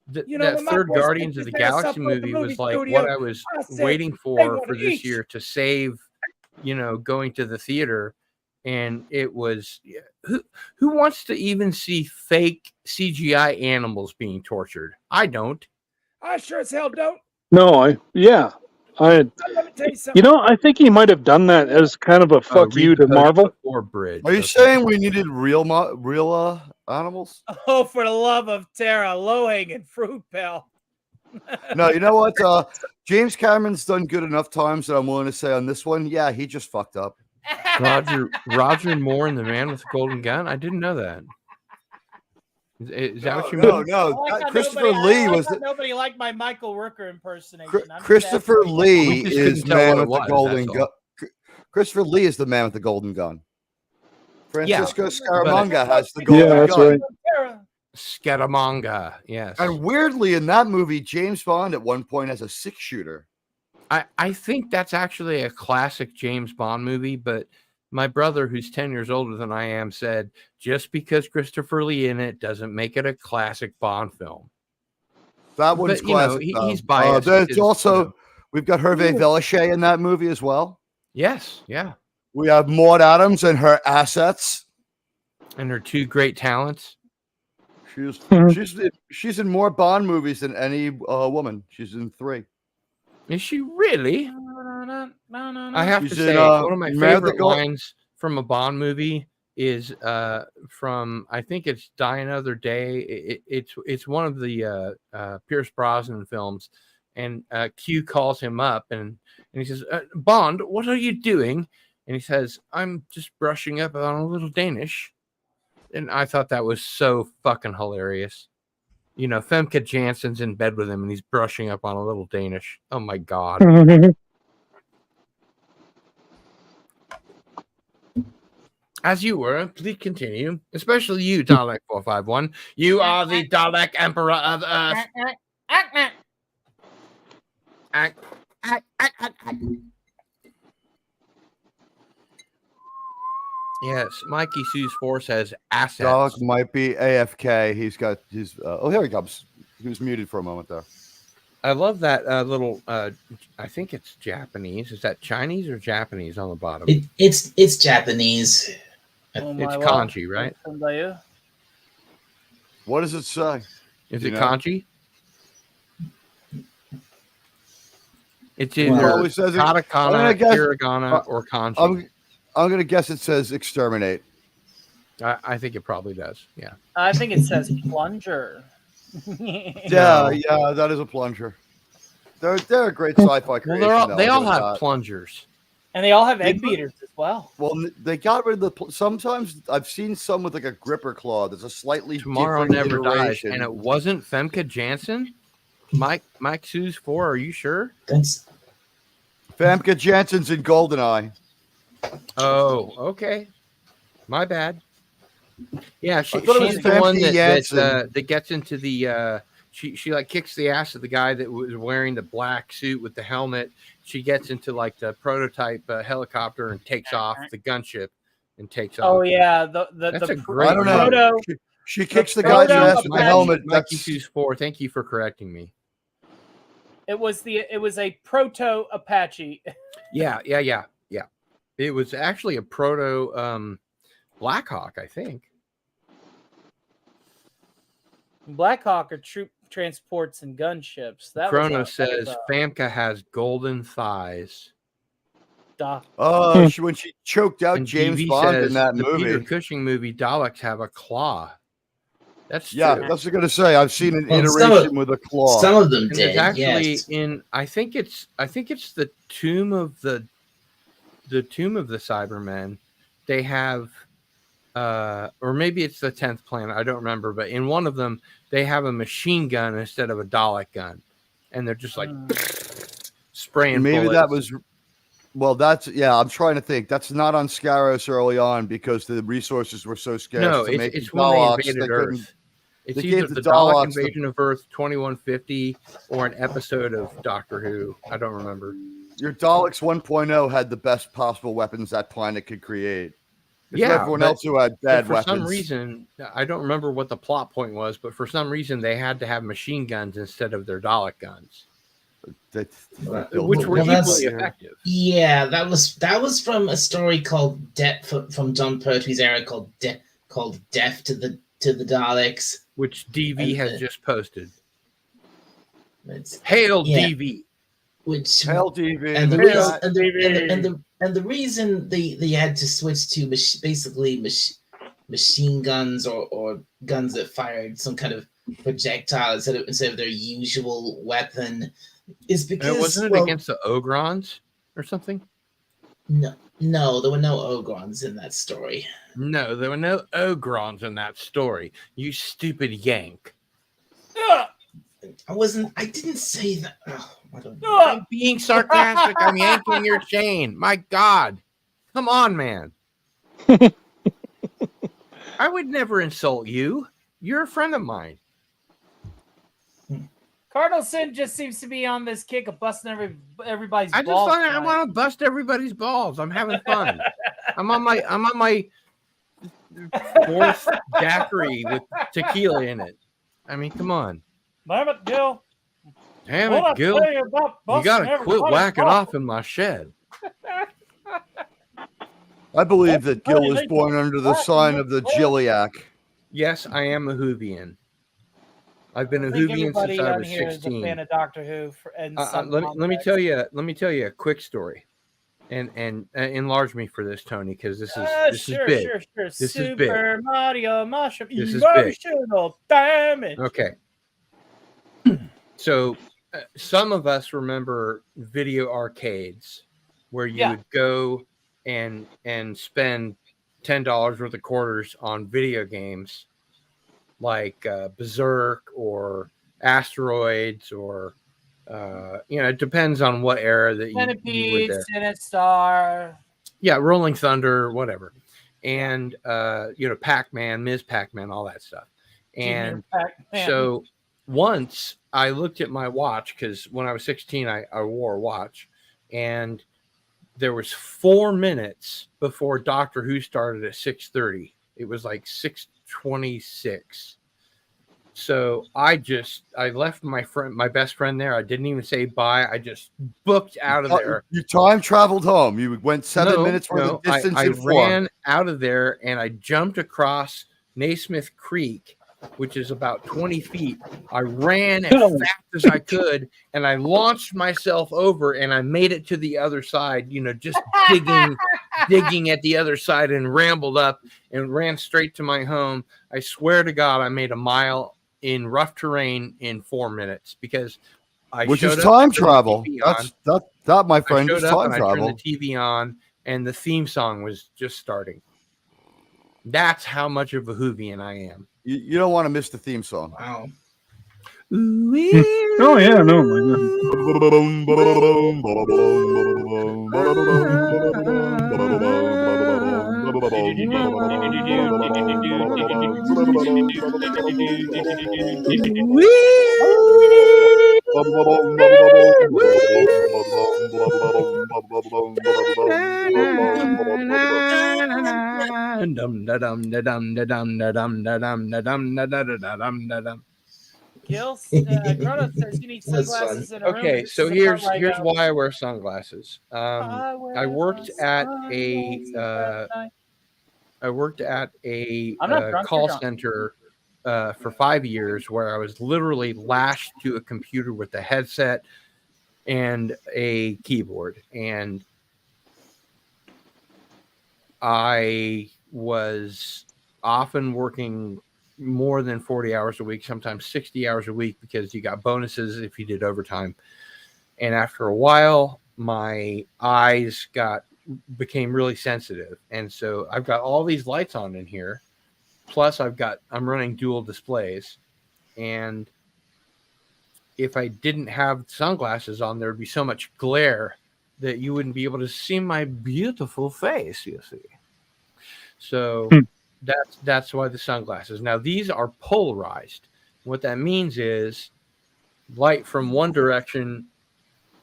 that third Guardians of the Galaxy movie was like what I was waiting for this year to save, going to the theater. And it was who wants to even see fake CGI animals being tortured? I don't. I sure as hell don't. No, Let me tell you something. You know, I think he might have done that as kind of a fuck Read you the to post Marvel. before bridge. Are you Okay. saying we needed real animals? Oh, for the love of Tara, low-hanging fruit, pal. No, you know what? James Cameron's done good enough times that I'm willing to say on this one, yeah, he just fucked up. Roger Moore and the Man with the Golden Gun? I didn't know that. Is that what you No, mean? no. I like how Christopher nobody, Lee I like was how the, nobody liked my Michael Rooker impersonation. I'm just Christopher asking- Lee We just is couldn't tell man what it with the was, golden that's gun. all. Christopher Lee is the man with the golden gun. Francisco Scaramanga has the Yeah, golden that's gun. right. Tara. Scaramanga, yes. And weirdly, in that movie, James Bond at one point has a 6-shooter. I think that's actually a classic James Bond movie, but my brother, who's 10 years older than I am, said just because Christopher Lee in it doesn't make it a classic Bond film. That one's But, you know, classic. he's biased. There's because, also, you know, we've got Hervé Villachet in that movie as well. yes, yeah. We have Maud Adams and her assets. And her two great talents. She's in more Bond movies than any woman. She's in 3. Is she really? I have She's to say, in, one of my Man with the favorite Gold- lines from a Bond movie is from, I think it's Die Another Day. It's one of the Pierce Brosnan films, and Q calls him up and he says, Bond, what are you doing? And he says, I'm just brushing up on a little Danish. And I thought that was so fucking hilarious. You know, Femke Jansen's in bed with him and he's brushing up on a little Danish. Oh my God. As you were, please continue. Especially you, Dalek 451. You are the Dalek Emperor of Earth. Yes, Mikey Sue's 4 says assets. Dalek might be AFK. He's got his. Oh, here he comes. He was muted for a moment there. I love that little. I think it's Japanese. Is that Chinese or Japanese on the bottom? It's Japanese. Oh It's my kanji, right? Lord. What does it say? Is You it know? kanji? It's Well, either it says it- katakana, I'm gonna guess- hiragana, or kanji. I'm gonna guess it says exterminate. I think it probably does. Yeah. I think it says plunger. Yeah, yeah, that is a plunger. They're a great sci-fi Well, creation. they though, all I'll give it have that. plungers. And they all have They egg put- beaters as well. Well, they got rid of the. Sometimes I've seen some with like a gripper claw. There's a slightly Tomorrow different Never Dies, iteration. and it wasn't Femke Jansen. Mike Sue's 4. Are you sure? That's Famke Jansen's in Goldeneye. Oh, okay. My bad. Yeah, I thought it was she's the one Famke Janssen. that gets into the. She like kicks the ass of the guy that was wearing the black suit with the helmet. She gets into like the prototype helicopter and takes off the gunship and takes off. Oh yeah, That's a the great. I don't know. proto. She kicks the the guy's proto ass with the Apache- helmet. Mikey That's Sue's 4. Thank you for correcting me. It was a proto Apache. Yeah. It was actually a proto Blackhawk, I think. Blackhawk are troop transports and gunships. That Chrono was says Famke has golden thighs. when she choked out And James DV Bond says in that the Peter movie. Cushing movie Daleks have a claw. That's Yeah, true. that's what I'm gonna say. I've seen an Well, iteration with a claw. some of them And did. there's actually Yes. in I think it's the tomb of the Cybermen. They have or maybe it's the 10th planet, I don't remember, but in one of them they have a machine gun instead of a Dalek gun, and they're just like spraying Maybe bullets. that was. Well, that's I'm trying to think. That's not on Scaros early on because the resources were so scarce. no, to make it's the when they Daleks, invaded couldn't- Earth. It's they either gave the the Dalek Daleks the- invasion of Earth 2150 or an episode of Doctor Who. I don't remember. Your Daleks 1.0 had the best possible weapons that planet could create. It's Yeah, everyone but- else who had But bad for weapons. some reason, I don't remember what the plot point was, but for some reason they had to have machine guns instead of their Dalek guns, They- which were Well, that's- equally effective. Yeah, that was from a story called from John Pertwee's era called Death to the Daleks. Which DV has just posted. It's, Hail Yeah. DV! which Hell TV. and the maybe reason that. and the reason they had to switch to basically machine guns or guns that fired some kind of projectile instead of their usual weapon is because Wasn't it well, against the Ogrons or something? no, there were no Ogrons in that story. No, there were no Ogrons in that story. You stupid Yank. I didn't say that. Oh, I don't know. I'm being sarcastic. I'm yanking your chain. My God. Come on, man. I would never insult you. You're a friend of mine. Cardinal Sin just seems to be on this kick of busting everybody's I just balls. want to bust everybody's balls. I'm having fun. I'm on my fourth daiquiri with tequila in it. I mean, come on. Damn it, Gil. Damn What I it, Gil. tell you about You busting gotta quit everybody's whacking balls? off in my shed. I believe that Gil was born under the sign of the Gilliac. Yes, I am a Whovian. I've been a I think Whovian everybody since I on was here is a 16. fan of Doctor Who. Let me tell you a quick story, and enlarge me for this, Tony, because this is big. Sure. This is Super big. Mario Mushroom. This is big. Emotional damage. Okay. So some of us remember video arcades where you would go and spend $10 worth of quarters on video games like Berserk or Asteroids or it depends on what era that you were Centipede, there. Sinistar. Yeah, Rolling Thunder, whatever. And Pac-Man, Ms. Pac-Man, all that stuff. And so once I looked at my watch, because when I was 16, I wore a watch, and there was 4 minutes before Doctor Who started at 6:30. It was like 6:26. So I left my best friend there. I didn't even say bye. I just booked out of there. You time traveled home. You went 7 minutes worth of distance. I ran out of there and I jumped across Naismith Creek, which is about 20 feet. I ran as fast as I could and I launched myself over and I made it to the other side, just digging at the other side, and rambled up and ran straight to my home. I swear to God, I made a mile in rough terrain in 4 minutes because which is time travel. That, my friend, is time travel. I turned the TV on and the theme song was just starting. That's how much of a Whovian I am. You don't want to miss the theme song. Wow. Oh yeah, no, Gil, Chrono says you need sunglasses in a room. Okay, so here's why I wear sunglasses. I I worked at a call center for 5 years where I was literally lashed to a computer with a headset and a keyboard, and I was often working more than 40 hours a week, sometimes 60 hours a week, because you got bonuses if you did overtime. And after a while, my eyes became really sensitive. And so I've got all these lights on in here. Plus I'm running dual displays. And if I didn't have sunglasses on, there'd be so much glare that you wouldn't be able to see my beautiful face, you see. So that's why the sunglasses. Now, these are polarized. What that means is light from one direction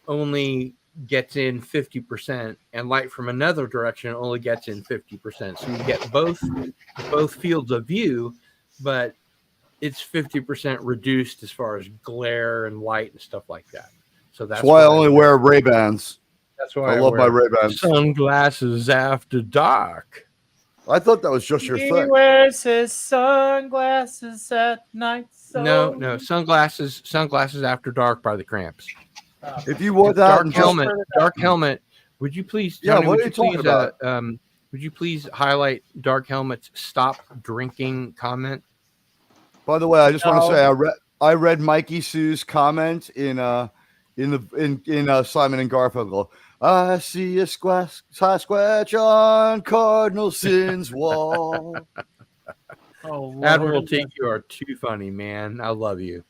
only gets in 50%, and light from another direction only gets in 50%. So you get both fields of view, but it's 50% reduced as far as glare and light and stuff like that. So that's why I only wear Ray-Bans. That's why I love my Ray-Bans. Sunglasses after dark. I thought that was just your thing. He wears his sunglasses at night. So No, sunglasses after dark by the Cramps. If you wore that, Dark and just- helmet, dark helmet. Would you please, Yeah, Tony, what would are you you talking please, about? would you please highlight Dark Helmet's "stop drinking" comment? By the way, I just want to No. say I read Mikey Sue's comment in Simon and Garfunkel. I see a Sasquatch on Cardinal Sin's wall. Oh, Lord. Admiral Teak, you are too funny, man. I love you.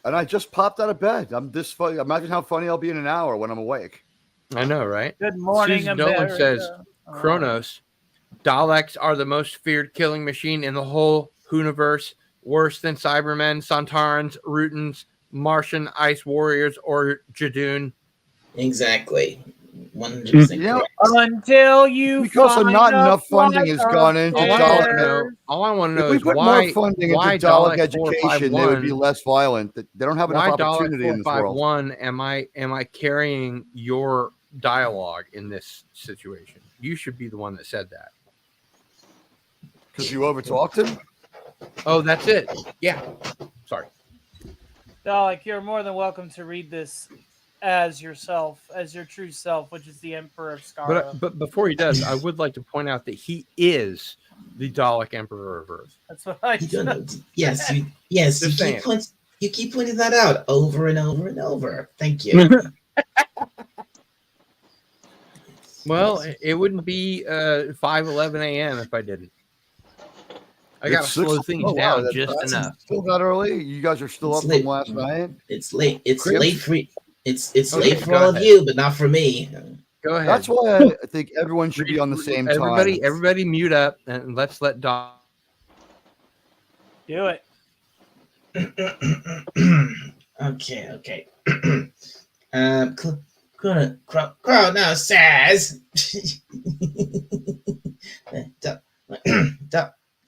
And I just popped out of bed. I'm this funny. Imagine how funny I'll be in an hour when I'm awake. I know, right? Good morning, Susan America. Dolan says, Kronos, Daleks are the most feared killing machine in the whole universe, worse than Cybermen, Sontarans, Rutans, Martian Ice Warriors, or Jadoon. Exactly. 100% You know, correct. Until you Because find not a enough funding flight has gone into of Dalek. All I want to If know we is put why, more funding into why Dalek Dalek education, they would be 451 less violent. They don't have enough why Dalek opportunity in this world. 451 am I carrying your dialogue in this situation? You should be the one that said that. Because you overtalked him? Oh, that's it. Yeah. Sorry. Dalek, you're more than welcome to read this as yourself, as your true self, which is the Emperor of Skara. But before he does, I would like to point out that he is the Dalek Emperor of Earth. That's what I You don't know. said. Yes, you Just saying. keep pointing that out over and over and over. Thank you. Well, it wouldn't be 5:11 a.m. if I didn't. I gotta It's slow 6 things oh, wow, down that's- just that's- enough. Still that early? You guys are still It's up late. from last night? It's late. It's Chris? late for it's Okay, late for go all of ahead. you, but not for me. Go ahead. That's why I think everyone should be on the same time. Everybody, mute up and let's let Doc. Do it. Okay. Chrono says,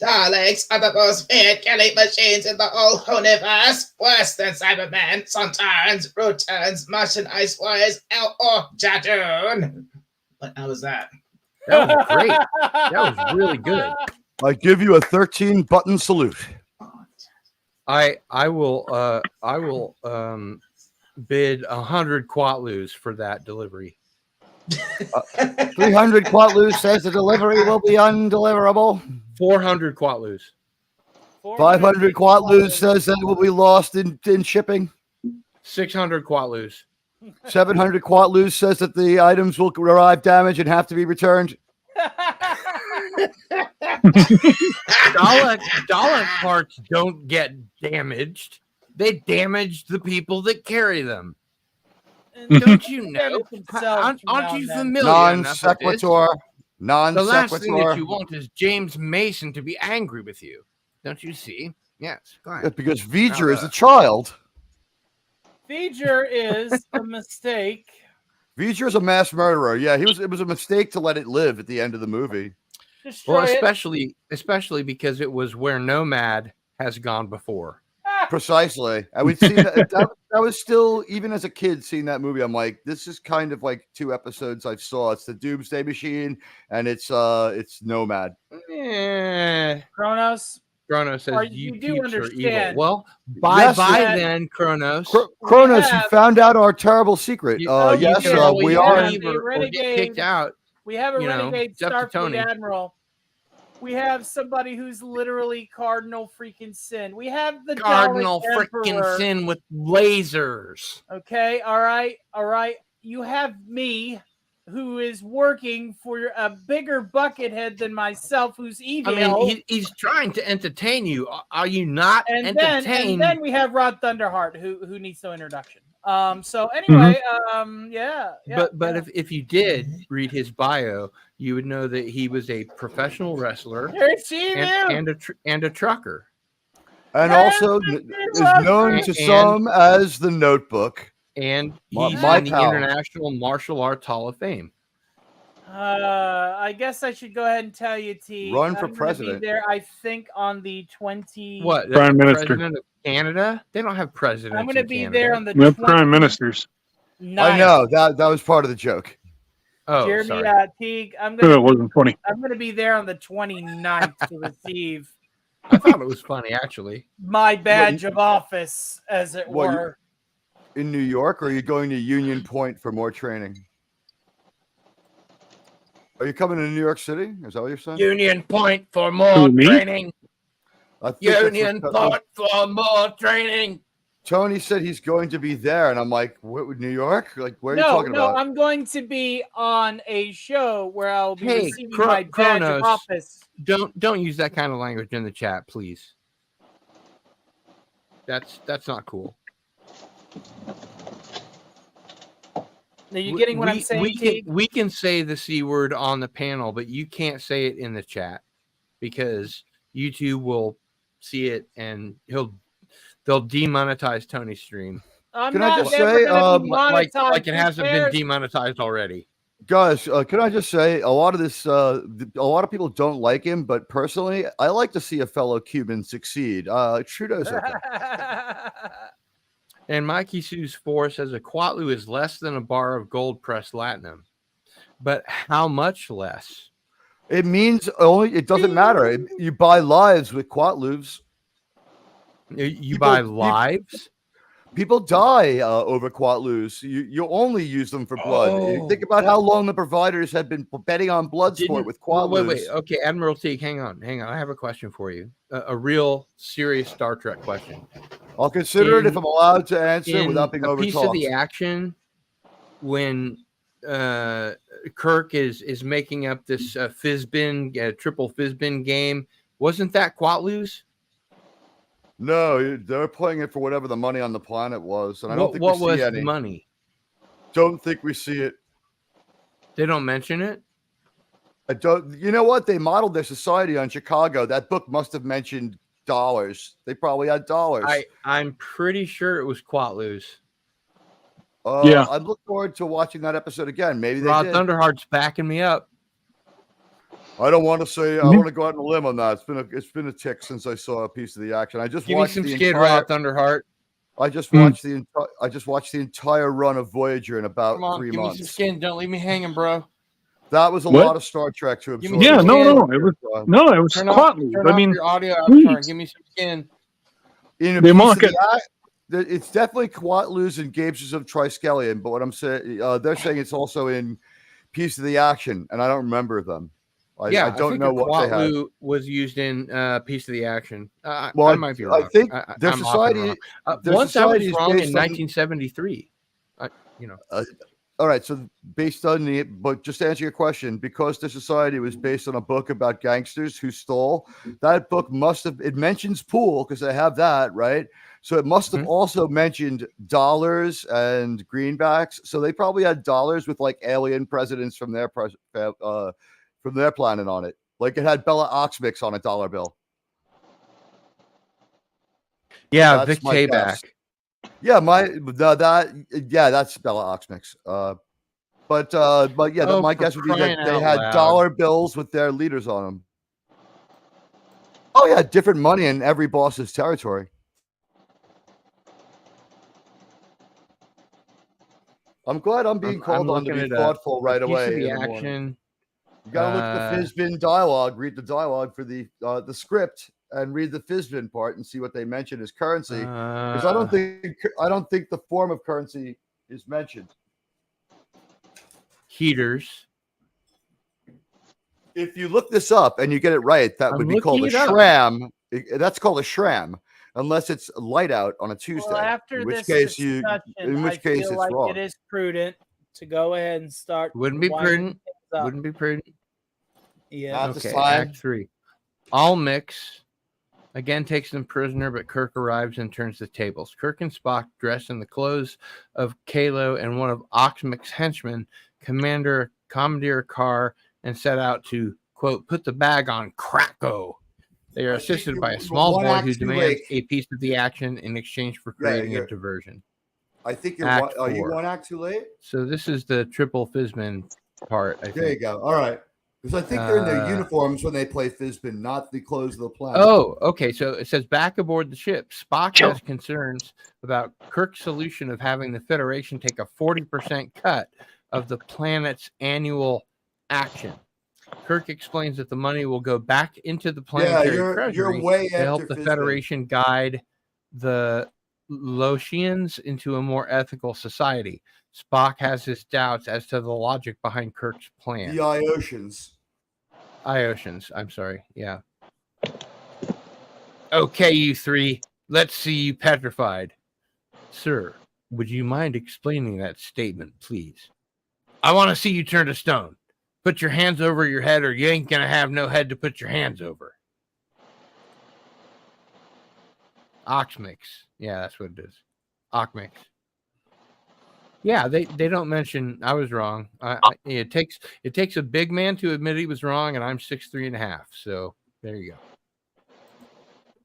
Daleks are the most feared killing machines in the whole universe, worse than Cybermen, Sontarans, Rutans, Martian Ice Warriors, or Jadoon. How was that? That was great. That was really good. I give you a 13-button salute. I will bid 100 quatlus for that delivery. 300 Quatlus says the delivery will be undeliverable. 400 quatlus. 500 Quatlus says that it will be lost in shipping. 600 quatlus. 700 Quatlus says that the items will arrive damaged and have to be returned. Dalek parts don't get damaged. They damage the people that carry them. Don't you know? Aren't you familiar Non enough with this? sequitur. The last thing that you want is James Mason to be angry with you. Don't you see? Yes. Go ahead. Because V'ger is a child. V'ger is a mistake. V'ger is a mass murderer. Yeah, it was a mistake to let it live at the end of the movie. Destroy Well, it. especially because it was where Nomad has gone before. Precisely. And we'd seen that was still, even as a kid seeing that movie, I'm like, this is kind of like 2 episodes I saw. It's the Doomsday Machine and it's Nomad. Kronos. Kronos says You you do peeps are evil. understand. Well, bye Yes, then, Kronos. Kronos, you have- found out our terrible secret. You- yes, you can always we have are. leave the or get renegade. kicked out. We have a You know, renegade it's up to Tony. Starfleet admiral. We have somebody who's literally Cardinal freaking Sin. We have the Cardinal Dalek freaking Emperor. Sin with lasers. Okay, all right. You have me, who is working for a bigger buckethead than myself, who's evil. I mean, he's trying to entertain you. Are you not and entertained? then we have Rod Thunderheart, who needs no introduction. So anyway, yeah. But if you did read his bio, you would know that he was a professional wrestler and a trucker. And also is known to some as the Notebook. And My he's in the pal. International Martial Arts Hall of Fame. I guess I should go ahead and tell you, T. Run for I'm gonna president. Be there, I think, on the 20. What? Prime Minister. President of Canada? They don't have presidents. I'm going to in be Canada. there on the We have 20. prime ministers. I know that was part of the joke. Oh, Jeremy sorry. Teague, I'm It going wasn't funny. to be there on the 29th to receive I thought it was funny, actually. my badge of office, as it What, you- were. in New York, or are you going to Union Point for more training? Are you coming to New York City? Is that what you're saying? Union Point for more Who, me? training. I think that's what Union Point for more training. Tony said he's going to be there, and I'm like, what, New York? Like, where are you No, talking no, about? I'm going to be on a show where I'll be Hey, receiving my badge Kronos. of office. Don't use that kind of language in the chat, please. That's not cool. Are you getting what I'm saying, Teague? we can say the C word on the panel, but you can't say it in the chat because YouTube will see it and they'll demonetize Tony's stream. I'm Can I not just ever say, gonna be like monetized. it Who hasn't cares? been demonetized already. Guys, can I just say a lot of this? A lot of people don't like him, but personally, I like to see a fellow Cuban succeed. Trudeau's okay. And Mikey Sue's 4 says a Quatlu is less than a bar of gold pressed latinum, but how much less? It means only. It doesn't matter. You buy lives with Quatlus. You buy lives. People die over Quatlus. You only use them for blood. Oh. Think about how long the providers have been betting on blood sport with Quatlus. Wait. Okay, Admiral Teague, hang on. I have a question for you. A real serious Star Trek question. I'll consider it if I'm allowed to answer without being a piece of the overtalked. action when Kirk is making up this Fizbin triple Fizbin game. Wasn't that Quatlus? No, they're playing it for whatever the money on the planet was, and I don't think what we was see any. the money? Don't think we see it. They don't mention it. I don't. You know what? They modeled their society on Chicago. That book must have mentioned dollars. They probably had dollars. I'm pretty sure it was Quatlus. Yeah. I look forward to watching that episode again. Maybe they Rod did. Thunderheart's backing me up. I don't want to say. I want to go out on a limb on that. It's been a tick since I saw a piece of the action. I just Give me watched some the skid, entire. Rod Thunderheart. I just watched the entire run of Voyager in about Come on, 3 give months. me some skin. Don't leave me hanging, bro. That was a What? lot of Star Trek to Give absorb. me Yeah, some no, skin. it was Turn Quatlus. off I mean, your audio please. avatar and give me some skin. In a They piece mock of it. it's definitely Quatlus and Gauges of Triskelion, but what I'm saying, they're saying it's also in Piece of the Action, and I don't remember them. I don't think know what they had. Quatlu was used in Piece of the Action. Well, I might be wrong. I think their I'm often society. wrong. Their Once I was society is wrong in based on- 1973. All right, so based on but just to answer your question, because the society was based on a book about gangsters who stole, that book it mentions pool because they have that, right? So it must have also mentioned dollars and greenbacks. So they probably had dollars with like alien presidents from their planet on it. Like it had Bella Oxmix on a dollar bill. Yeah, That's Vic my Tayback. guess. Yeah, that's Bella Oxmix. But yeah, my guess would be that crying they out had loud. dollar bills with their leaders on them. Oh yeah, different money in every boss's territory. I'm glad I'm being called on to be thoughtful right away. Piece of the in the morning. action. You gotta look at the Fizbin dialogue, read the dialogue for the script, and read the Fizbin part and see what they mention as currency. Because I don't think the form of currency is mentioned. Heaters. If you look this up and you get it right, that would be called a shram. That's called a shram, unless it's light out on a Tuesday. Well, after in which this case discussion, I feel like wrong. it is prudent to go ahead and start. Wouldn't be winding prudent. things up. Wouldn't be prudent. Yeah. Not this Okay, time. Act 3. All mix again takes them prisoner, but Kirk arrives and turns the tables. Kirk and Spock, dressed in the clothes of Kalo and one of Oxmic's henchmen, commandeer a car and set out to, quote, put the bag on Krakow. They are assisted by a small boy who demands a piece of the action in exchange for creating a diversion. I think you're Act are you 4. 1 act too late? So this is the triple Fizbin part, I think. There you go. All right. Because I think they're in their uniforms when they play Fizbin, not the clothes of the planet. Oh, okay. So it says back aboard the ship. Spock has concerns about Kirk's solution of having the Federation take a 40% cut of the planet's annual action. Kirk explains that the money will go back into the planetary treasury you're way to help after the Fizbin. Federation guide the Lothians into a more ethical society. Spock has his doubts as to the logic behind Kirk's plan. The Iosians. Iosians, I'm sorry. Yeah. Okay, you three. Let's see you petrified. Sir, would you mind explaining that statement, please? I want to see you turn to stone. Put your hands over your head or you ain't going to have no head to put your hands over. Oxmix. Yeah, that's what it is. Oxmix. Yeah, they don't mention. I was wrong. It takes a big man to admit he was wrong, and I'm 6'3.5". So there you go.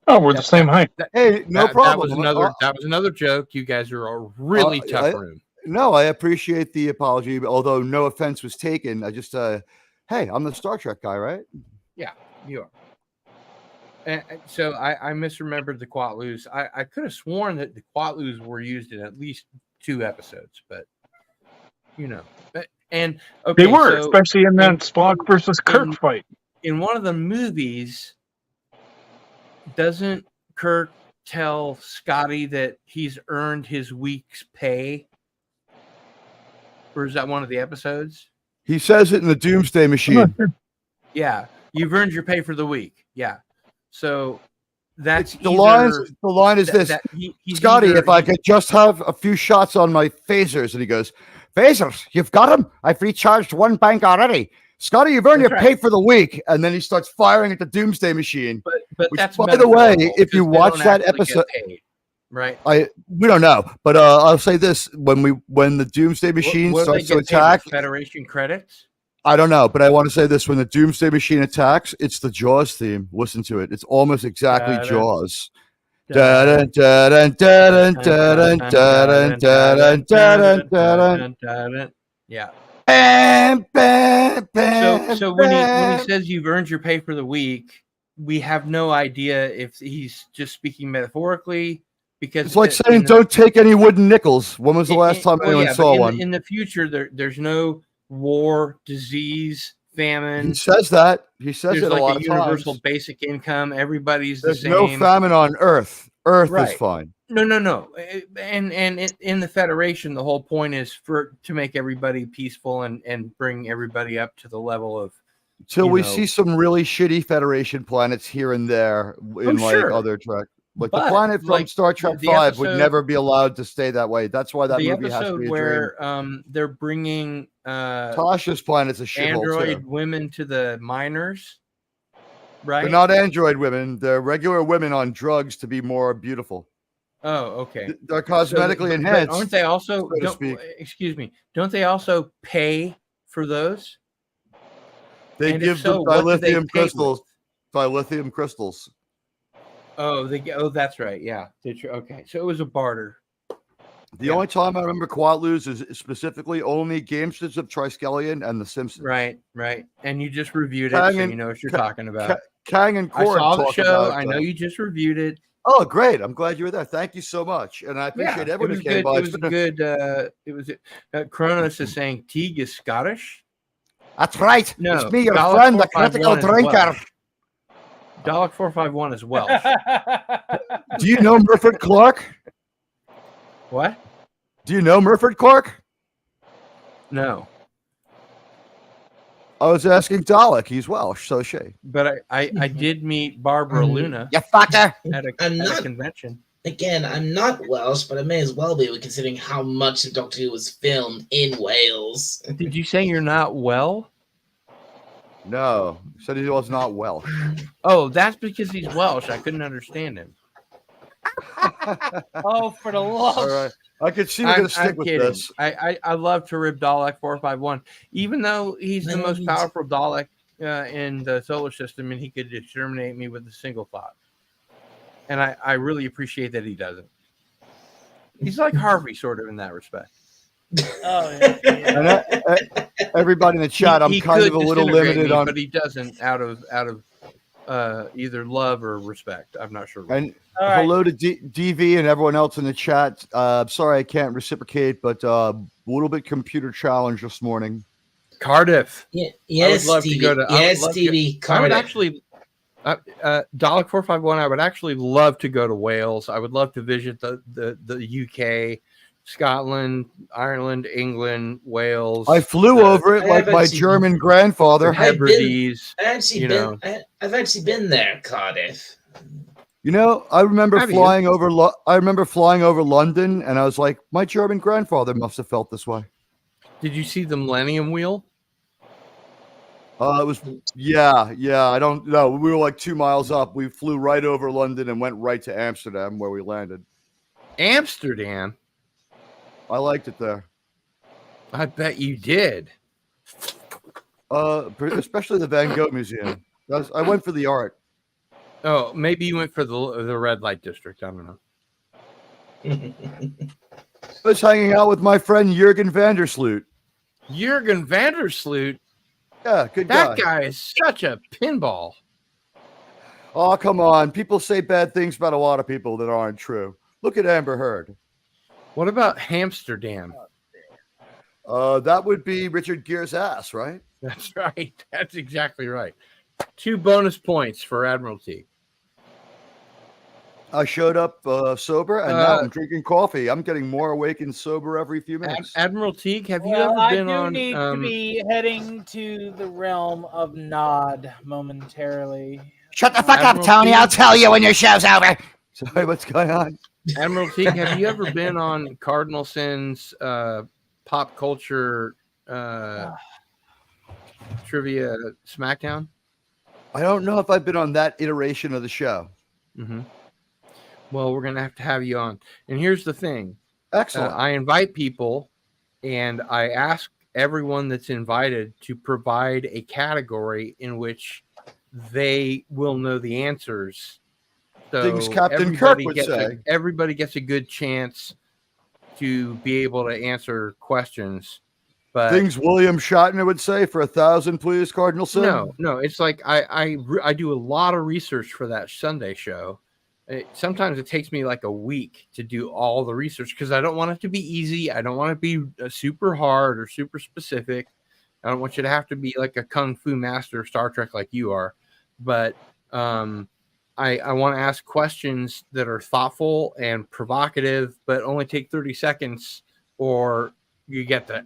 Oh, we're the same height. Hey, no problem. That was another joke. You guys are a really tough room. No, I appreciate the apology, although no offense was taken. I just, hey, I'm the Star Trek guy, right? Yeah, you are. And so I misremembered the Quatlus. I could have sworn that the Quatlus were used in at least 2 episodes, but you know, and okay, They were, especially in that Spock versus Kirk fight. In one of the movies, doesn't Kirk tell Scotty that he's earned his week's pay? Or is that one of the episodes? He says it in the Doomsday Machine. Yeah, you've earned your pay for the week. Yeah, so that's the line is this: Scotty, if I could just have a few shots on my phasers, and he goes, "Phasers, you've got them. I've recharged 1 bank already. Scotty, you've earned your pay for the week." And then he starts firing at the Doomsday Machine. But which, that's, by the way, if you watch that episode, right? We don't know, but I'll say this: when the Doomsday Machine starts to attack, Federation credits. I don't know, but I want to say this: when the Doomsday Machine attacks, it's the Jaws theme. Listen to it; it's almost exactly Jaws. So Yeah. So when he says you've earned your pay for the week, we have no idea if he's just speaking metaphorically, because it's like saying don't take any wooden nickels. When was the last time anyone saw one? In the future, there's no war, disease, famine. He says that. He says there's it like a lot a of universal times. basic income. Everybody's There's the no same. famine on Earth. Earth is fine. No. And in the Federation, the whole point is to make everybody peaceful and bring everybody up to the level of. Till we see some really shitty Federation planets here and there in other Trek. Like the planet from Star Trek V would never be allowed to stay that way. That's why that movie has to be a where dream. they're bringing Tasha's planet's a shithole android too. women to the miners, right? They're not android women. They're regular women on drugs to be more beautiful. Oh, okay. They're cosmetically enhanced. But aren't they also? Excuse me. Don't they also pay for those? They give them dilithium crystals. Dilithium crystals. Oh, that's right. Yeah. Okay. So it was a barter. The only time I remember Quatlus is specifically only Gamesters of Triskelion and The Simpsons. Right. And you just reviewed it, so you know what you're talking about. Kang and Cord. I saw the show. I know you just reviewed it. Oh, great! I'm glad you were there. Thank you so much, and I appreciate everyone who came by. It was good. It was. Kronos is saying Teague is Scottish. That's right. No, it's me, your friend, the critical drinker. Dalek 451 is Welsh. Do you know Murford Clark? What? Do you know Murford Clark? No. I was asking Dalek. He's Welsh, so she. But I did meet Barbara Luna. You fucker. At a convention. Again, I'm not Welsh, but I may as well be, considering how much of Doctor Who was filmed in Wales. Did you say you're not well? No, he said he was not Welsh. Oh, that's because he's Welsh. I couldn't understand him. Oh, for the love! All right, I could see we're gonna stick with this. I love to rib Dalek 451, even though he's the most powerful Dalek in the solar system, and he could exterminate me with a single thought. And I really appreciate that he doesn't. He's like Harvey, sort of, in that respect. Oh yeah. And everybody in the chat, I'm kind of a little limited on, but he doesn't out of either love or respect. I'm not sure. And hello to DV and everyone else in the chat. Sorry I can't reciprocate, but a little bit computer challenge this morning. Cardiff. Yeah, yes, I would love Stevie. to go to. Yes, Stevie. I would actually. $451. I would actually love to go to Wales. I would love to visit the UK, Scotland, Ireland, England, Wales. I flew over it I like have my actually- German grandfather. I've been- Hebrides. I've actually been there, Cardiff. You know, I remember Have you? flying over. I remember flying over London, and I was like, my German grandfather must have felt this way. Did you see the Millennium Wheel? It was, yeah. I don't know. We were like 2 miles up. We flew right over London and went right to Amsterdam, where we landed. Amsterdam. I liked it there. I bet you did. Especially the Van Gogh Museum. I went for the art. Oh, maybe you went for the red light district. I don't know. I was hanging out with my friend Jurgen Vandersloot. Jurgen Vandersloot. Yeah, good That guy. guy is such a pinball. Oh, come on. People say bad things about a lot of people that aren't true. Look at Amber Heard. What about Amsterdam? That would be Richard Gere's ass, right? That's right. That's exactly right. 2 bonus points for Admiralty. I showed up sober, and now I'm drinking coffee. I'm getting more awake and sober every few minutes. Admiral Teague, have you Well, ever I been do on? need to be heading to the realm of Nod momentarily. Shut the fuck Admiral up, Tony. Teague? I'll tell you when your show's over. Sorry, what's going on? Admiral Teague, have you ever been on Cardinal Sin's pop culture trivia SmackDown? I don't know if I've been on that iteration of the show. Mm-hmm. Well, we're gonna have to have you on. And here's the thing: Excellent. I invite people, and I ask everyone that's invited to provide a category in which they will know the answers. So Things Captain Kirk would say. Everybody gets a good chance to be able to answer questions. But Things William Shatner would say for 1,000, please, Cardinal Sin. no, it's like I do a lot of research for that Sunday show. Sometimes it takes me like a week to do all the research because I don't want it to be easy. I don't want it to be super hard or super specific. I don't want you to have to be like a kung fu master of Star Trek like you are. But I want to ask questions that are thoughtful and provocative, but only take 30 seconds or you get the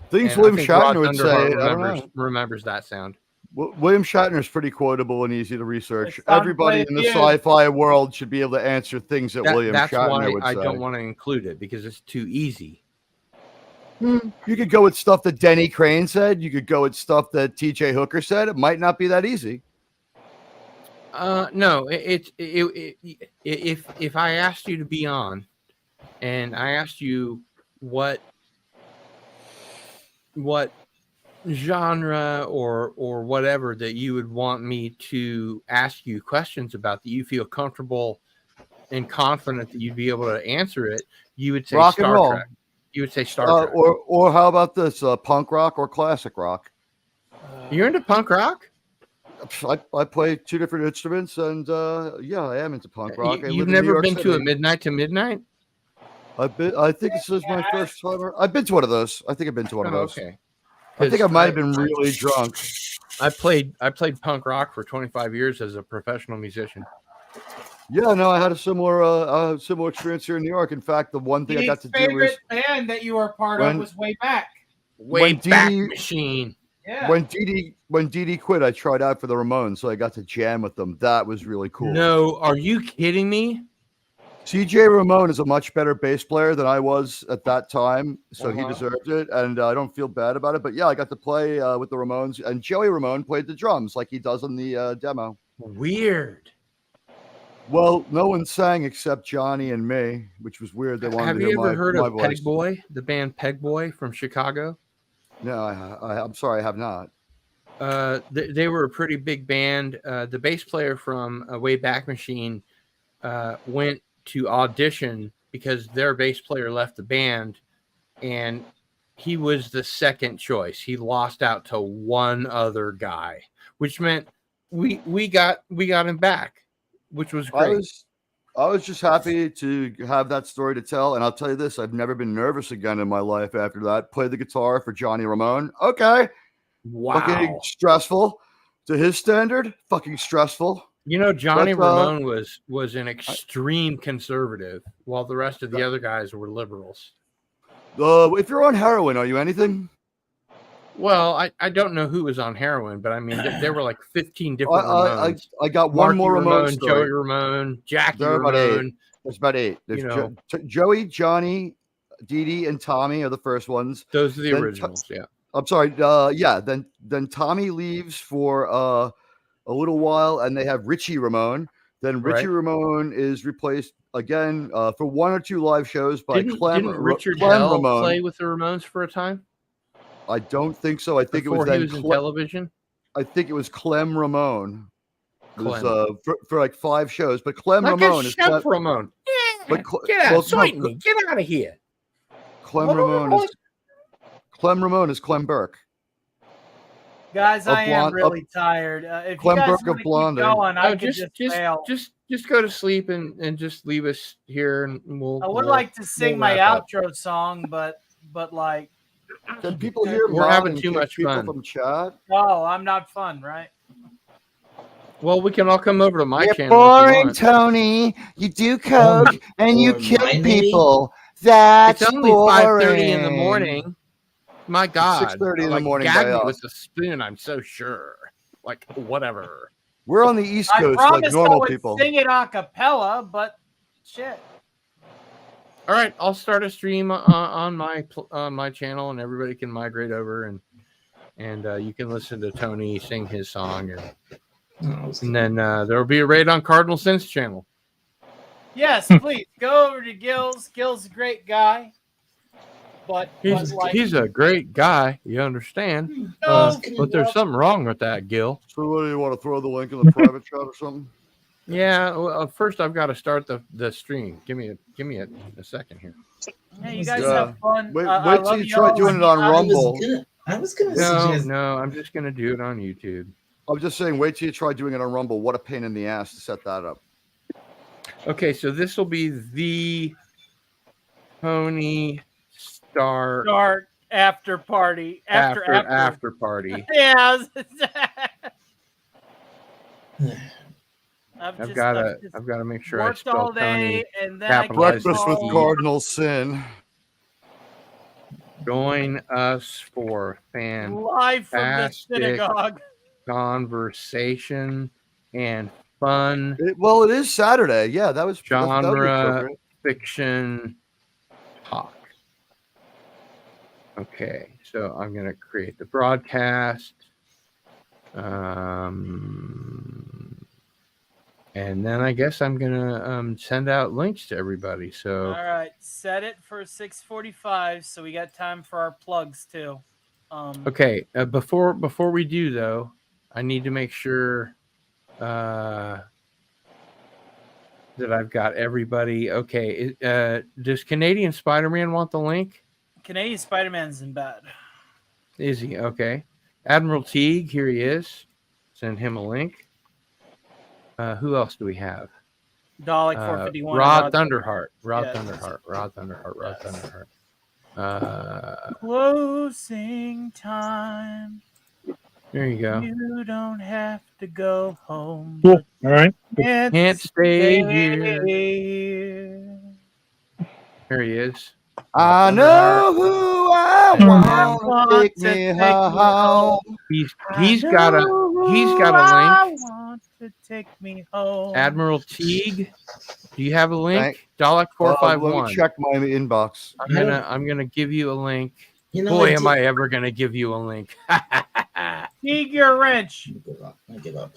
Things and William I think Shatner Rod would say. Thunderheart remembers that sound. William Shatner is pretty quotable and easy to research. It's fun Everybody playing in the you. sci-fi world should be able to answer things that William That's Shatner why would say. I don't want to include it because it's too easy. You could go with stuff that Denny Crane said. You could go with stuff that T.J. Hooker said. It might not be that easy. No, if I asked you to be on, and I asked you what genre or whatever that you would want me to ask you questions about that you feel comfortable and confident that you'd be able to answer it, you would say Rock and Star roll. Trek. You would say Star Trek. Or how about this? Punk rock or classic rock? You're into punk rock? I play 2 different instruments, and yeah, I am into punk rock. I live You've in New never York been to City. a Midnight to Midnight? I think this is my first time. I've been to one of those. I think I've been to one of those. Okay. I think I might have been really drunk. I played punk rock for 25 years as a professional musician. Yeah, no, I had a similar experience here in New York. In fact, the one thing I got to do was band that you were part when- of was Way Back. Way When back Dee Dee- machine. Yeah. when Dee Dee quit, I tried out for the Ramones, so I got to jam with them. That was really cool. No, are you kidding me? TJ Ramone is a much better bass player than I was at that time, so he Uh-huh. deserved it, and I don't feel bad about it. But yeah, I got to play with the Ramones, and Joey Ramone played the drums like he does in the demo. Weird. Well, no one sang except Johnny and me, which was weird. They wanted Have to you hear ever my, heard my of voice. Peg Boy, the band Peg Boy from Chicago? No, I'm sorry, I have not. They were a pretty big band. The bass player from Way Back Machine went to audition because their bass player left the band, and he was the second choice. He lost out to one other guy, which meant we got him back, which was great. I was just happy to have that story to tell, and I'll tell you this: I've never been nervous again in my life after that. Played the guitar for Johnny Ramone. Okay, Wow. fucking stressful, To his standard, fucking stressful. You know, Johnny But, Ramone was an extreme conservative, while the rest of the other guys were liberals. If you're on heroin, are you anything? Well, I don't know who was on heroin, but I mean, there were like 15 different Ramones. I got one Marky more Ramone Ramone, story. Joey Ramone, Jackie There are about 8. Ramone. There's about 8. There's You know. Joey, Johnny, Dee Dee, and Tommy are the first ones. Those are the Then originals, yeah. I'm sorry. Then Tommy leaves for a little while, and they have Richie Ramone. Then Richie Right. Ramone is replaced again for 1 or 2 live shows by Didn't Richard Clem Hell Ramone. play with the Ramones for a time? I don't think so. I think Before it was then he was in television? I think it was Clem Ramone. It was Clem. for like 5 shows, but Clem Like Ramone a is chef Ramone. Yeah, but get out, well, join no, me. Get out of here. Clem Ramone is Clem Burke. Guys, Of I am Blonde- really tired. If Clem you guys Burke of want to keep Blondie. going, I No, could just fail. just go to sleep and just leave us here, and we'll. I would we'll- like to sing we'll my wrap up. outro song, but like, Can people hear We're Mom having and too kick much people fun. from chat? oh, I'm not fun, right? Well, we can all come over to my You're channel. if you boring, want. Tony. You do coke and you or kill mine, maybe? people. That's It's only 5:30 in the boring. morning. My God, 6:30 in the like, morning Gag by me us. with a spoon. I'm so sure. Like whatever. We're on the East I Coast like promised I normal would people. sing it a cappella, but shit. All right, I'll start a stream on my channel, and everybody can migrate over, and you can listen to Tony sing his song, and then there will be a raid on Cardinal Sin's channel. Yes, please go over to Gil's. Gil's a great guy, but He's a great guy, you understand? No, But there's something wrong with that, Gil. So what do you want to throw the link in the private chat or something? Yeah, well, first I've got to start the stream. Give me a second here. yeah, you guys Yeah. have fun. Wait I till love you try y'all. doing it on Rumble. I was gonna No, suggest. no, I'm just gonna do it on YouTube. I'm just saying, wait till you try doing it on Rumble. What a pain in the ass to set that up. Okay, so this will be the Pony Star Start after party. after party. Yeah. I've got to make sure I worked spell all day, Tony. and then I capitalized came Breakfast with home. Cardinal Sin. Join us for Live from the fantastic synagogue. conversation and fun Well, it is Saturday. Yeah, that was that would be genre appropriate. fiction talk. Okay, so I'm going to create the broadcast. And then I guess I'm going to send out links to everybody. So All right, set it for 6:45, so we got time for our plugs too. okay, before we do though, I need to make sure that I've got everybody. Okay, does Canadian Spider-Man want the link? Canadian Spider-Man's in bed. Is he? Okay. Admiral Teague, here he is. Send him a link. Who else do we have? Dalek 451. Rod Thunderheart. Rod Yeah. Thunderheart. Closing time. There you go. You don't have to go home. Cool. All right. Can't stay here. here. Here he is. I know who I want to take me home. He's got a link. I want to take me home. Admiral Teague, do you have a link? Thank- Dalek Let 451. me check my inbox. I'm gonna give you a link. You know, Boy, am I ever gonna give you a link. Teague your wrench. I give up.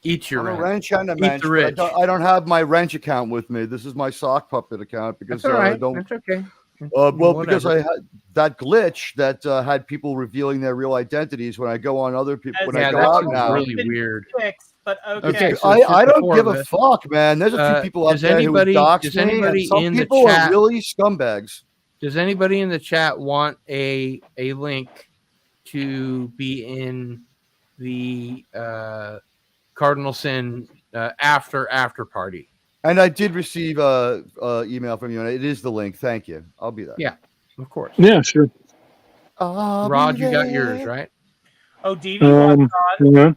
Eat your I'm a wrench. wrench and a Eat mensch, the but rich. I don't have my wrench account with me. This is my sock puppet account because That's all I right. don't. That's okay. Well, because Whatever. I had that glitch that had people revealing their real identities when I go on other people. When Yeah, I go that's out now, really weird. Fixed, but okay. Okay, so I it's the don't four give of a us. fuck, man. There's a few people out does there anybody- who dox does me, and anybody some in the people chat- are really scumbags. Does anybody in the chat want a link to be in the Cardinal Sin after party? And I did receive a email from you, and it is the link. Thank you. I'll be there. Yeah, of course. Yeah, sure. I'll be Rod, you got there. yours, right? Oh, DV wants on. Yeah.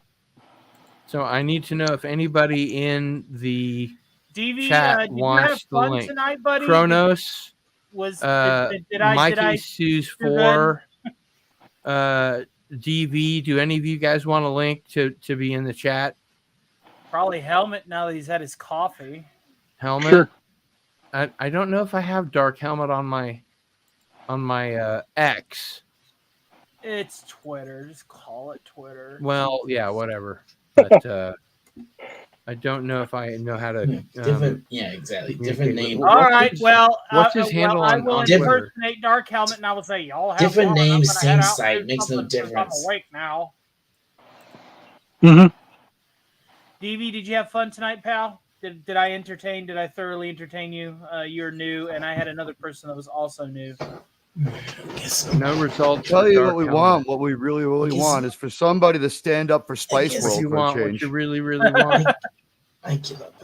So I need to know if anybody in the DV, chat did you have wants the fun link. tonight, buddy? Kronos, Was Mikey Sue's do good? 4, DV. Do any of you guys want a link to be in the chat? Probably Helmet now that he's had his coffee. Helmet. Sure. I don't know if I have Dark Helmet on my X. It's Twitter. Just call it Twitter. Well, yeah, whatever. But I don't know if I know how to. Different, yeah, exactly. Different communicate name. with- All What's right. his- Well, what's his handle I on will Twitter? impersonate Dark Helmet, and I will say, "Y'all have Different fun. I'm names, gonna same head out and site, do makes no something since difference. I'm awake now. Hmm. DV, did you have fun tonight, pal? Did I entertain? Did I thoroughly entertain you? You're new, and I had another person that was also new. No results. Tell for you Dark what we Helmet. want. What we really, really guess- want is for somebody to stand up for Spice guess World What you for a want? What change. you really, really want? I give up.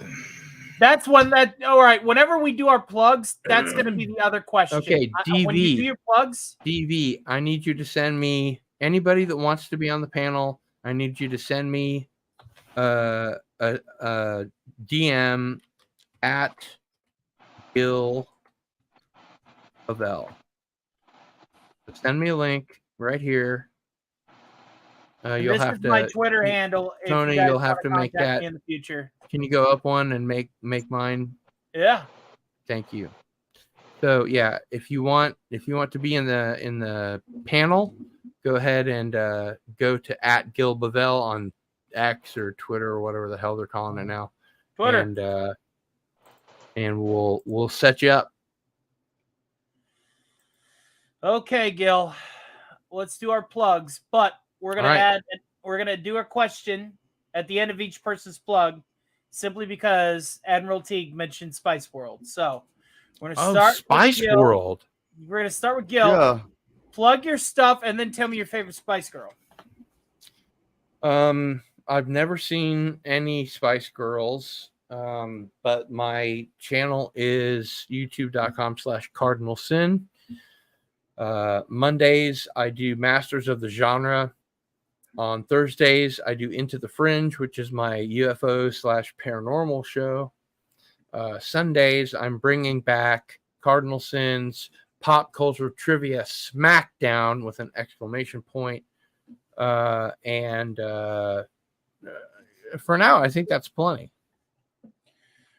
That's one that. All right. Whenever we do our plugs, that's going to be the other question. Okay, When you do DV. your plugs, DV, I need you to send me anybody that wants to be on the panel. I need you to send me a DM at Gil Pavel. Send me a link right here. You'll this have is to. my Twitter handle. If Tony, you guys you'll have wanna to make contact that. me in the future. Can you go up one and make mine? Yeah. Thank you. So yeah, if you want to be in the panel, go ahead and go to at Gil Bavel on X or Twitter or whatever the hell they're calling it now. Twitter. And we'll set you up. Okay, Gil. Let's do our plugs, but we're gonna All right. we're gonna do a question at the end of each person's plug, simply because Admiral Teague mentioned Spice World. So we're gonna start with Spice Gil. World. We're gonna start with Gil. Yeah. Plug your stuff and then tell me your favorite Spice Girl. I've never seen any Spice Girls. But my channel is youtube.com/cardinalsin. Mondays I do Masters of the Genre. On Thursdays I do Into the Fringe, which is my UFO/paranormal show. Sundays I'm bringing back Cardinal Sin's Pop Culture Trivia Smackdown with an exclamation point. And for now I think that's plenty.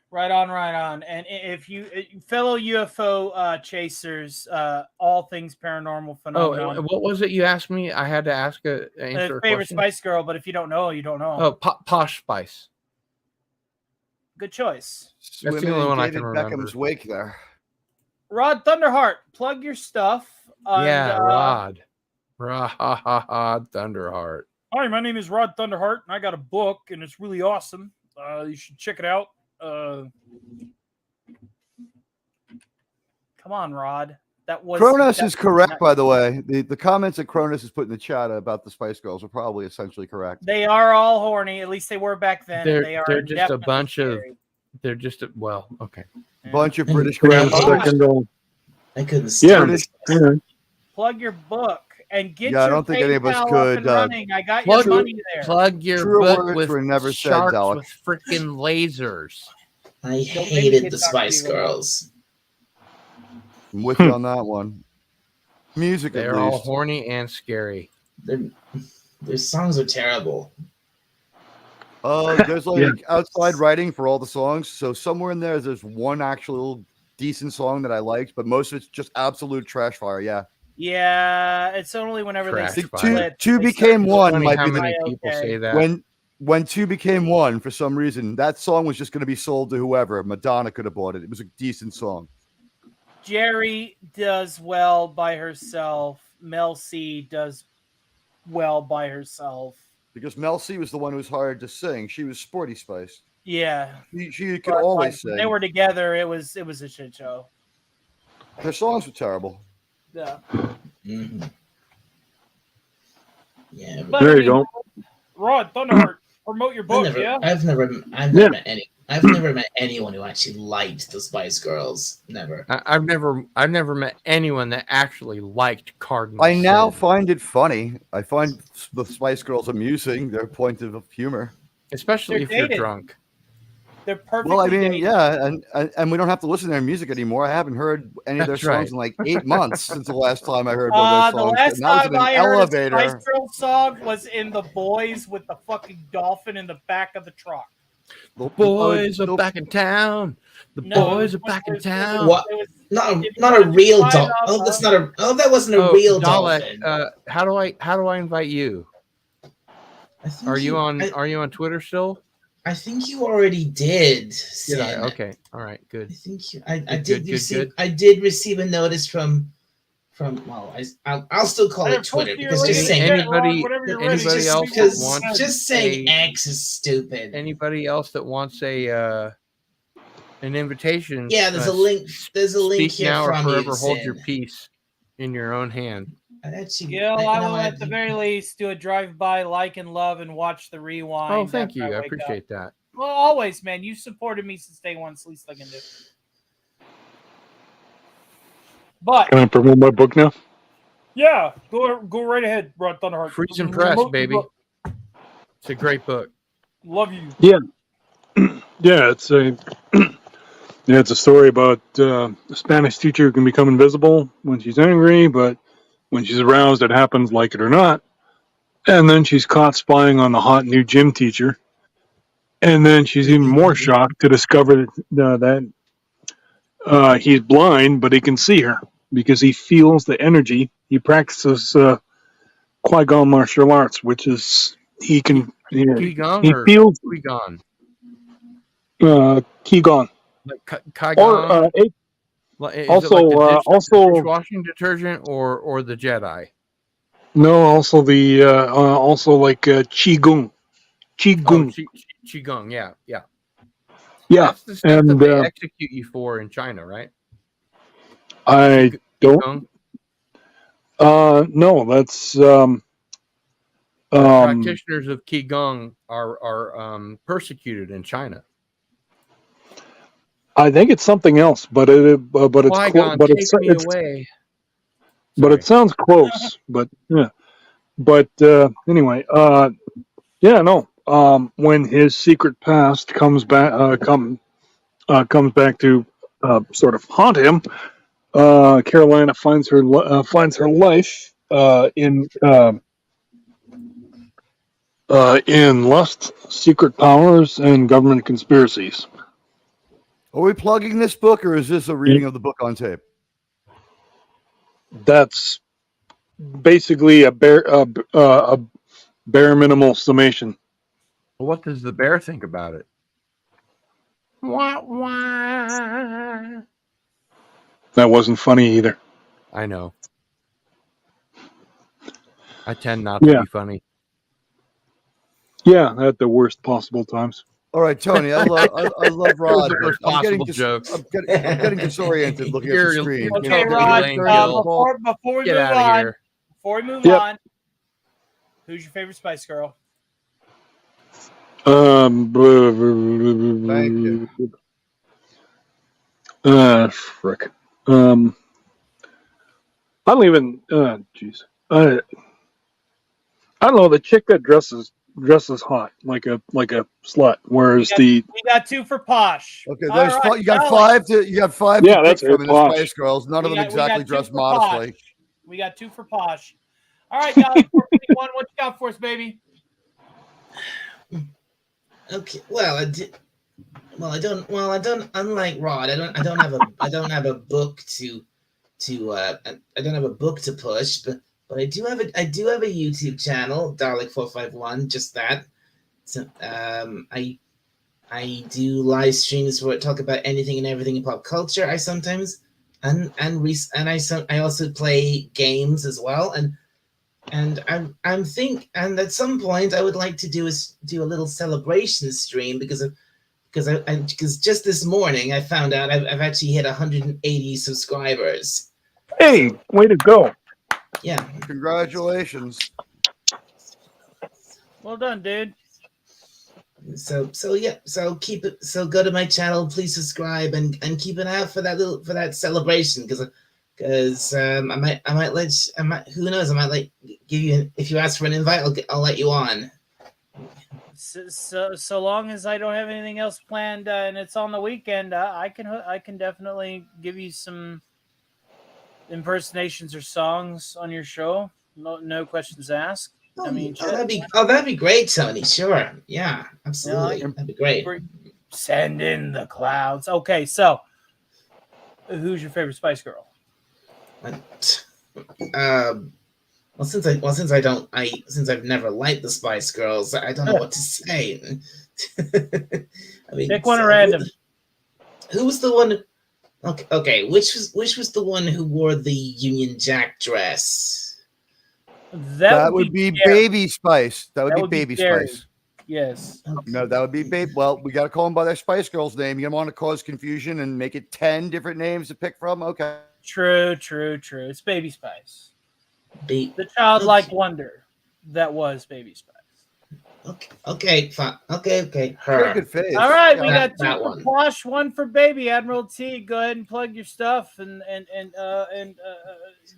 Right on. And if you fellow UFO chasers, all things paranormal phenomenon. Oh, what was it you asked me? I had to answer a favorite question. Spice Girl, but if you don't know, you don't know. Oh, Posh Spice. Good choice. That's the Swimming only in one I David can remember. Beckham's wake there. Rod Thunderheart, plug your stuff. Yeah, Rod Thunderheart. Hi, my name is Rod Thunderheart, and I got a book, and it's really awesome. You should check it out. Come on, Rod. Cronus is correct, by the way. The comments that Cronus has put in the chat about the Spice Girls are probably essentially correct. They are all horny. At least they were back then. and They're just a definitely bunch of. scary. They're just well, okay. Bunch of British Yeah. grandmothers. I couldn't see Yeah. this. Plug your book and get Yeah, I your don't think any of us PayPal up could, and running. I got your plug- money there. Plug your True book words with were never said, sharks Alec. with freaking lasers. I maybe hated kids the talk to Spice you about- Girls. I'm with you on that one. Music, at They're all least. horny and scary. Their songs are terrible. There's like outside writing for all the songs. So somewhere in there's one actual decent song that I liked, but most of it's just absolute trash fire. Yeah. Yeah, it's only whenever Trash they fire. split. Two they became start- one Funny might how be the many people okay. say that. when two became one for some reason. That song was just going to be sold to whoever. Madonna could have bought it. It was a decent song. Jerry does well by herself. Mel C does well by herself. Because Mel C was the one who was hired to sing. She was Sporty Spice. Yeah, She could but, always like, sing. when they were together. It was a shit show. Their songs were terrible. Yeah, Mhm. Yeah, but There you go. Rod Thunderheart, promote your book. I've never met anyone who actually liked the Spice Girls. Never. I've never met anyone that actually liked Cardinal. I now Sin. find it funny. I find the Spice Girls amusing. Their point of humor. especially They're if you're dated. drunk. They're perfectly Well, I mean, dated. yeah, and we don't have to listen to their music anymore. I haven't heard any of their That's songs right. in like 8 months since the last time I heard one of their The songs, last and that was in time an I heard a Spice elevator. Girl song was in The Boys with the fucking dolphin in the back of the truck. The Boys are back in town. The boys are back in town. What? Not a real dolphin. Oh, that's not a. Oh, that wasn't a real Dalek, dolphin. how do I invite you? I think Are you on Twitter still? I think you already did. Did I? Sin. Okay. All right. Good. I think I Good, did good, receive. good. I did receive a notice from. Well, I'll still call it Twitter because just saying anybody else that wants just saying X is stupid. Anybody else that wants an invitation? Yeah, there's a link. There's a link speak here now or from forever you. hold Sin. your peace in your own hand. Gil, I will at the very least do a drive-by, like and love, and watch the rewind. Oh, thank after you. I wake appreciate up. that. Well, always, man. You supported me since day one. It's the least I can do. But Can I promote my book now? yeah, go right ahead, Rod Thunderheart. Freezing Press, baby. It's a great book. Love you. Yeah, yeah. It's a story about a Spanish teacher who can become invisible when she's angry, but when she's aroused, it happens, like it or not. And then she's caught spying on the hot new gym teacher. And then she's even more shocked to discover that he's blind, but he can see her because he feels the energy. He practices Qui-Gon martial arts, which is he can he feels Qui-Gon? Qui-Gon. Like Qui-Gon. Is Also, it like the also dishwashing detergent or the Jedi? no, also the also like Qigong. Qigong. Qigong, yeah. Yeah, That's the stuff and that they execute you for in China, right? I don't. No, that's practitioners of Qigong are persecuted in China. I think it's something else, but it's but it sounds close. But yeah, but anyway, yeah, no. When his secret past comes back, comes back to sort of haunt him, Carolina finds her life in lust, secret powers, and government conspiracies. Are we plugging this book, or is this a reading of the book on tape? That's basically a bare minimal summation. Well, what does the bear think about it? Wah, wah. That wasn't funny either. I know. I tend not to be funny. Yeah, at the worst possible times. All right, Tony. I love Rod. I'm getting disoriented looking at the screen. Okay, Rod. Before we move on, who's your favorite Spice Girl? Thank you. Frick. I don't even. Jeez. I don't know, the chick that dresses hot like a slut, whereas we got two for Posh. Okay, there's you got five to Yeah, pick that's from in the Posh. Spice Girls. None of them exactly dress modestly. We got two for Posh. All right, guys. 451, what you got for us, baby? Okay. Well, I don't. Unlike Rod, I don't have a book to push, but I do have a YouTube channel, Dalek451. Just that. So, I do live streams where I talk about anything and everything in pop culture. I sometimes I also play games as well, and at some point I would like to do a little celebration stream because just this morning I found out I've actually hit 180 subscribers. Hey, way to go! Yeah, congratulations. Well done, dude. So go to my channel, please subscribe and keep an eye out for that celebration because I might who knows, I might give you, if you ask for an invite, I'll let you on. So long as I don't have anything else planned and it's on the weekend, I can definitely give you some impersonations or songs on your show. No questions asked. I mean, that'd be great, Tony. Sure, yeah, absolutely, Yeah, that'd be great. Send in the clouds. Okay, so who's your favorite Spice Girl? Since I've never liked the Spice Girls, I don't know what to say. I mean, pick one at random. Who was the one? Okay. Which was the one who wore the Union Jack dress? That would be Baby Spice. That would be Baby Spice. Yes. Okay. No, that would be Baby. Well, we got to call them by their Spice Girls name. You don't want to cause confusion and make it 10 different names to pick from. Okay. True. It's Baby Spice. The childlike wonder that was Baby Spice. Okay, fine. Okay. Her. Good face. All right, we got two for Posh, one for Baby. Admiral T, go ahead and plug your stuff and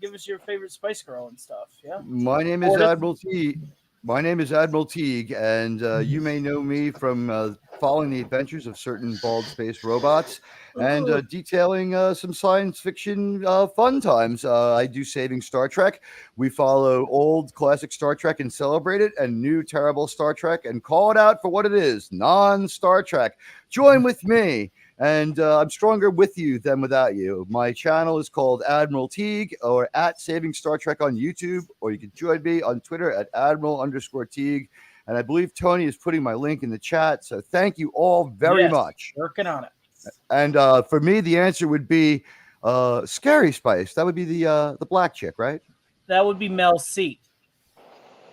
give us your favorite Spice Girl and stuff. Yeah. My name is Admiral T. My name is Admiral Teague, and you may know me from following the adventures of certain bald space robots and detailing some science fiction fun times. I do Saving Star Trek. We follow old classic Star Trek and celebrate it, and new terrible Star Trek and call it out for what it is, non-Star Trek. Join with me. And I'm stronger with you than without you. My channel is called Admiral Teague or at Saving Star Trek on YouTube, or you can join me on Twitter at Admiral_Teague. And I believe Tony is putting my link in the chat. So thank you all very much. Working on it. And for me, the answer would be Scary Spice. That would be the black chick, right? That would be Mel C.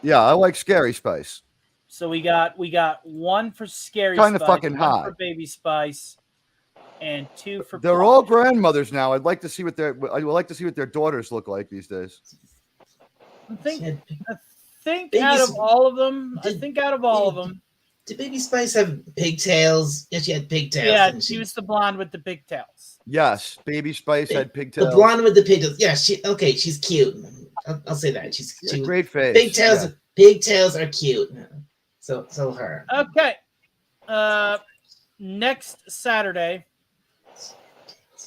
Yeah, I like Scary Spice. So we got one for Scary Kinda Spice, fucking one hot. for Baby Spice, and two for. They're all grandmothers now. I'd like to see what their daughters look like these days. I think out of all of them, did Baby Spice have pigtails? Yeah, she had pigtails. Yeah, she was the blonde with the pigtails. Yes, Baby Spice had pigtails. The blonde with the pigtails. Yeah, she's cute. I'll say that. She's great face. Pigtails. Yeah. Pigtails are cute. So her. Okay. Next Saturday,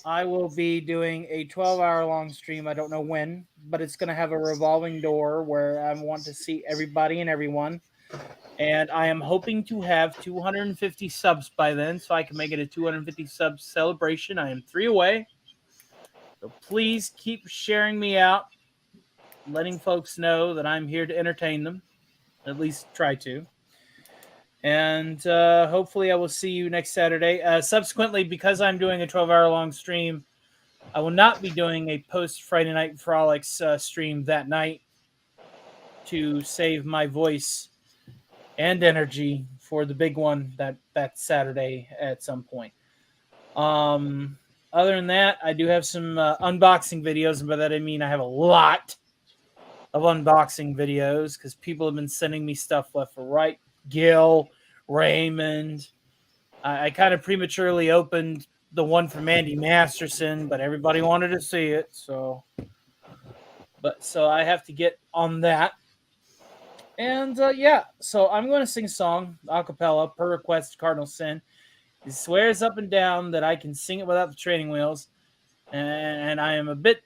I will be doing a 12-hour-long stream. I don't know when, but it's going to have a revolving door where I want to see everybody and everyone. And I am hoping to have 250 subs by then, so I can make it a 250 subs celebration. I am 3 away. So please keep sharing me out, letting folks know that I'm here to entertain them. At least try to. And hopefully I will see you next Saturday. Subsequently, because I'm doing a 12-hour-long stream, I will not be doing a post-Friday Night Frolics stream that night to save my voice and energy for the big one that Saturday at some point. Other than that, I do have some unboxing videos, and by that I mean I have a lot of unboxing videos because people have been sending me stuff left or right. Gil, Raymond. I kind of prematurely opened the one from Andy Masterson, but everybody wanted to see it, so I have to get on that. And so I'm going to sing a song a cappella per request. Cardinal Sin. He swears up and down that I can sing it without the training wheels, and I am a bit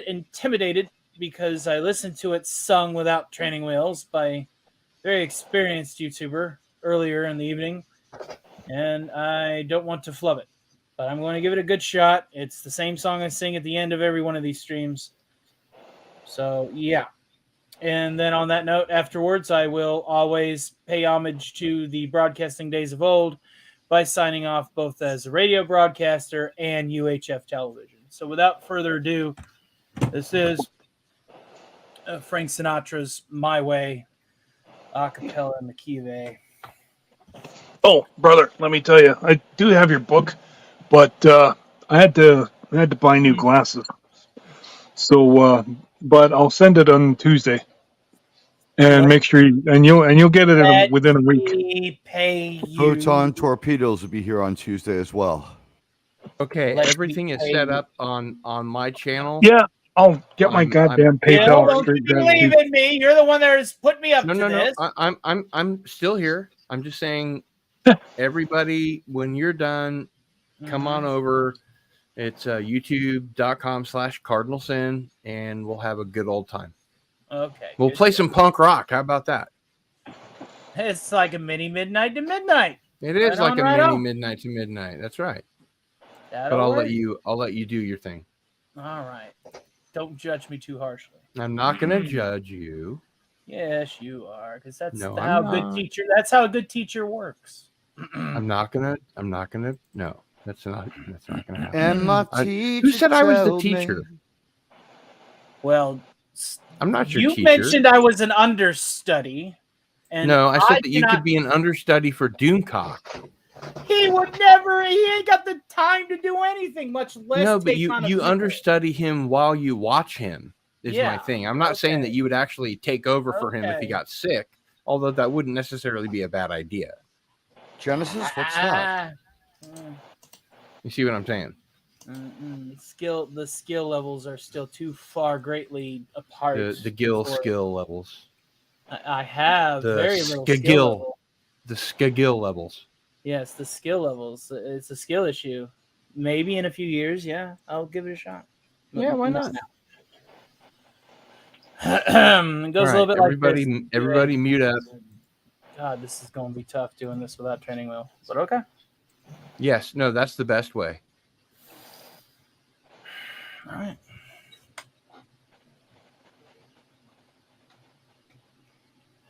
intimidated because I listened to it sung without training wheels by a very experienced YouTuber earlier in the evening, and I don't want to flub it, but I'm going to give it a good shot. It's the same song I sing at the end of every one of these streams. So yeah. And then on that note, afterwards, I will always pay homage to the broadcasting days of old by signing off both as a radio broadcaster and UHF television. So without further ado, this is Frank Sinatra's My Way, a cappella in the key of A. Oh, brother, let me tell you, I do have your book, but I had to buy new glasses. So, but I'll send it on Tuesday, and make sure you'll get it within a week. Pay you. Photon Torpedoes will be here on Tuesday as well. Okay, everything is set up on my channel. Yeah, I'll get my goddamn PayPal. Don't you believe in me? You're the one that has put me up to this. No. I'm still here. I'm just saying, everybody, when you're done, come on over. It's youtube.com/Cardinal Sin, and we'll have a good old time. Okay. We'll good play stuff. some punk rock. How about that? It's like a mini midnight to midnight. It is Right like on, a right mini on. midnight to midnight. That's right. That'll But I'll work. let you do your thing. All right. Don't judge me too harshly. I'm not going to judge you. Yes, you are, because that's No, how I'm a good not. teacher. That's how a good teacher works. I'm not gonna. No, that's not gonna happen. And my Who teacher said I was the told me- teacher? Well, I'm not your you teacher. mentioned I was an understudy, and No, I said that you cannot- could be an understudy for Doomcock. He would never. He ain't got the time to do anything, much less No, but take on a you people. understudy him while you watch him. Is my Yeah, thing. I'm not saying that okay. you would actually take over for him if he Okay. got sick, although that wouldn't necessarily be a bad idea. Genesis, what's that? You see what I'm saying? The skill levels are still too far greatly apart. The gill for- skill levels. I have The very little skill. skill level. The skill levels. Yes, the skill levels. It's a skill issue. Maybe in a few years, yeah, I'll give it a shot. Yeah, why not? now. It goes a little bit everybody, like this. everybody mute up. God, this is going to be tough doing this without training wheel, but okay. Yes, no, that's the best way. All right.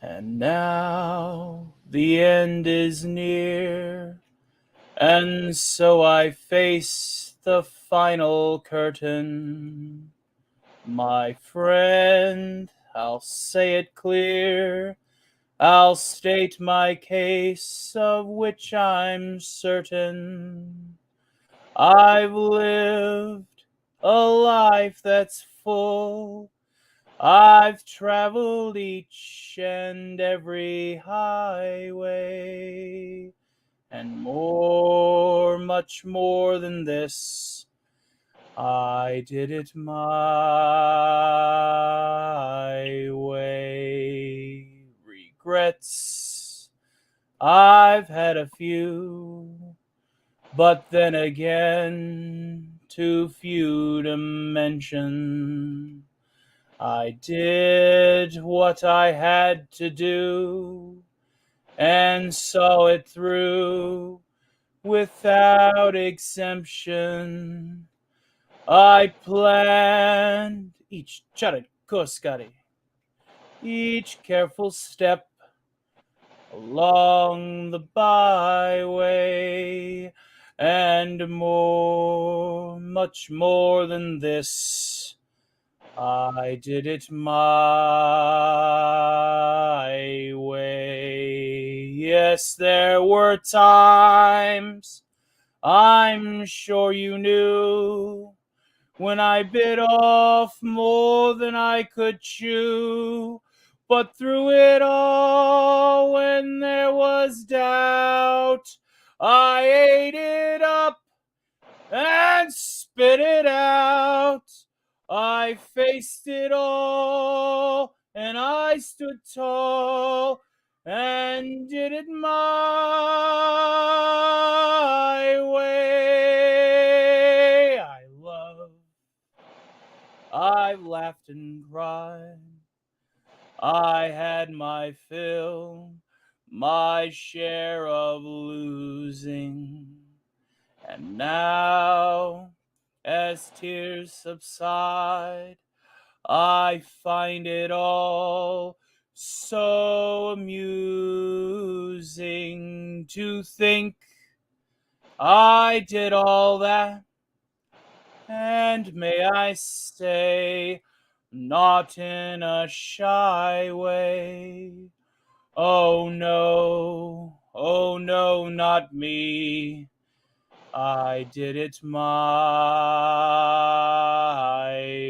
And now the end is near, and so I face the final curtain. My friend, I'll say it clear. I'll state my case, of which I'm certain. I've lived a life that's full. I've traveled each and every highway, and more, much more than this. I did it my way. Regrets, I've had a few, but then again, too few to mention. I did what I had to do and saw it through without exemption. I planned each careful step along the byway, and more, much more than this, I did it my way. Yes, there were times, I'm sure you knew, when I bit off more than I could chew. But through it all, when there was doubt, I ate it up and spit it out. I faced it all, and I stood tall and did it my way. I've laughed and cried. I had my fill, my share of losing. And now, as tears subside, I find it all so amusing to think I did all that. And may I say, not in a shy way. Oh no, not me. I did it my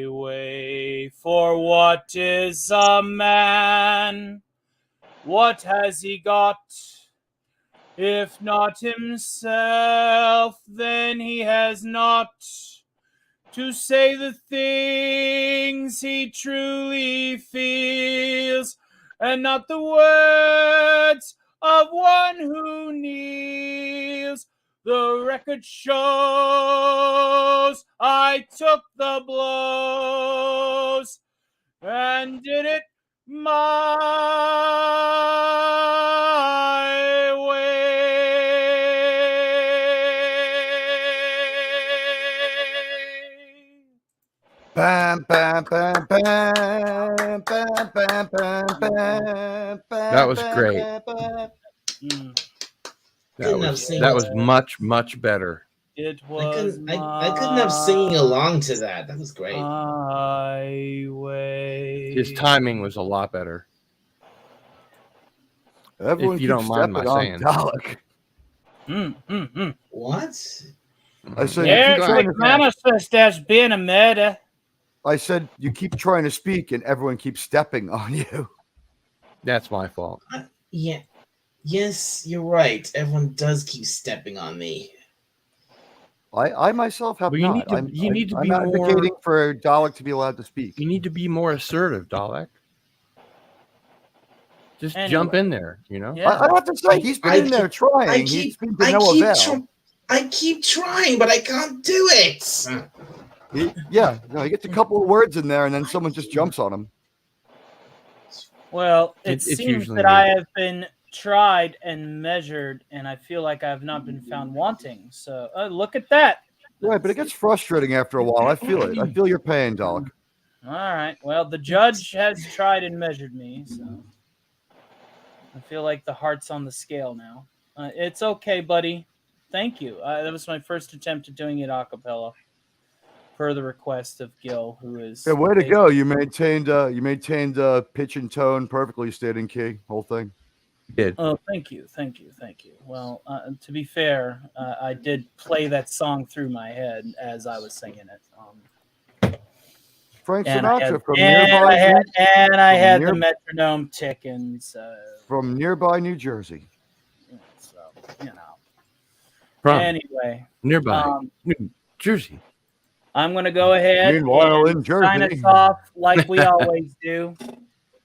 way. For what is a man? What has he got? If not himself, then he has not to say the things he truly feels, and not the words of one who kneels. The record shows I took the blows and did it my way. Bam, bam, bam, bam, bam, bam, bam, bam, That was great. Mm, That was much better. it I was couldn't. I couldn't have singing along to that. That was great. my way. His timing was a lot better. Everyone If you keeps don't mind my stepping on saying. Dalek. What? I said, Yeah, you There's keep go trying ahead. to, manifest there's been a murder. I said, you keep trying to speak and everyone keeps stepping on you. That's my fault. Yeah. Yes, you're right. Everyone does keep stepping on me. I myself have Well, you not. need to I'm be advocating more. for Dalek to be allowed to speak. You need to be more assertive, Dalek. Just Anyway. jump in there, you know. Yeah. I have to say, he's been I in there trying. keep- He's been to no avail. I keep trying, but I can't do it. He gets a couple of words in there, and then someone just jumps on him. Well, it It's seems usually that me. I have been tried and measured, and I feel like I have not been found wanting. So look at that. Right, but it gets frustrating after a while. I feel it. I feel your pain, Dalek. All right. Well, the judge has tried and measured me, so I feel like the heart's on the scale now. It's okay, buddy. Thank you. That was my first attempt at doing it a cappella, per the request of Gil, who is. Yeah, way to go! You maintained pitch and tone perfectly, stayed in key, whole thing. Did. Oh, thank you. Well, to be fair, I did play that song through my head as I was singing it. Frank And I Sinatra had, from and nearby. I had the near- metronome ticking. So, from nearby New Jersey. you know. From Anyway, nearby New Jersey. I'm going to go ahead Meanwhile, and in sign Jersey. us off like we always do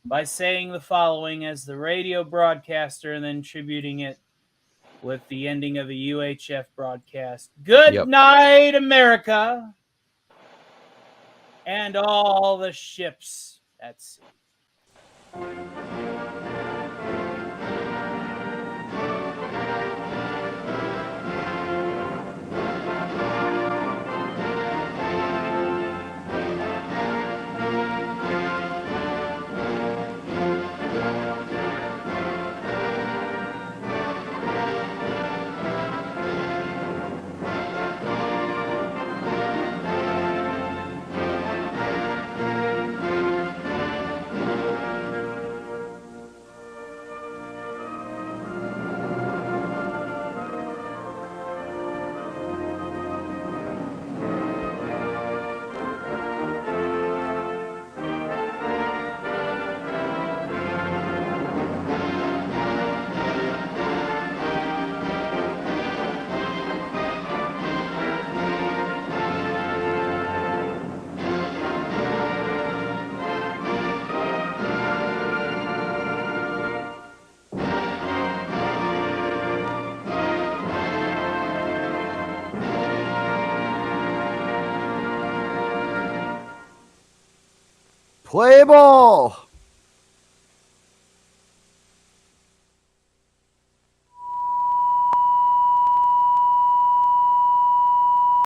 by saying the following as the radio broadcaster and then tributing it with the ending of the UHF broadcast. Good night, America, and all the ships at sea. Play ball.